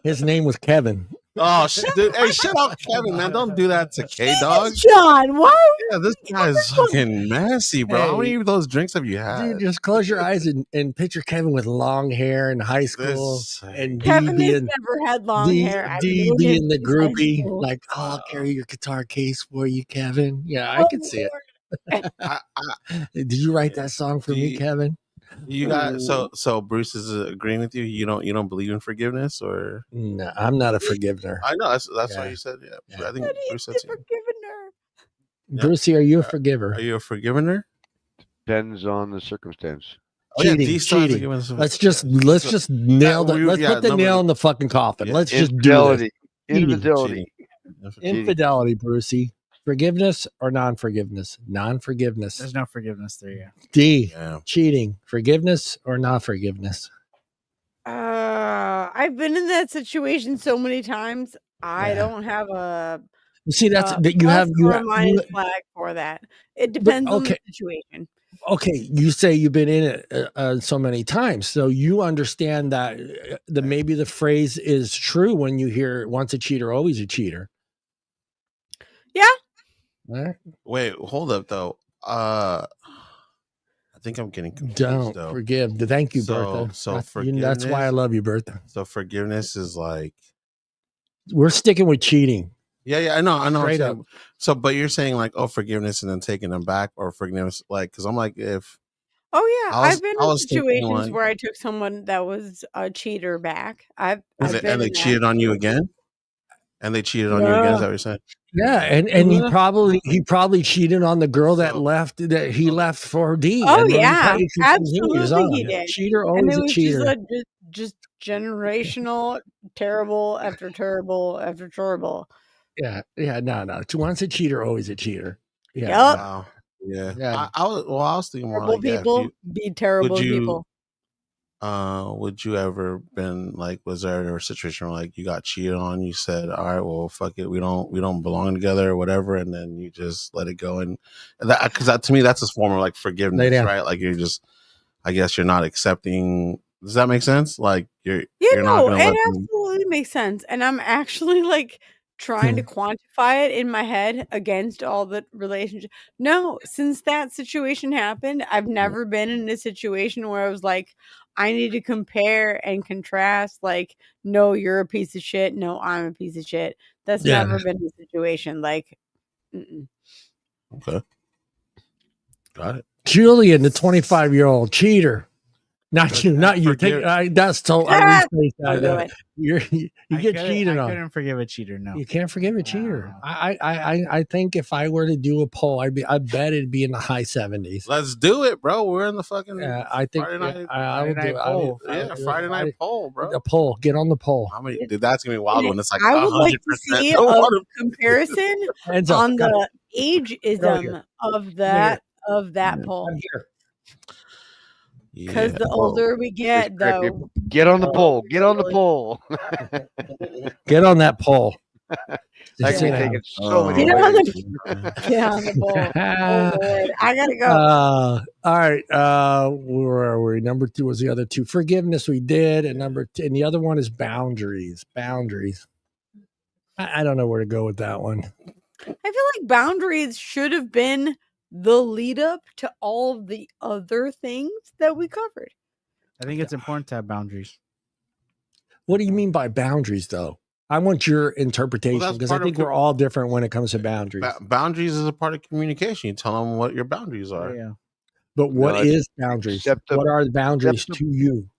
his name was Kevin. Oh shit, dude. Hey, shut up, Kevin, man. Don't do that to K-Dog. John, what? Yeah, this guy's fucking messy, bro. How many of those drinks have you had? Dude, just close your eyes and picture Kevin with long hair in high school. And Kevin has never had long hair. D being the groupie, like, I'll carry your guitar case for you, Kevin. Yeah, I can see it. Did you write that song for me, Kevin? You got so Bruce is agreeing with you. You don't believe in forgiveness, or no? I'm not a forgiver. I know that's why you said I think Bruce said Brucey, are you a forgiver? Are you a forgiver? Depends on the circumstance. Cheating. Let's just nail that. Let's put the nail in the fucking coffin. Yeah. Let's just do it. Infidelity, Brucey. Forgiveness or non-forgiveness? Non-forgiveness. There's no forgiveness there, yeah. D. Cheating. Forgiveness or non-forgiveness? I've been in that situation so many times. I don't have a. You see, that's that you have flag for that. It depends on the situation. Okay, you say you've been in it so many times, so you understand that maybe the phrase is true when you hear "once a cheater, always a cheater." Yeah. Right? Wait, hold up though. I think I'm getting confused. Don't though. forgive. Thank you, Bertha. So forgiveness. That's why I love you, Bertha. So forgiveness is like we're sticking with cheating. Yeah, I know. Straight up. So, but you're saying like, oh, forgiveness and then taking them back, or forgiveness, like, because I'm like, if. Oh yeah, I've been in situations like, where I took someone that was a cheater back. I've and been they cheated on you again. And they cheated on you again. Is that what you're saying? Yeah, and he probably cheated on the girl that he left for D. Oh yeah, absolutely he did. Cheater, always a cheater. Just generational, terrible after terrible after terrible. Yeah, no. Once a cheater, always a cheater. Yeah. Yep. Wow. Yeah. I was thinking more terrible like people be terrible people. Would you ever been like, was there a situation where like you got cheated on, you said, all right, well, fuck it, we don't belong together or whatever, and then you just let it go? And that, because that to me, that's a form of like forgiveness, right? Like you're just, I guess you're not accepting. Does that make sense? Like you're not gonna let them... absolutely makes sense. And I'm actually like trying to quantify it in my head against all the relationship. No, since that situation happened, I've never been in a situation where I was like, I need to compare and contrast. Like, no, you're a piece of shit. No, I'm a piece of shit. That's never been the situation. Like, okay, got it. Julian, the 25-year-old cheater. Not you. That's total. You get cheated on. I couldn't forgive a cheater. No, you can't forgive a cheater. I think if I were to do a poll, I bet it'd be in the high 70s. Let's do it, bro. We're in the fucking. I think Friday night poll. Friday night poll, bro. The poll. Get on the poll. How many? Dude, that's gonna be wild when it's like. I would like to see a comparison on the ageism of that poll. Because the older we get, though. Get on the poll. Get on the poll. Get on that poll. I can take it so many Get on the poll. Oh, Lord. I gotta go. All right. Where are we? Number 2 was the other 2. Forgiveness we did, and and the other one is boundaries. Boundaries. I don't know where to go with that one. I feel like boundaries should have been the lead up to all the other things that we covered. I think it's important to have boundaries. What do you mean by boundaries, though? I want your interpretation, because I think we're all different when it comes to boundaries. Boundaries is a part of communication. You tell them what your boundaries are. Yeah. But what is boundaries? What are the boundaries to you?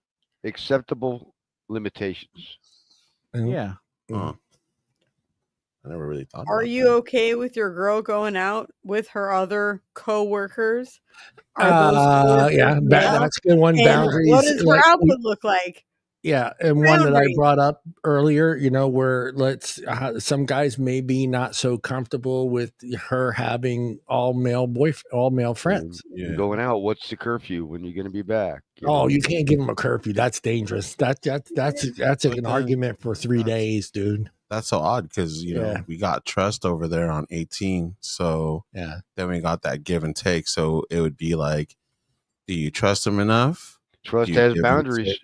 Acceptable limitations. Yeah. I never really thought. Are you okay with your girl going out with her other coworkers? Yeah, that's a good one. Boundaries. What does her output look like? Yeah, and one that I brought up earlier, where some guys may be not so comfortable with her having all male friends. Yeah. Going out, what's the curfew? When you're going to be back? You can't give them a curfew. That's dangerous. That's an argument for 3 days, dude. That's so odd because we got trust over there on 18, so then we got that give and take. So it would be like, do you trust him enough? Trust has boundaries.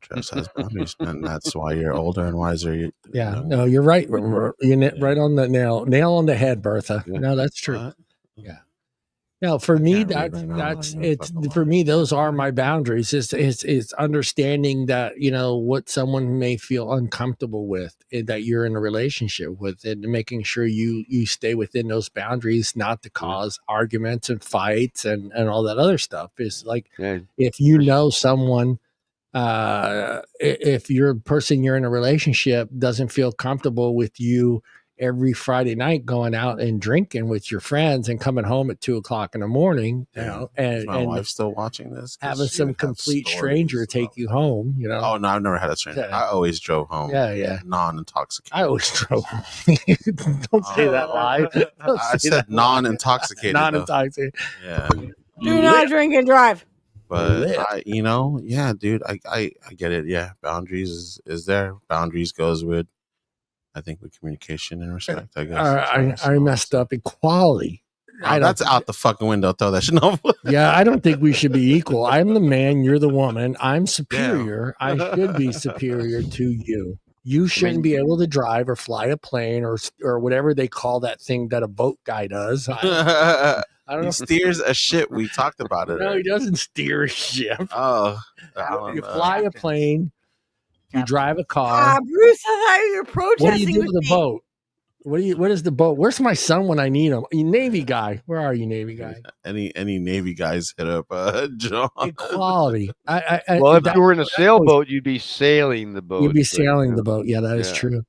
Trust has boundaries, and that's why you're older and wiser. No, you're right. You're right on the nail on the head, Bertha. Yeah. No, that's true. Yeah. Now, for me, for me, those are my boundaries. It's understanding that, what someone may feel uncomfortable with, that you're in a relationship with, and making sure you stay within those boundaries, not to cause arguments and fights and all that other stuff. It's like, if you know someone, if your person you're in a relationship doesn't feel comfortable with you every Friday night going out and drinking with your friends and coming home at 2:00 in the morning, and my wife's still watching this, having some complete stranger take you home, Oh no, I've never had a stranger. I always drove home. Non-intoxicated. I always drove home. Don't say that live. I said non-intoxicated. Non-intoxicated. Yeah. Do not drink and drive. But dude, I get it. Yeah, boundaries is there. Boundaries goes with, I think, with communication and respect. I guess I messed up. Equality. That's out the fucking window. Throw that shit over. Yeah, I don't think we should be equal. I'm the man. You're the woman. I'm superior. I should be superior to you. You shouldn't be able to drive or fly a plane or whatever they call that thing that a boat guy does. I don't know. He steers a ship. We talked about it. No, he doesn't steer a ship. Oh, you fly a plane. You drive a car. Bruce, I thought you were protesting. What do you do with a boat? What is the boat? Where's my son when I need him? You Navy guy. Where are you, Navy guy? Any Navy guys hit up John. Equality. Well, if you were in a sailboat, you'd be sailing the boat. You'd be sailing the boat. Yeah, that is true.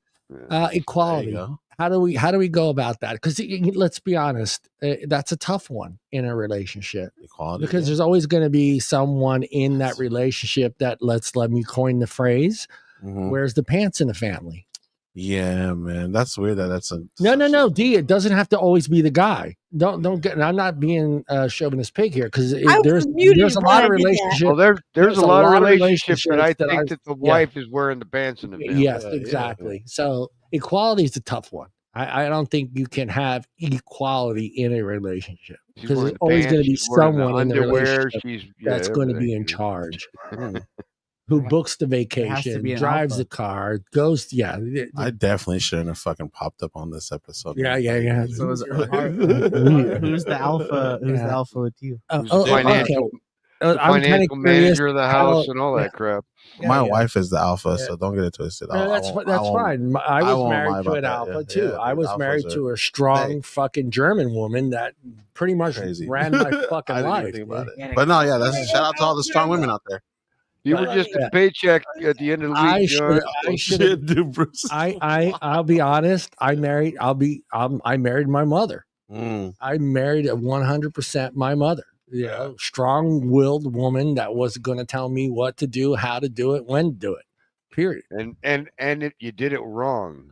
Equality. How do we go about that? Because let's be honest, that's a tough one in a relationship. Equality, because there's always going to be someone in that relationship that let me coin the phrase. Where's the pants in the family? Yeah, man, that's weird. That's a no, D. It doesn't have to always be the guy. Don't get. I'm not being chauvinist pig here because there's a lot of relationships. Well, there's a lot of relationships that I think that the wife is wearing the pants in the family. Yes, exactly. Yeah. So equality is a tough one. I don't think you can have equality in a relationship because there's always going to be someone in the relationship that's going to be in charge. Who books the vacation, drives the car, goes. Yeah, I definitely shouldn't have fucking popped up on this episode. Yeah. So who's the alpha? Who's the alpha with you? Financial manager of the house and all that crap. My wife is the alpha, so don't get it twisted. No, that's fine. I was married to an alpha too. I was married to a strong fucking German woman that pretty much ran my fucking life. But no, that's a shout out to all the strong women out there. You were just a paycheck at the end of the week. I'll be honest. I married my mother. I married 100% my mother. Strong-willed woman that was going to tell me what to do, how to do it, when to do it. Period. And you did it wrong.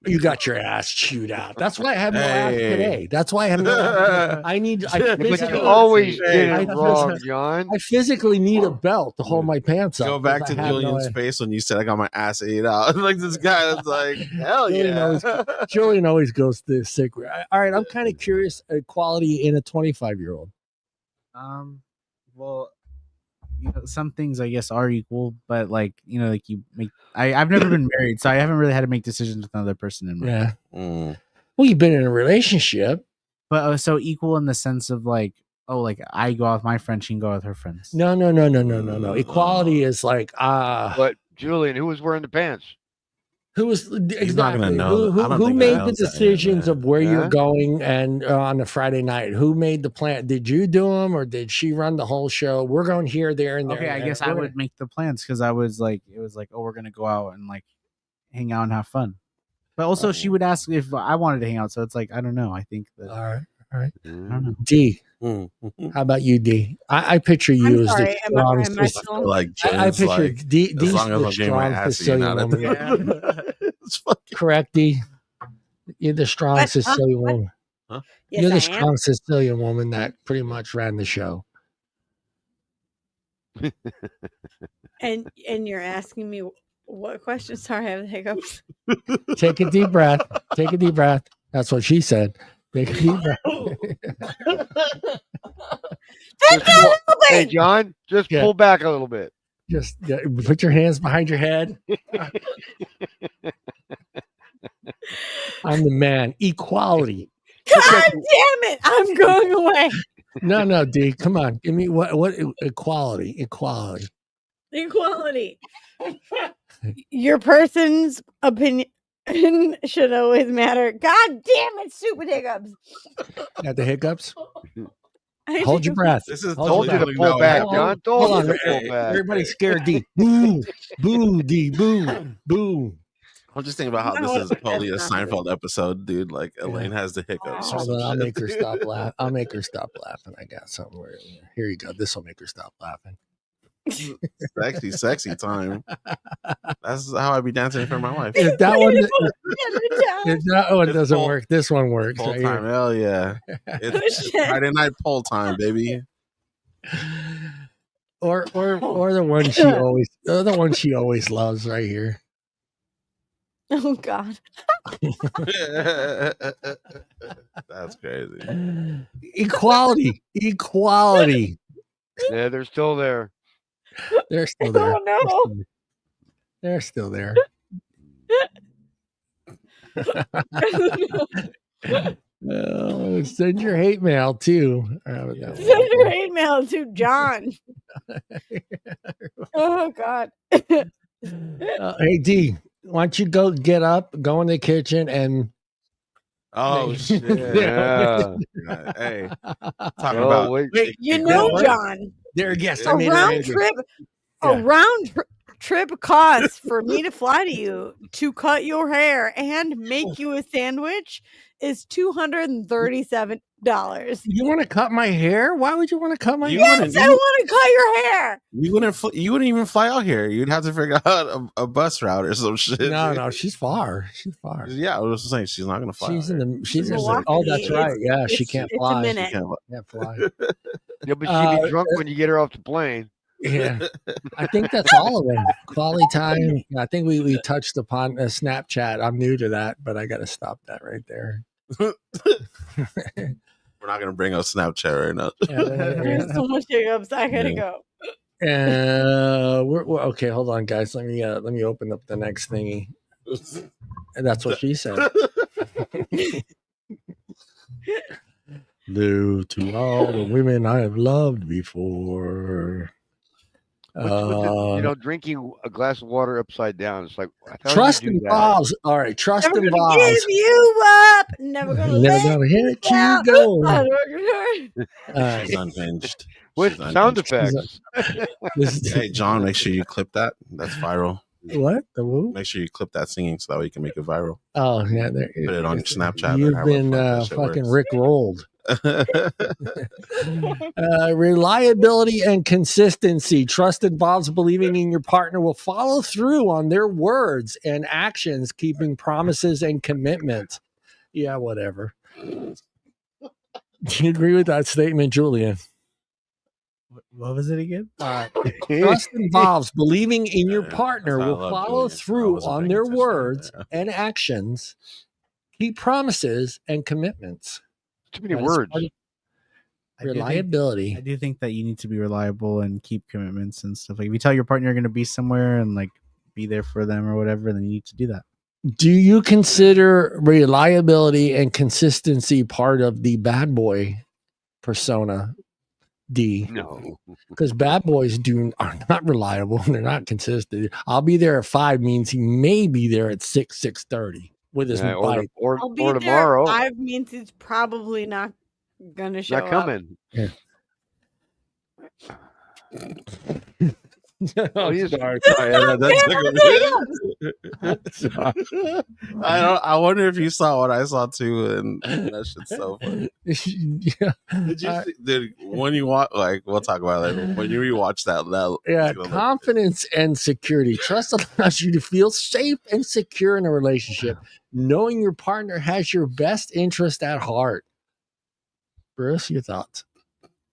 You got your ass chewed out. That's why I have no ass today. That's why I have no ass. But you always did it wrong, John. I physically need a belt to hold my pants up. Go back to Julian's face when you said I got my ass ate out. Like this guy was like, hell yeah. Julian always goes to the sick. All right, I'm kind of curious. Equality in a 25-year-old. Well, some things I guess are equal, but like you make. I've never been married, so I haven't really had to make decisions with another person in mind. Yeah. Well, you've been in a relationship, but so equal in the sense of like, I go out with my friend, she can go out with her friends. No. Equality is like But Julian, who was wearing the pants? Who was exactly who made the decisions of where you're going and on a Friday night? Who made the plan? Did you do them or did she run the whole show? We're going here, there, and there. Okay, I guess I would make the plans because I was like, it was like, oh, we're gonna go out and like hang out and have fun. But also, she would ask if I wanted to hang out. So it's like, I don't know. I think that. All right. I don't know. D. How about you, D? I picture you as the strongest. I picture D. D's the strong Sicilian woman. Correct, D. You're the strong Sicilian woman. Huh? You're the strong Sicilian woman that pretty much ran the show. And you're asking me what question? Sorry, I have the hiccups. Take a deep breath. Take a deep breath. That's what she said. Take a deep breath. Hey, John, just pull back a little bit. Just put your hands behind your head. I'm the man. Equality. God damn it! I'm going away. No, D. Come on. Give me what equality. Your person's opinion should always matter. God damn it, stupid hiccups. Got the hiccups? Hold your breath. This is told you to pull back, John. Told you to pull back. Everybody's scared. D. Boo. Boo, D. Boo. Boo. I'm just thinking about how this is totally a Seinfeld episode, dude. Like Elaine has the hiccups. Hold on, I'll make her stop laughing. I got somewhere. Here you go. This will make her stop laughing. Sexy time. That's how I be dancing in front of my wife. If that one doesn't work, this one works. Pull time, hell yeah! It's Friday night pull time, baby. Or the one she always loves right here. Oh God. That's That's crazy. Equality. Yeah, they're still there. They're still there. Oh no. They're still there. Send your hate mail too. Send your hate mail to John. Oh God. Hey D, why don't you get up, go in the kitchen, and shit! Yeah. Hey, talking about wait. John. There, yes, A round trip cost for me to fly to you to cut your hair and make you a sandwich is $237. You want to cut my hair? Why would you want to cut my hair? Yes, I want to cut your hair. You wouldn't even fly out here. You'd have to figure out a bus route or some shit. No, she's far. Yeah, I was saying she's not gonna fly. She's in Milwaukee. Oh, that's right. Yeah, she can't fly. It's a minute. She can't fly. Yeah, but she'd be drunk when you get her off the plane. Yeah, I think that's all of them. Quality time. I think we touched upon Snapchat. I'm new to that, but I got to stop that right there. We're not gonna bring up Snapchat right now. There's so much hiccups. I gotta go. We're okay. Hold on, guys. Let me open up the next thingy. And that's what she said. Due to all the women I have loved before. Drinking a glass of water upside down. It's like trust involves. All right, trust Never involves. Give you up. Never gonna let hit you go. She's unhinged. With sound effects. Hey, John, make sure you clip that. That's viral. What? The woo? Make sure you clip that singing so that way you can make it viral. Oh yeah, put it on Snapchat. You've been fucking Rick rolled. Reliability and consistency. Trust involves believing in your partner will follow through on their words and actions, keeping promises and commitments. Yeah, whatever. Do you agree with that statement, Julian? What was it again? Trust involves believing in your partner will follow through on their words and actions, keep promises and commitments. Too many words. Reliability. I do think that you need to be reliable and keep commitments and stuff. Like if you tell your partner you're going to be somewhere and like be there for them or whatever, then you need to do that. Do you consider reliability and consistency part of the bad boy persona, D? No, because bad boys are not reliable. They're not consistent. I'll be there at 5 means he may be there at 6:30 with his bike. Or I'll be tomorrow. There at 5 means he's probably not gonna show not coming. Yeah. Sorry. I wonder if you saw what I saw too, and that shit's so funny. Yeah. When you watch, we'll talk about it later. When you rewatch that, confidence and security. Trust allows you to feel safe and secure in a relationship, knowing your partner has your best interest at heart. Bruce, your thoughts?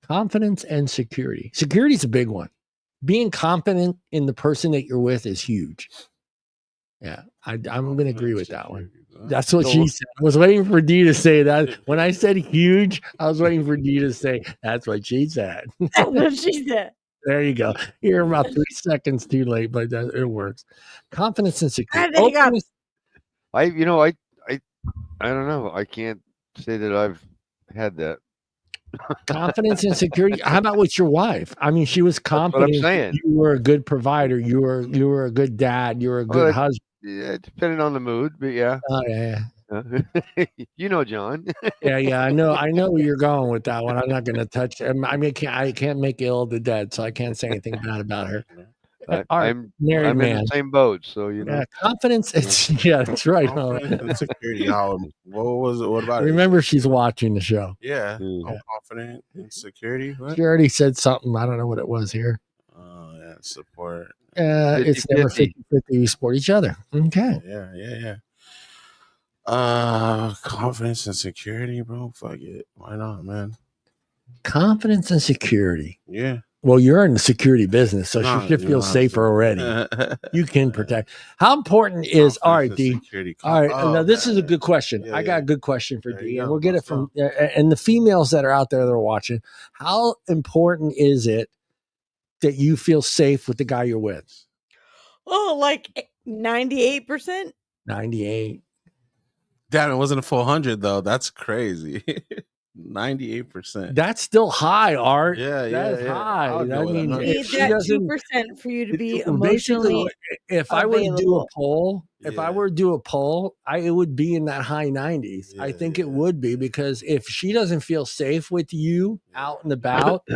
Confidence and security. Security is a big one. Being confident in the person that you're with is huge. Yeah, I'm going to agree with that one. That's what she said. I was waiting for Dee to say that. When I said huge, I was waiting for Dee to say, that's what she said. That's what she said. There you go. You're about 3 seconds too late, but it works. Confidence and security. I don't know. I can't say that I've had that. Confidence and security. How about with your wife? I mean, she was confident. That's what I'm saying. You were a good provider. You were a good dad. You were a good husband. Yeah, depending on the mood, but yeah. Oh yeah. You know, John. Yeah. I know where you're going with that one. I'm not going to touch. I mean, I can't make ill the dead, so I can't say anything bad about her. I'm married man. in the same boat, so you know. Yeah, confidence. That's right. Security. What was it? What about Remember, she's watching the show. Yeah, I'm confident in security. What? She already said something. I don't know what it was here. Oh yeah, support. It's never 50-50. We support each other. Okay. Yeah. Confidence and security, bro. Fuck it. Why not, man? Confidence and security. Yeah. Well, you're in the security business, so No, she should you feel don't have safer to. already. You can protect. How important is all right, D? Security All right, oh, now this is a man. good question. Yeah, I got a good question for There D, you and go. we'll get Let's it from and the females that are out there that are watching. How important is it that you feel safe with the guy you're with? Oh, like 98%. 98. Damn, it wasn't a full 100 though. That's crazy. 98%. That's still high, Art. Yeah, that's high. I'll go I with mean, 100. Need if she that doesn't, 2% for you to be basically, emotionally if I were to do a available. poll, if I Yeah. were to do a poll, it would be in that high 90s. I Yeah, think yeah. it would be, because if she doesn't feel safe with you out and about,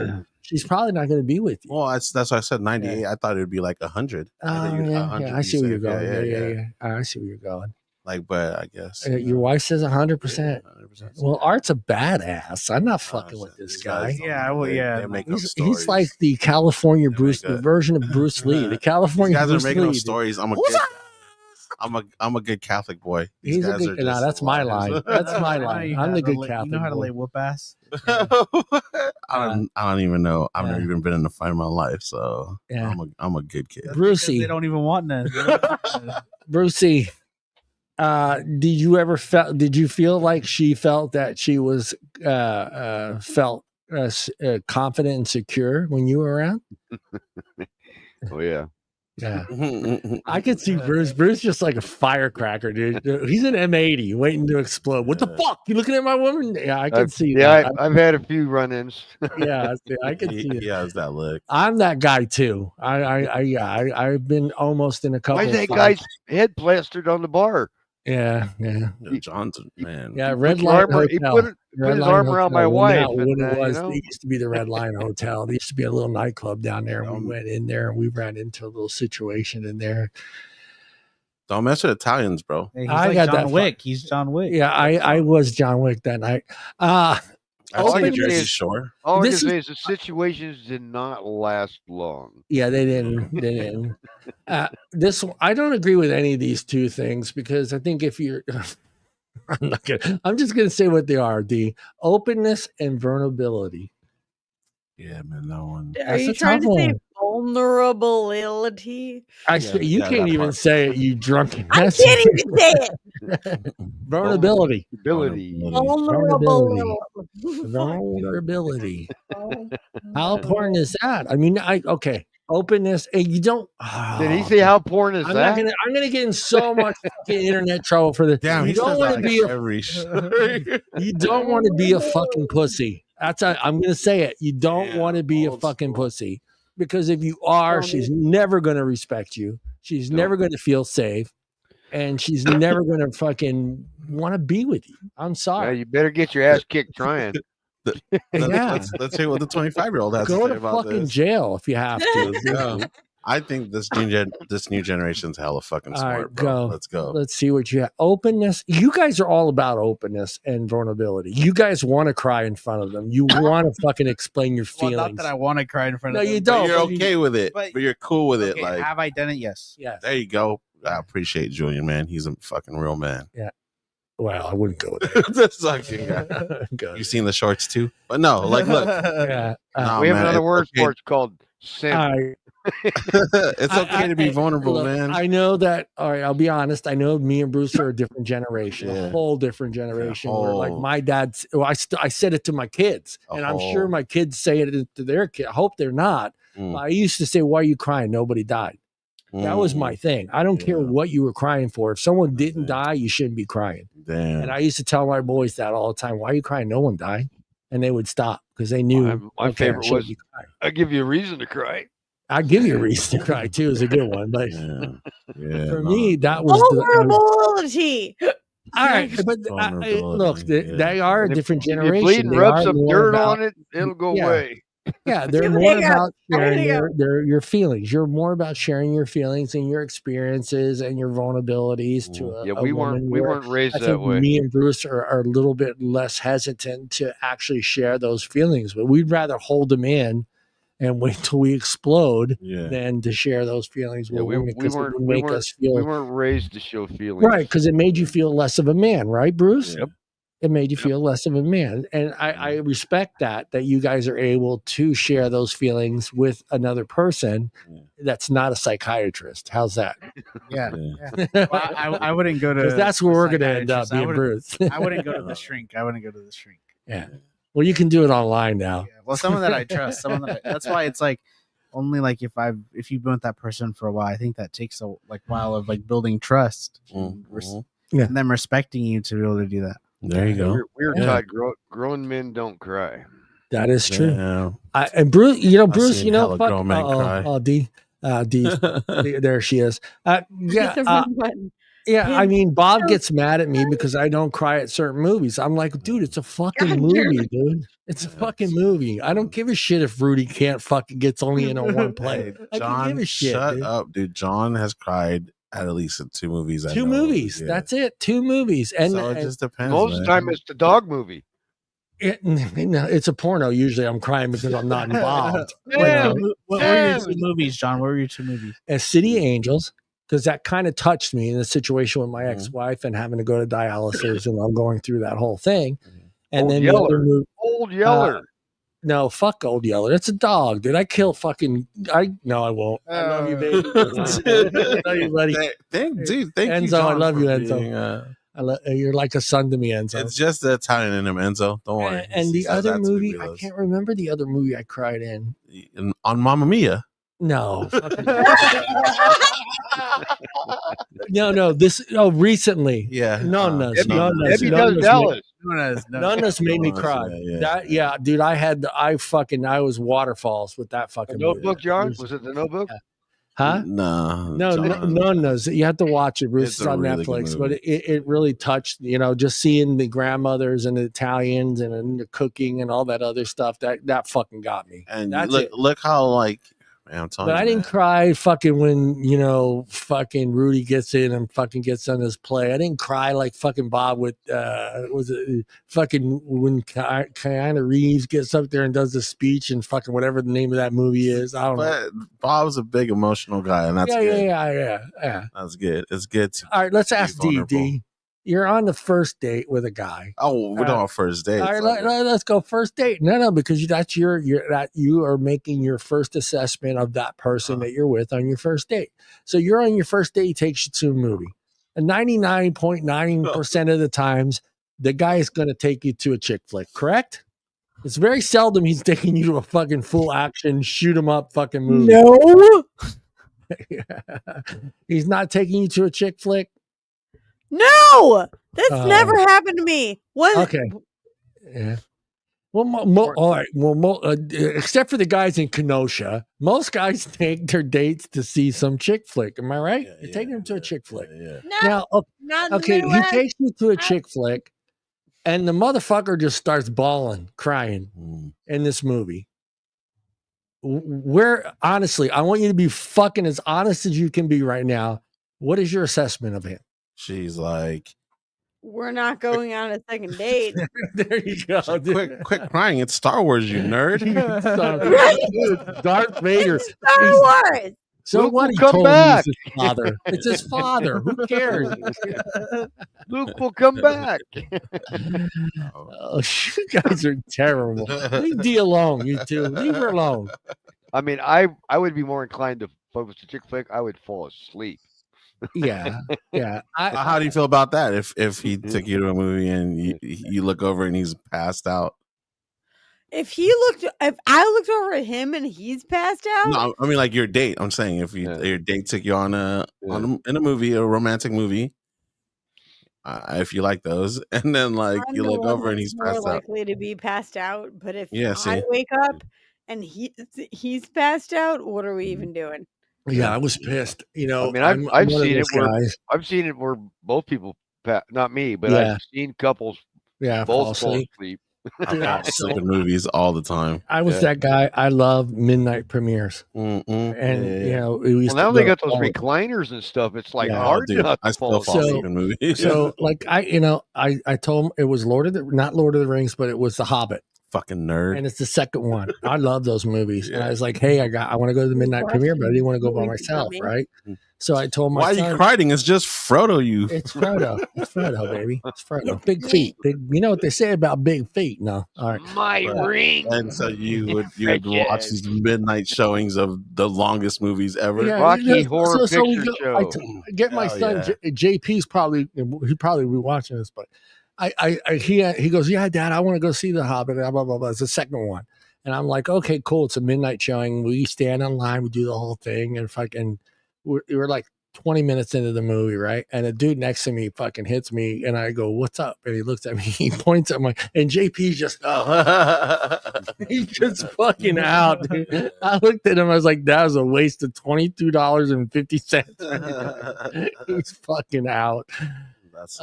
she's probably not going to be with you. Well, that's why I said 98. I thought it would be like 100. I see where you're going. Yeah. I see where you're going. Like, but I guess Your wife says 100%. 100%. Well, Art's a badass. I'm not fucking with this guy. Yeah, well, yeah. They make up He's stories. like the California Bruce, make the version of Bruce Lee. The California These guys Bruce are making Lee. up dude. stories. I'm a good Catholic boy. These He's a guys good. are just that's my liars. line. That's my I know line. you I'm how the to good lay- Catholic. You know how to boy. lay whoop ass? I don't even know. I've never even been in a fight in my life, so Yeah. I'm a good kid. Brucey. They don't even want none. Brucey, did you feel like she felt that she was confident and secure when you were around? Oh yeah. Yeah. I could see Bruce. Bruce just like a firecracker, dude. He's an M80 waiting to explode. What the fuck? You looking at my woman? Yeah, I can see that. I've had a few run-ins. Yeah, I can see it. He has that look. I'm that guy too. I've been almost in a couple. Why is that fights. guy's head plastered on the bar? Yeah. John's man. Yeah, Red Line Hotel. He put his arm around my wife. When And, it was, you know? it used to be the Red Line Hotel. There used to be a little nightclub down there, and we went in there and we ran into a little situation in there. Don't mess with Italians, bro. Hey, he's I like got John that Wick. He's John Wick. Yeah, I was John Wick that night. I've seen Openness- Jersey Shore. All I can This say is the situations did not last long. Yeah, they didn't. They didn't. I don't agree with any of these two things, because I think if you're, I'm just gonna say what they are: the openness and vulnerability. Yeah, man, that one. Are you trying to say vulnerability? You can't even say it, you drunken. I can't even say it. Vulnerability. Vulnerability. How important is that? I mean, okay. Openness, and you don't. Did he say how important is that? I'm gonna get in so much fucking internet trouble for this. Damn, you don't want to be every. you don't want to be a fucking pussy. I'm gonna say it. You don't want to be a fucking pussy, because if you are, she's never gonna respect you. She's never gonna feel safe, and she's never gonna fucking want to be with you. I'm sorry. Yeah, you better get your ass kicked trying. Let's hear what the 25-year-old has Go to say to about fucking this. jail if you have to. I think this new generation's hella fucking smart, All right, bro. go. Let's go. Let's see what you have. Openness. You guys are all about openness and vulnerability. You guys want to cry in front of them. You want to fucking explain your feelings. Well, not that I want to cry in front of them. No, you don't. But you're okay with it. But you're cool with it. Like, have I done it? Yes. Yes. There you go. I appreciate Julian, man. He's a fucking real man. Yeah. Well, I wouldn't go there. This fucking guy. You seen the shorts too? But no, like, look. Yeah. Nah, we have man, another word okay. for it called simp. It's okay to be vulnerable, look, man. I know that. All right, I'll be honest. I know me and Bruce are a different generation, a whole different generation. Where, like, my dad's. Well, I said it to my kids, and I'm sure my kids say it to their kids. I hope they're not. I used to say, "Why are you crying? Nobody died." That was my thing. I don't care what you were crying for. If someone didn't die, you shouldn't be crying. Damn. And I used to tell my boys that all the time. Why are you crying? No one died. And they would stop because they knew. My favorite was, I give you a reason to cry. I give you a reason to cry too is a good one. But for me, that was vulnerability. All right, but look, they are a different generation. If you bleed and rub some dirt on it, it'll go away. Yeah, they're more about sharing your feelings. You're more about sharing your feelings and your experiences and your vulnerabilities to a we weren't raised that way. Me and Bruce are a little bit less hesitant to actually share those feelings, but we'd rather hold them in and wait till we explode than to share those feelings with women, because it would make us feel. We weren't raised to show feelings, right? Because it made you feel less of a man, right, Bruce? Yep. It made you feel less of a man. And I respect that you guys are able to share those feelings with another person that's not a psychiatrist. How's that? Yeah. Well, I wouldn't go to, because that's where we're going to end up being Bruce. I wouldn't go to the shrink. Yeah. Well, you can do it online now. Yeah. Well, someone that I trust, that's why it's like only like if you've been with that person for a while, I think that takes a while of like building trust and them respecting you to be able to do that. There you go. We're taught grown men don't cry. That is true. Yeah. And Bruce, Bruce, fuck. Grown men cry. Oh, D, there she is. Yeah, I mean, Bob gets mad at me because I don't cry at certain movies. I'm like, dude, it's a fucking movie, dude. It's a fucking movie. I don't give a shit if Rudy can't fucking gets only in a one play. I don't give a shit. Shut up, dude. John has cried at least in 2 movies. 2 movies. Yeah. That's it. 2 movies. And so it just depends. Most of the time, it's the dog movie. It's a porno. Usually, I'm crying because I'm not involved. What were your 2 movies, John? What were your 2 movies? City Angels, because that kind of touched me in the situation with my ex-wife and having to go to dialysis, and I'm going through that whole thing. And then the other movie, Old Yeller. No, fuck Old Yeller. It's a dog, dude. I kill fucking. No, I won't. I love you, baby. I love you, buddy. Thank Enzo, you, John, I love you, being, Enzo. You're like a son to me, Enzo. It's just the Italian in him, Enzo. Don't worry. And the other movie, I can't remember the other movie I cried in. On Mamma Mia. No. Recently. Yeah. Nonna's made me cry. Yeah. Dude, I was waterfalls with that fucking Notebook, John? Was it The Notebook? Huh? No. Nonna's. You have to watch it. Bruce, it's on really Netflix, but it really touched, just seeing the grandmothers and the Italians and the cooking and all that other stuff that fucking got me. And look how man, I'm telling you. But I didn't cry fucking when, fucking Rudy gets in and fucking gets on his play. I didn't cry like fucking Bob with, was it fucking when Keanu Reeves gets up there and does the speech and fucking whatever the name of that movie is. I don't know. Bob's a big emotional guy, and that's good. Yeah. That's good. It's good. All right, let's ask D. You're on the first date with a guy. Oh, we're on first date. All right, let's go first date. No, because you are making your first assessment of that person that you're with on your first date. So you're on your first date, he takes you to a movie. And 99.9% of the times, the guy is going to take you to a chick flick, correct? It's very seldom he's taking you to a fucking full action, shoot 'em up fucking movie. No. He's not taking you to a chick flick? No, that's never happened to me. Okay. Yeah. Well, all right. Well, except for the guys in Kenosha, most guys take their dates to see some chick flick. Am I right? You're taking them to a chick flick. No, now, not okay, he takes you to a chick flick, and the motherfucker just starts bawling, crying in this movie. Honestly, I want you to be fucking as honest as you can be right now. What is your assessment of him? She's like, we're not going on a second date. There you go. Quit crying. It's Star Wars, you nerd. Darth Vader. Star Wars. So Luke what? Will come back. His father. It's his father. Who cares? Luke will come back. Oh, you guys are terrible. Leave D alone, you two. Leave her alone. I mean, I would be more inclined to focus the chick flick. I would fall asleep. Yeah. How do you feel about that? If he took you to a movie and you look over and he's passed out? If I looked over at him and he's passed out. No, I mean like your date. I'm saying if your date took you in a movie, a romantic movie, if you like those, and then you look over and he's passed out. More likely to be passed out. But if I wake up and he's passed out, what are we even doing? Yeah, I was pissed. I mean, I've seen it where both people, not me, but I've seen couples both fall asleep. I fall asleep in movies all the time. I was that guy. I love midnight premieres, and we used now to they got those recliners and stuff. It's hard not to fall asleep in movies. So I told him it was not Lord of the Rings, but it was The Hobbit. Fucking nerd. And it's the second one. I love those movies. And I was like, hey, I want to go to the midnight premiere, but I didn't want to go by myself, right? So I told my why son, are you crying? It's just Frodo. It's Frodo. It's Frodo, baby. It's Frodo. Big feet. Big. You know what they say about big feet? No. All right. My ring. And so you would watch these midnight showings of the longest movies ever. Yeah, Rocky Horror so we Picture go, Show. I get my son JP's probably he probably be watching this, but he goes, yeah, Dad, I want to go see The Hobbit. Blah, blah, blah, blah. It's the second one, and I'm like, okay, cool. It's a midnight showing. We stand in line. We do the whole thing, and fucking we're like 20 minutes into the movie, right? And a dude next to me fucking hits me, and I go, "What's up?" And he looks at me, he points at my, and JP's just, he's just fucking out, dude. I looked at him, I was like, "That was a waste of $22.50." He's fucking out. That's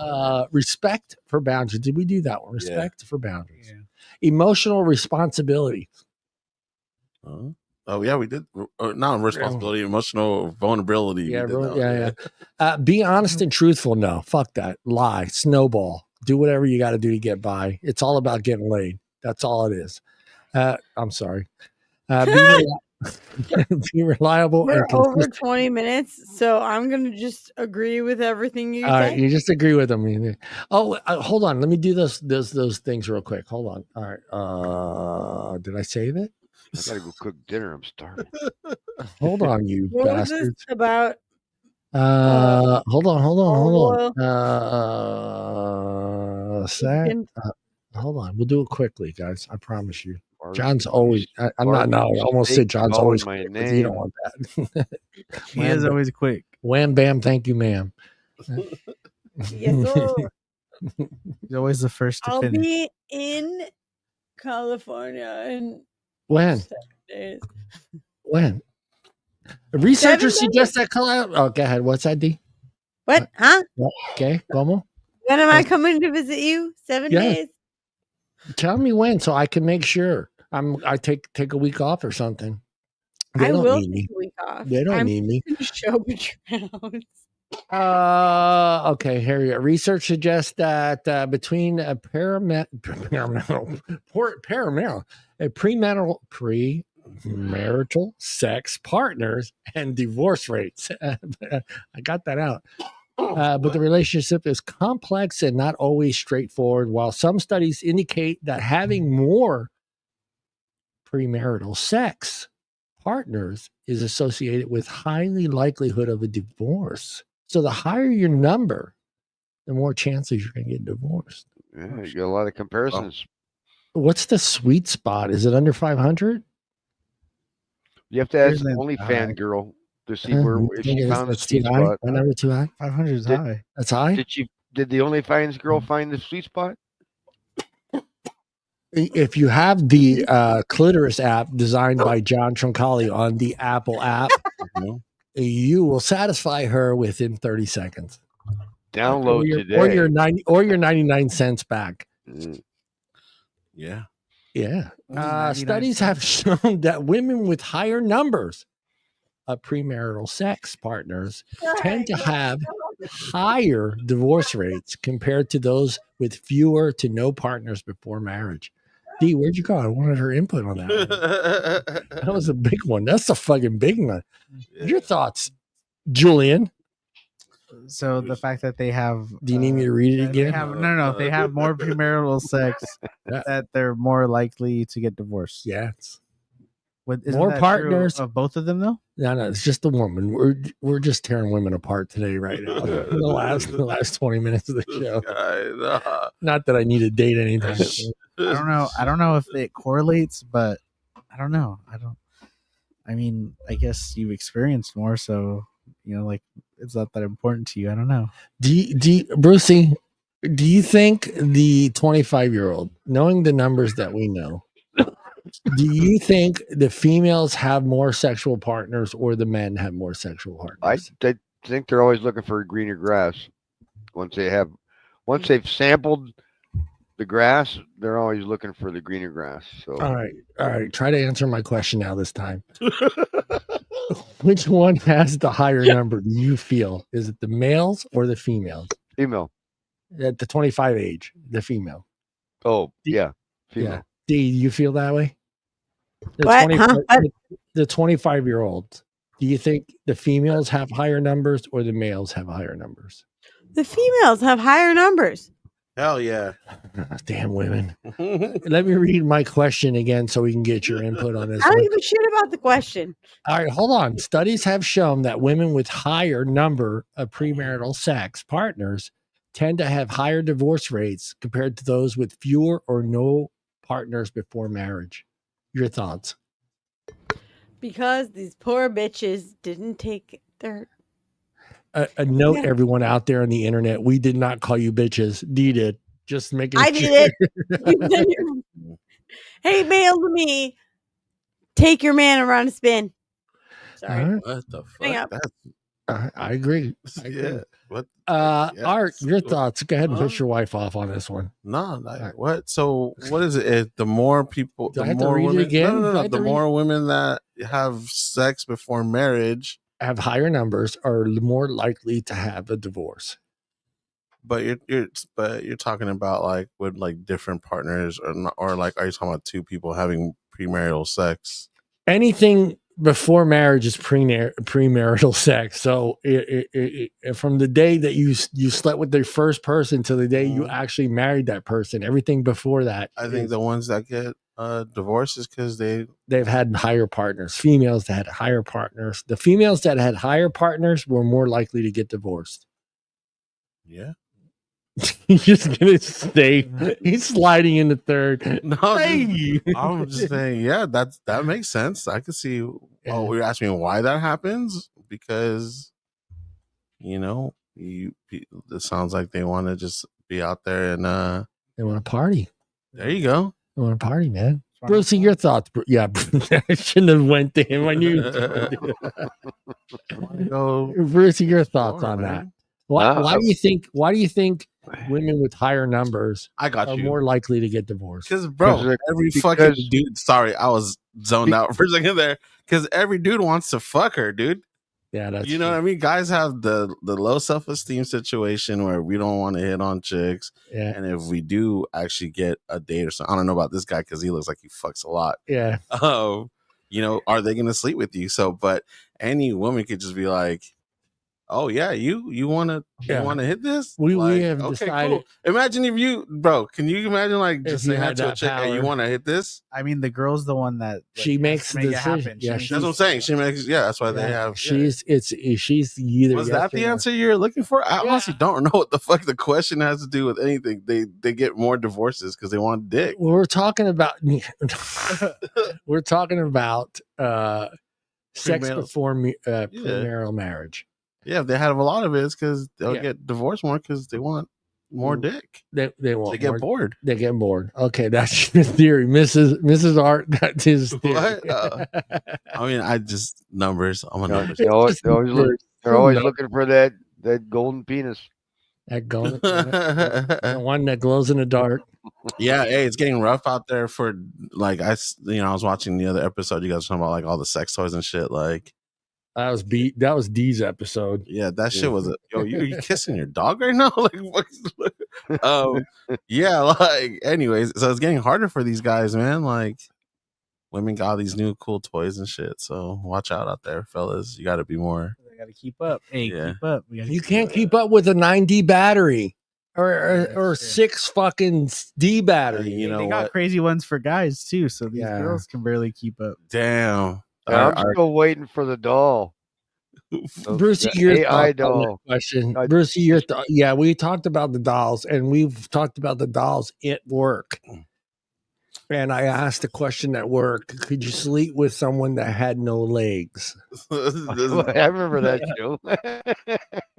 respect for boundaries. Did we do that one? Respect for boundaries. Yeah. Emotional responsibility. Oh yeah, we did. Not responsibility, emotional vulnerability. Yeah. Be honest and truthful. No, fuck that. Lie, snowball. Do whatever you got to do to get by. It's all about getting laid. That's all it is. I'm sorry. Be reliable. We're over 20 minutes, so I'm gonna just agree with everything you say. All right, you just agree with them. Oh, hold on. Let me do those things real quick. Hold on. All right. Did I save it? I gotta go cook dinner. I'm starving. Hold on, you what bastards. was this about? Hold on. Hold on. We'll do it quickly, guys. I promise you. John's always. I'm not. No, I almost said John's always quick. You don't want that. He is always quick. Wham bam. Thank you, ma'am. Yes, sir. He's always the first to I'll finish. be in California in when? 7 days. When? Researchers suggest that color. Oh, go ahead. What's that, D? What? Huh? Okay, como? When am I coming to visit you? 7 days. Tell me when, so I can make sure. I take a week off or something. I will take a week off. They don't need me. Show Patreon. Okay, here you go. Research suggests that between premarital sex partners and divorce rates. I got that out. But the relationship is complex and not always straightforward. While some studies indicate that having more premarital sex partners is associated with highly likelihood of a divorce. So the higher your number, the more chances you're going to get divorced. Yeah, you got a lot of comparisons. What's the sweet spot? Is it under 500? You have to ask the OnlyFans girl to see where if she found the sweet spot. My number too high. 500 is high. That's high. Did the OnlyFans girl find the sweet spot? If you have the clitoris app designed by John Troncalli on the Apple app, you will satisfy her within 30 seconds. Download today. Or your 99 cents back. Yeah. Studies have shown that women with higher numbers of premarital sex partners tend to have higher divorce rates compared to those with fewer to no partners before marriage. D, where'd you go? I wanted her input on that. That was a big one. That's a fucking big one. Your thoughts, Julian? So the fact that they have. Do you need me to read it again? No. They have more premarital sex, that they're more likely to get divorced. Yeah. Isn't more that partners true of both of them, though. No, it's just the woman. We're just tearing women apart today, right now. the last 20 minutes of the show. Not that I need to date anything. I don't know if it correlates, but I don't know. I mean, I guess you've experienced more, so like it's not that important to you. I don't know. Brucey, do you think the 25-year-old, knowing the numbers that we know, do you think the females have more sexual partners or the men have more sexual partners? I think they're always looking for greener grass. Once they've sampled the grass, they're always looking for the greener grass. So all right. Try to answer my question now this time. Which one has the higher number? Do you feel? Is it the males or the females? Female. At the 25 age, the female. Oh, yeah. Female. Yeah. Do you feel that way? The 25-year-olds Do you think the females have higher numbers or the males have higher numbers? The females have higher numbers. Hell yeah. Damn women. Let me read my question again so we can get your input on this. I don't give a shit about the question. All right, hold on. Studies have shown that women with higher number of premarital sex partners tend to have higher divorce rates compared to those with fewer or no partners before marriage. Your thoughts? Because these poor bitches didn't take their... A note, everyone out there on the internet, we did not call you bitches. Dee did. Just making I did it. Hey, male to me, take your man around a spin. Sorry. Right. What the Hang fuck? up. I agree. Yeah. What? Art, your thoughts. Go ahead and push your wife off on this one. No, like, what? So what is it? The more people, Do I the have to more read it women. again? No. The more women that have sex before marriage have higher numbers are more likely to have a divorce. But you're talking about like with like different partners or not, or like are you talking about two people having premarital sex? Anything before marriage is premarital sex. So from the day that you slept with the first person to the day you actually married that person, everything before that. I think the ones that get divorced is because they've had higher partners. Females that had higher partners. The females that had higher partners were more likely to get divorced. Yeah. He's just gonna stay. He's sliding in the third. No, I'm just saying, yeah, that makes sense. I could see. Yeah. Oh, you're asking me why that happens? Because it sounds like they want to just be out there and they want to party. There you go. They want to party, man. Brucey, your thoughts? Yeah, I shouldn't have went to him. I knew. Brucey, your thoughts on that? Why do you think? Why do you think women with higher numbers are more likely to get divorced? Because, bro, fucking dude. Sorry, I was zoned out for a second there. Because every dude wants to fuck her, dude. Yeah, that's you know what I mean. Guys have the low self-esteem situation where we don't want to hit on chicks. Yeah, and if we do actually get a date or something, I don't know about this guy because he looks like he fucks a lot. Yeah. Are they gonna sleep with you? So, but any woman could just be like, oh yeah, you want to hit this? We have decided. Cool. Imagine if you, bro. Can you imagine like just saying that to a chick? Hey, you want to hit this? I mean, the girl's the one that she makes the decision. Yeah, that's what I'm saying. She makes. Yeah, that's why they have. She's either. Was that the answer you're looking for? I honestly don't know what the fuck the question has to do with anything. They get more divorces because they want dick. We're talking about. We're talking about sex before premarital marriage. Yeah, if they have a lot of it, it's because they'll get divorced more because they want more dick. They want. They get bored. They get bored. Okay, that's your theory, Mrs. Art. That's his theory. What? I mean, I just numbers. I'm a numbers. They're always looking for that golden penis. That golden, the one that glows in the dark. Yeah, hey, it's getting rough out there for like I was watching the other episode. You guys were talking about like all the sex toys and shit. Like. That was D's episode. Yeah, that shit was you kissing your dog right now? Like, yeah, like, anyways, so it's getting harder for these guys, man. Like, women got these new cool toys and shit. So watch out there, fellas. You got to be more. They got to keep up. Hey, keep up. You can't keep up with a 9D battery or 6 fucking D battery. They got crazy ones for guys too, so these girls can barely keep up. Damn. I'm still waiting for the doll. Brucey, your AI doll question. Brucey, your thought. Yeah, we talked about the dolls, and we've talked about the dolls at work. And I asked a question at work: could you sleep with someone that had no legs? I remember that show.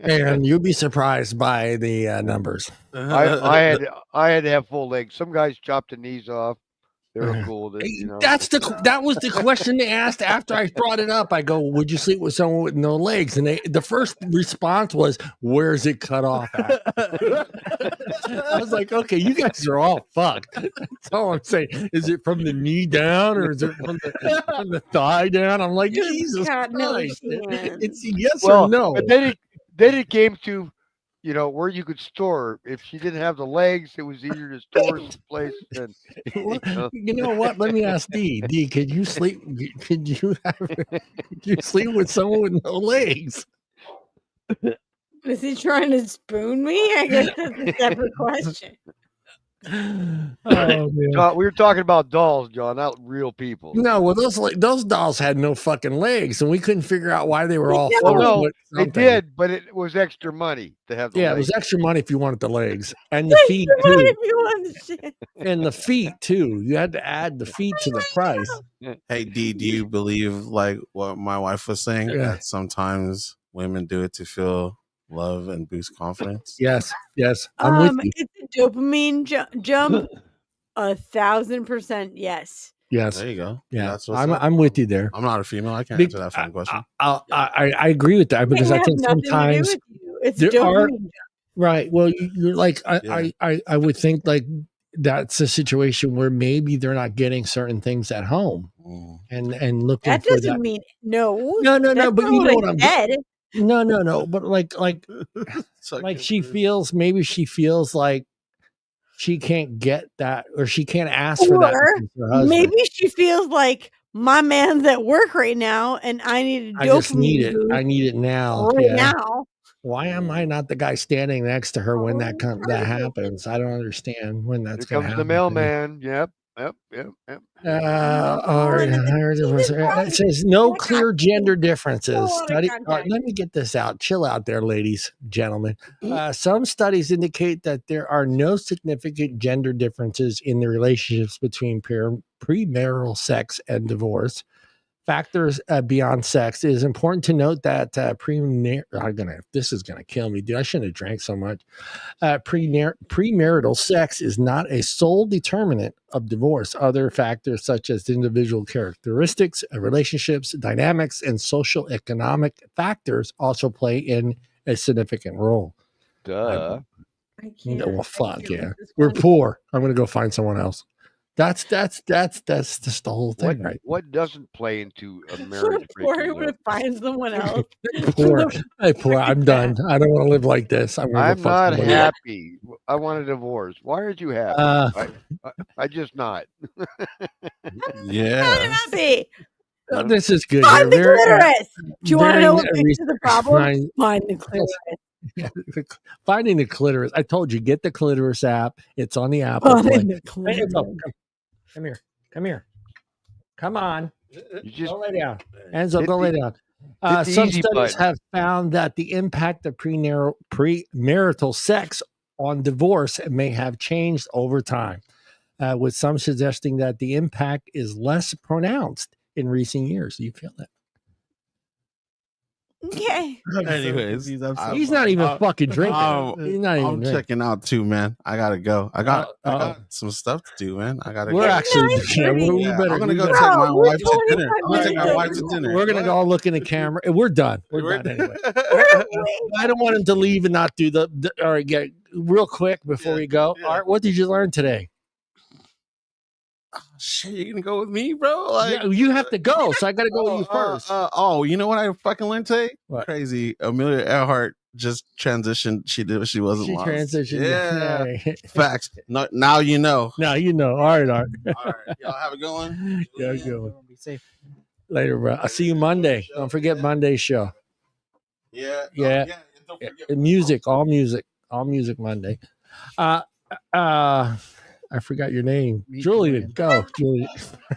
And you'd be surprised by the numbers. I had to have full legs. Some guys chopped the knees off. They were cool. That was the question they asked after I brought it up. I go, would you sleep with someone with no legs? And the first response was, where's it cut off at? I was like, okay, you guys are all fucked. That's all I'm saying. Is it from the knee down or is it from the thigh down? I'm like, Jesus Christ. It's yes or no. But then it came to you know, where you could store. If she didn't have the legs, it was easier to store someplace than You know what? Let me ask D. D, could you sleep? Could you sleep with someone with no legs? Is he trying to spoon me? I guess that's a separate question. Oh man. John, we were talking about dolls, John, not real people. No, well, those dolls had no fucking legs, and we couldn't figure out why they were all. Well, no, they did, but it was extra money to have the legs. It was extra money if you wanted the legs and the feet too. If you want shit. And the feet too. You had to add the feet to the price. Hey D, do you believe like what my wife was saying that sometimes women do it to feel love and boost confidence? Yes, I'm with you. It's a dopamine jump. 1,000% yes. Yes, there you go. Yeah, I'm with you there. I'm not a female. I can't answer that fun question. I agree with that because I think sometimes it's there are right. Well, you're like I would think like that's a situation where maybe they're not getting certain things at home and looking. That doesn't mean no. But you know what I'm dead. No. But like she feels like she can't get that or she can't ask for that. Maybe she feels like my man's at work right now and I need a dopamine. I just need it. I need it now. Now. Why am I not the guy standing next to her when that happens? I don't understand when that's going to happen. Here comes the mailman. Yep. It says no clear gender differences. Let me get this out. Chill out there, ladies, gentlemen. Some studies indicate that there are no significant gender differences in the relationships between premarital sex and divorce. Factors beyond sex. It is important to note that this is gonna kill me, dude. I shouldn't have drank so much. Premarital sex is not a sole determinant of divorce. Other factors such as individual characteristics, relationships, dynamics, and social economic factors also play in a significant role. Duh. Well, fuck yeah. We're poor. I'm gonna go find someone else. That's just the whole thing, right? What doesn't play into a marriage? Poor, I'm gonna find someone else. Poor. I'm done. I don't want to live like this. I'm not happy. I want a divorce. Why aren't you happy? I just not. Yeah. I'm happy. This is good. Find the clitoris. Do you want to know what fixes the problem? Find the clitoris. Finding the clitoris. I told you, get the clitoris app. It's on the Apple Play. Come here. Come on. Go lay down. Enzo, go lay down. Some studies have found that the impact of premarital sex on divorce may have changed over time, with some suggesting that the impact is less pronounced in recent years. Do you feel that? Okay. Anyways, he's not even fucking drinking. He's not even I'm checking out too, man. I gotta go. I got some stuff to do, man. I gotta. We're actually. I'm gonna go take my wife to dinner. I'm gonna take my wife to dinner. We're gonna go look in the camera. We're done. We're done anyway. I don't want him to leave and not do the. All right, get real quick before we go. All right, what did you learn today? Oh, shit, you're gonna go with me, bro? Like, you have to go, so I gotta go with you first. You know what I fucking learned today? What? Crazy. Amelia Earhart just transitioned. She did what she wasn't. She transitioned. Yeah. Facts. No, now you know. Now you know. All right, Art. All right. Y'all have a good one. Yeah, good one. Be safe. Later, bro. I'll see you Monday. Don't forget Monday's show. Yeah. Yeah. Don't forget. Music. All music Monday. I forgot your name. Julian. Go, Julian.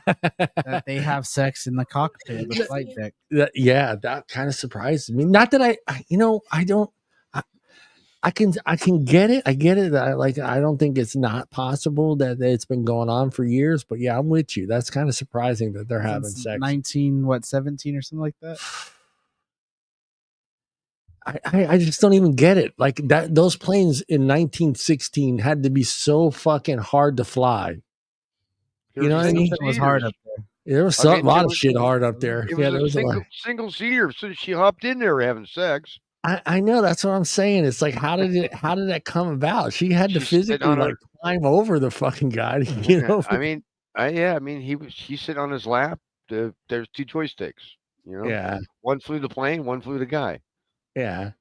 That they have sex in the cockpit of the flight deck. That kind of surprised me. Not that I don't. I can get it. I get it. I don't think it's not possible that it's been going on for years. But yeah, I'm with you. That's kind of surprising that they're having sex. 17 or something like that. I just don't even get it. Like that, those planes in 1916 had to be so fucking hard to fly. You know what I mean? It was hard up there. There was a lot of shit hard up there. It was a single seater. So she hopped in there having sex. I know, that's what I'm saying. It's like, how did that come about? She had to physically climb over the fucking guy. You know? She sit on his lap. There's two joysticks. You know. Yeah. One flew the plane. One flew the guy. Yeah.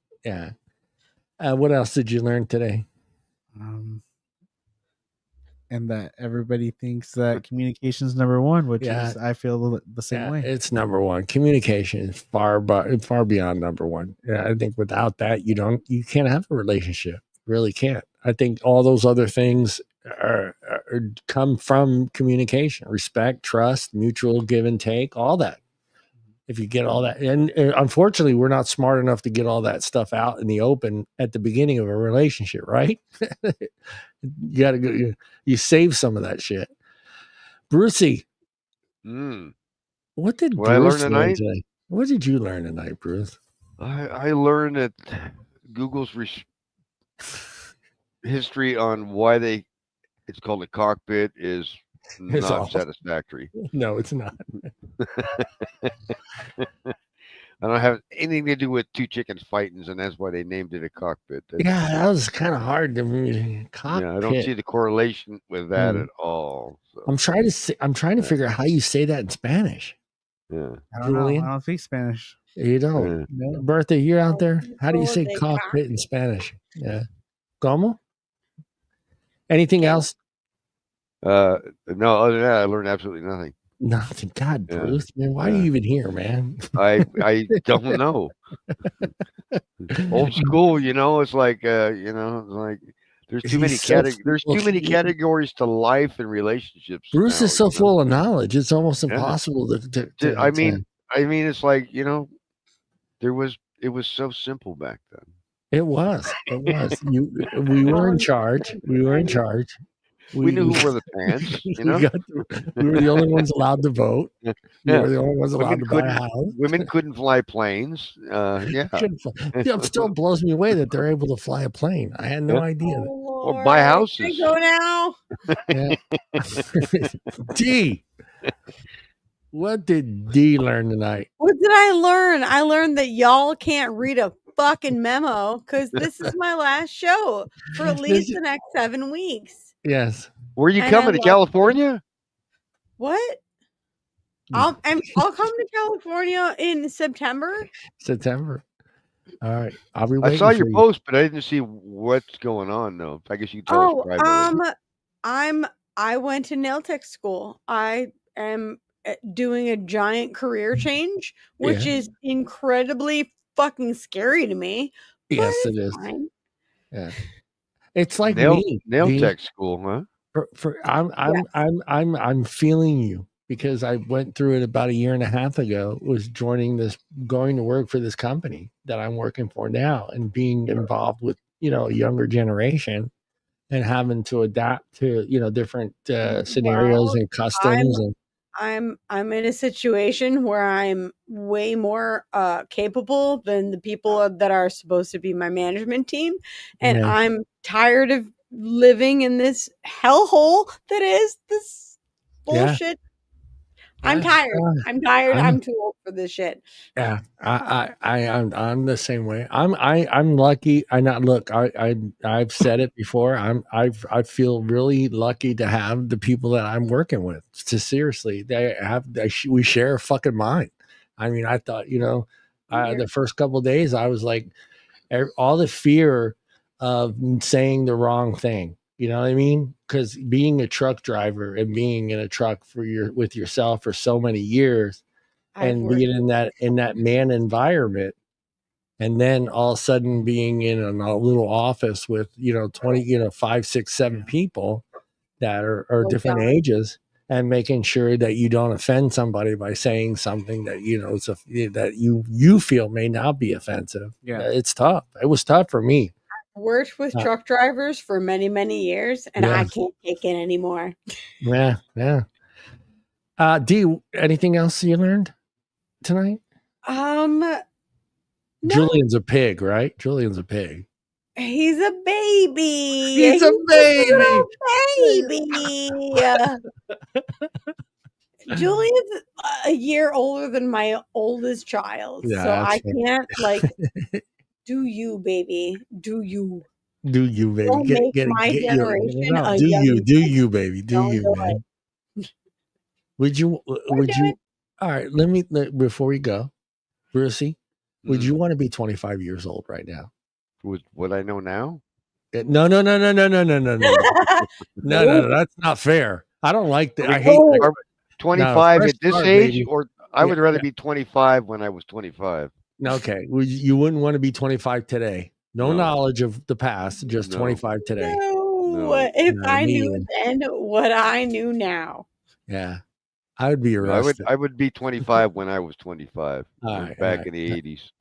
What else did you learn today? And that everybody thinks that communication is number one, which is I feel the same way. It's number one. Communication is far beyond number one. Yeah, I think without that, you can't have a relationship. Really can't. I think all those other things come from communication, respect, trust, mutual give and take, all that. If you get all that, and unfortunately, we're not smart enough to get all that stuff out in the open at the beginning of a relationship, right? You got to go. You save some of that shit. Brucey, what did I learn tonight? What did you learn tonight, Bruce? I learned that Google's history on why it's called a cockpit is not satisfactory. No, it's not. I don't have anything to do with two chickens fighting, and that's why they named it a cockpit. That was kind of hard to me. Cockpit. Yeah, I don't see the correlation with that at all. So. I'm trying to figure out how you say that in Spanish. Yeah, I don't know. I don't speak Spanish. You don't. No. Bertha, you're out there. How do you say cockpit in Spanish? Yeah. ¿Cómo? Anything else? No, other than that, I learned absolutely nothing. Nothing. God, Bruce, man, why are you even here, man? I don't know. Old school, it's like it's like there's too many categories to life and relationships. Bruce is so full of knowledge; it's almost impossible to I mean, it's like it was so simple back then. It was. We were in charge. We knew who were the pants. We were the only ones allowed to vote. We were the only ones allowed to buy a house. Women couldn't fly planes. It still blows me away that they're able to fly a plane. I had no idea. Or buy houses. Go now. D. What did D learn tonight? What did I learn? I learned that y'all can't read a fucking memo because this is my last show for at least the next 7 weeks. Yes. Where are you coming to California? What? I'll come to California in September. All right. I'll be waiting. I saw your post, but I didn't see what's going on though. I guess you can tell us privately. I went to nail tech school. I am doing a giant career change, which is incredibly fucking scary to me. Yes, it is. Fine. Yeah. It's like nail tech school, huh? I'm feeling you because I went through it about a year and a half ago. Was going to work for this company that I'm working for now, and being involved with a younger generation, and having to adapt to different scenarios and customs. I'm in a situation where I'm way more capable than the people that are supposed to be my management team, and I'm tired of living in this hellhole that is this bullshit. I'm tired. I'm tired. I'm too old for this shit. Yeah, I'm the same way. I'm lucky. I've said it before. I feel really lucky to have the people that I'm working with. Seriously, we share a fucking mind. I mean, I thought the first couple of days I was like, all the fear of saying the wrong thing. You know what I mean? Because being a truck driver and being in a truck with yourself for so many years, and being in that man environment, and then all of a sudden being in a little office with 20, 5, 6, 7 people that are different ages, and making sure that you don't offend somebody by saying something that that you feel may not be offensive. Yeah, it's tough. It was tough for me. Worked with truck drivers for many, many years, and I can't take it anymore. Yeah. D, anything else you learned tonight? No. Julian's a pig, right? Julian's a pig. He's a baby. He's a baby. Julian's a year older than my oldest child, so I can't do you, baby? Do you? Do you, baby? Don't make my generation a do you, baby? Do you, man? Would you? All right. Before we go, Brucey, would you want to be 25 years old right now? With what I know now? No. No. That's not fair. I don't like that. I hate that. Are 25 fresh at this start, age, baby. or I would rather be 25 when I was 25. Okay, well, you wouldn't want to be 25 today. No, No. knowledge of the past, just No. 25 today. No. If I knew either. then what I knew now. Yeah, I would be arrested. I would be 25 when I was 25. Back in the 80s.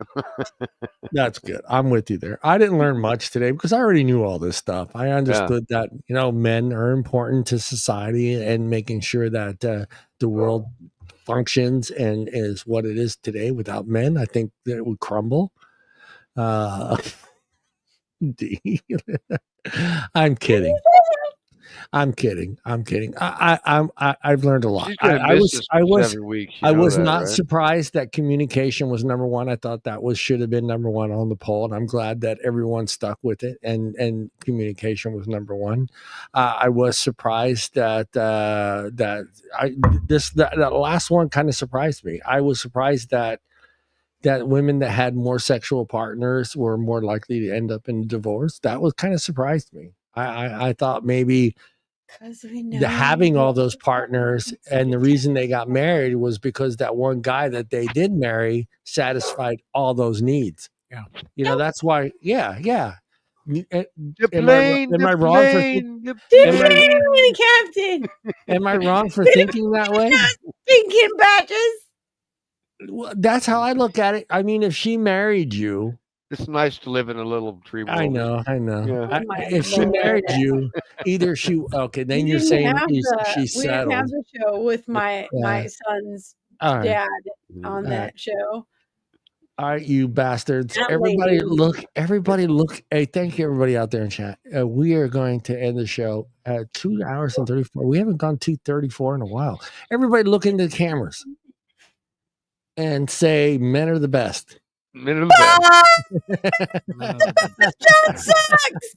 That's good. I'm with you there. I didn't learn much today because I already knew all this stuff. I understood that, men are important to society and making sure that the world functions and is what it is today. Without men, I think that it would crumble. I'm kidding. I've learned a lot. I was not surprised that communication was number one. I thought that should have been number one on the poll, and I'm glad that everyone stuck with it. And communication was number one. I was surprised that that last one kind of surprised me. I was surprised that women that had more sexual partners were more likely to end up in divorce. That was kind of surprised me. I thought maybe having all those partners and the reason they got married was because that one guy that they did marry satisfied all those needs. Yeah. That's why. Yeah. Am I wrong for Captain? Am I wrong for thinking that way? Thinking badges. Well, that's how I look at it. I mean, if she married you, it's nice to live in a little tree world. I know. Yeah. If she married you, either then you're saying she settled. We didn't have the show with my son's dad on that show. All right, you bastards! Everybody look! Hey, thank you, everybody out there in chat. We are going to end the show at 2 hours and 34. We haven't gone 2:34 in a while. Everybody, look into the cameras and say, "Men are the best." Men are the best. John sucks.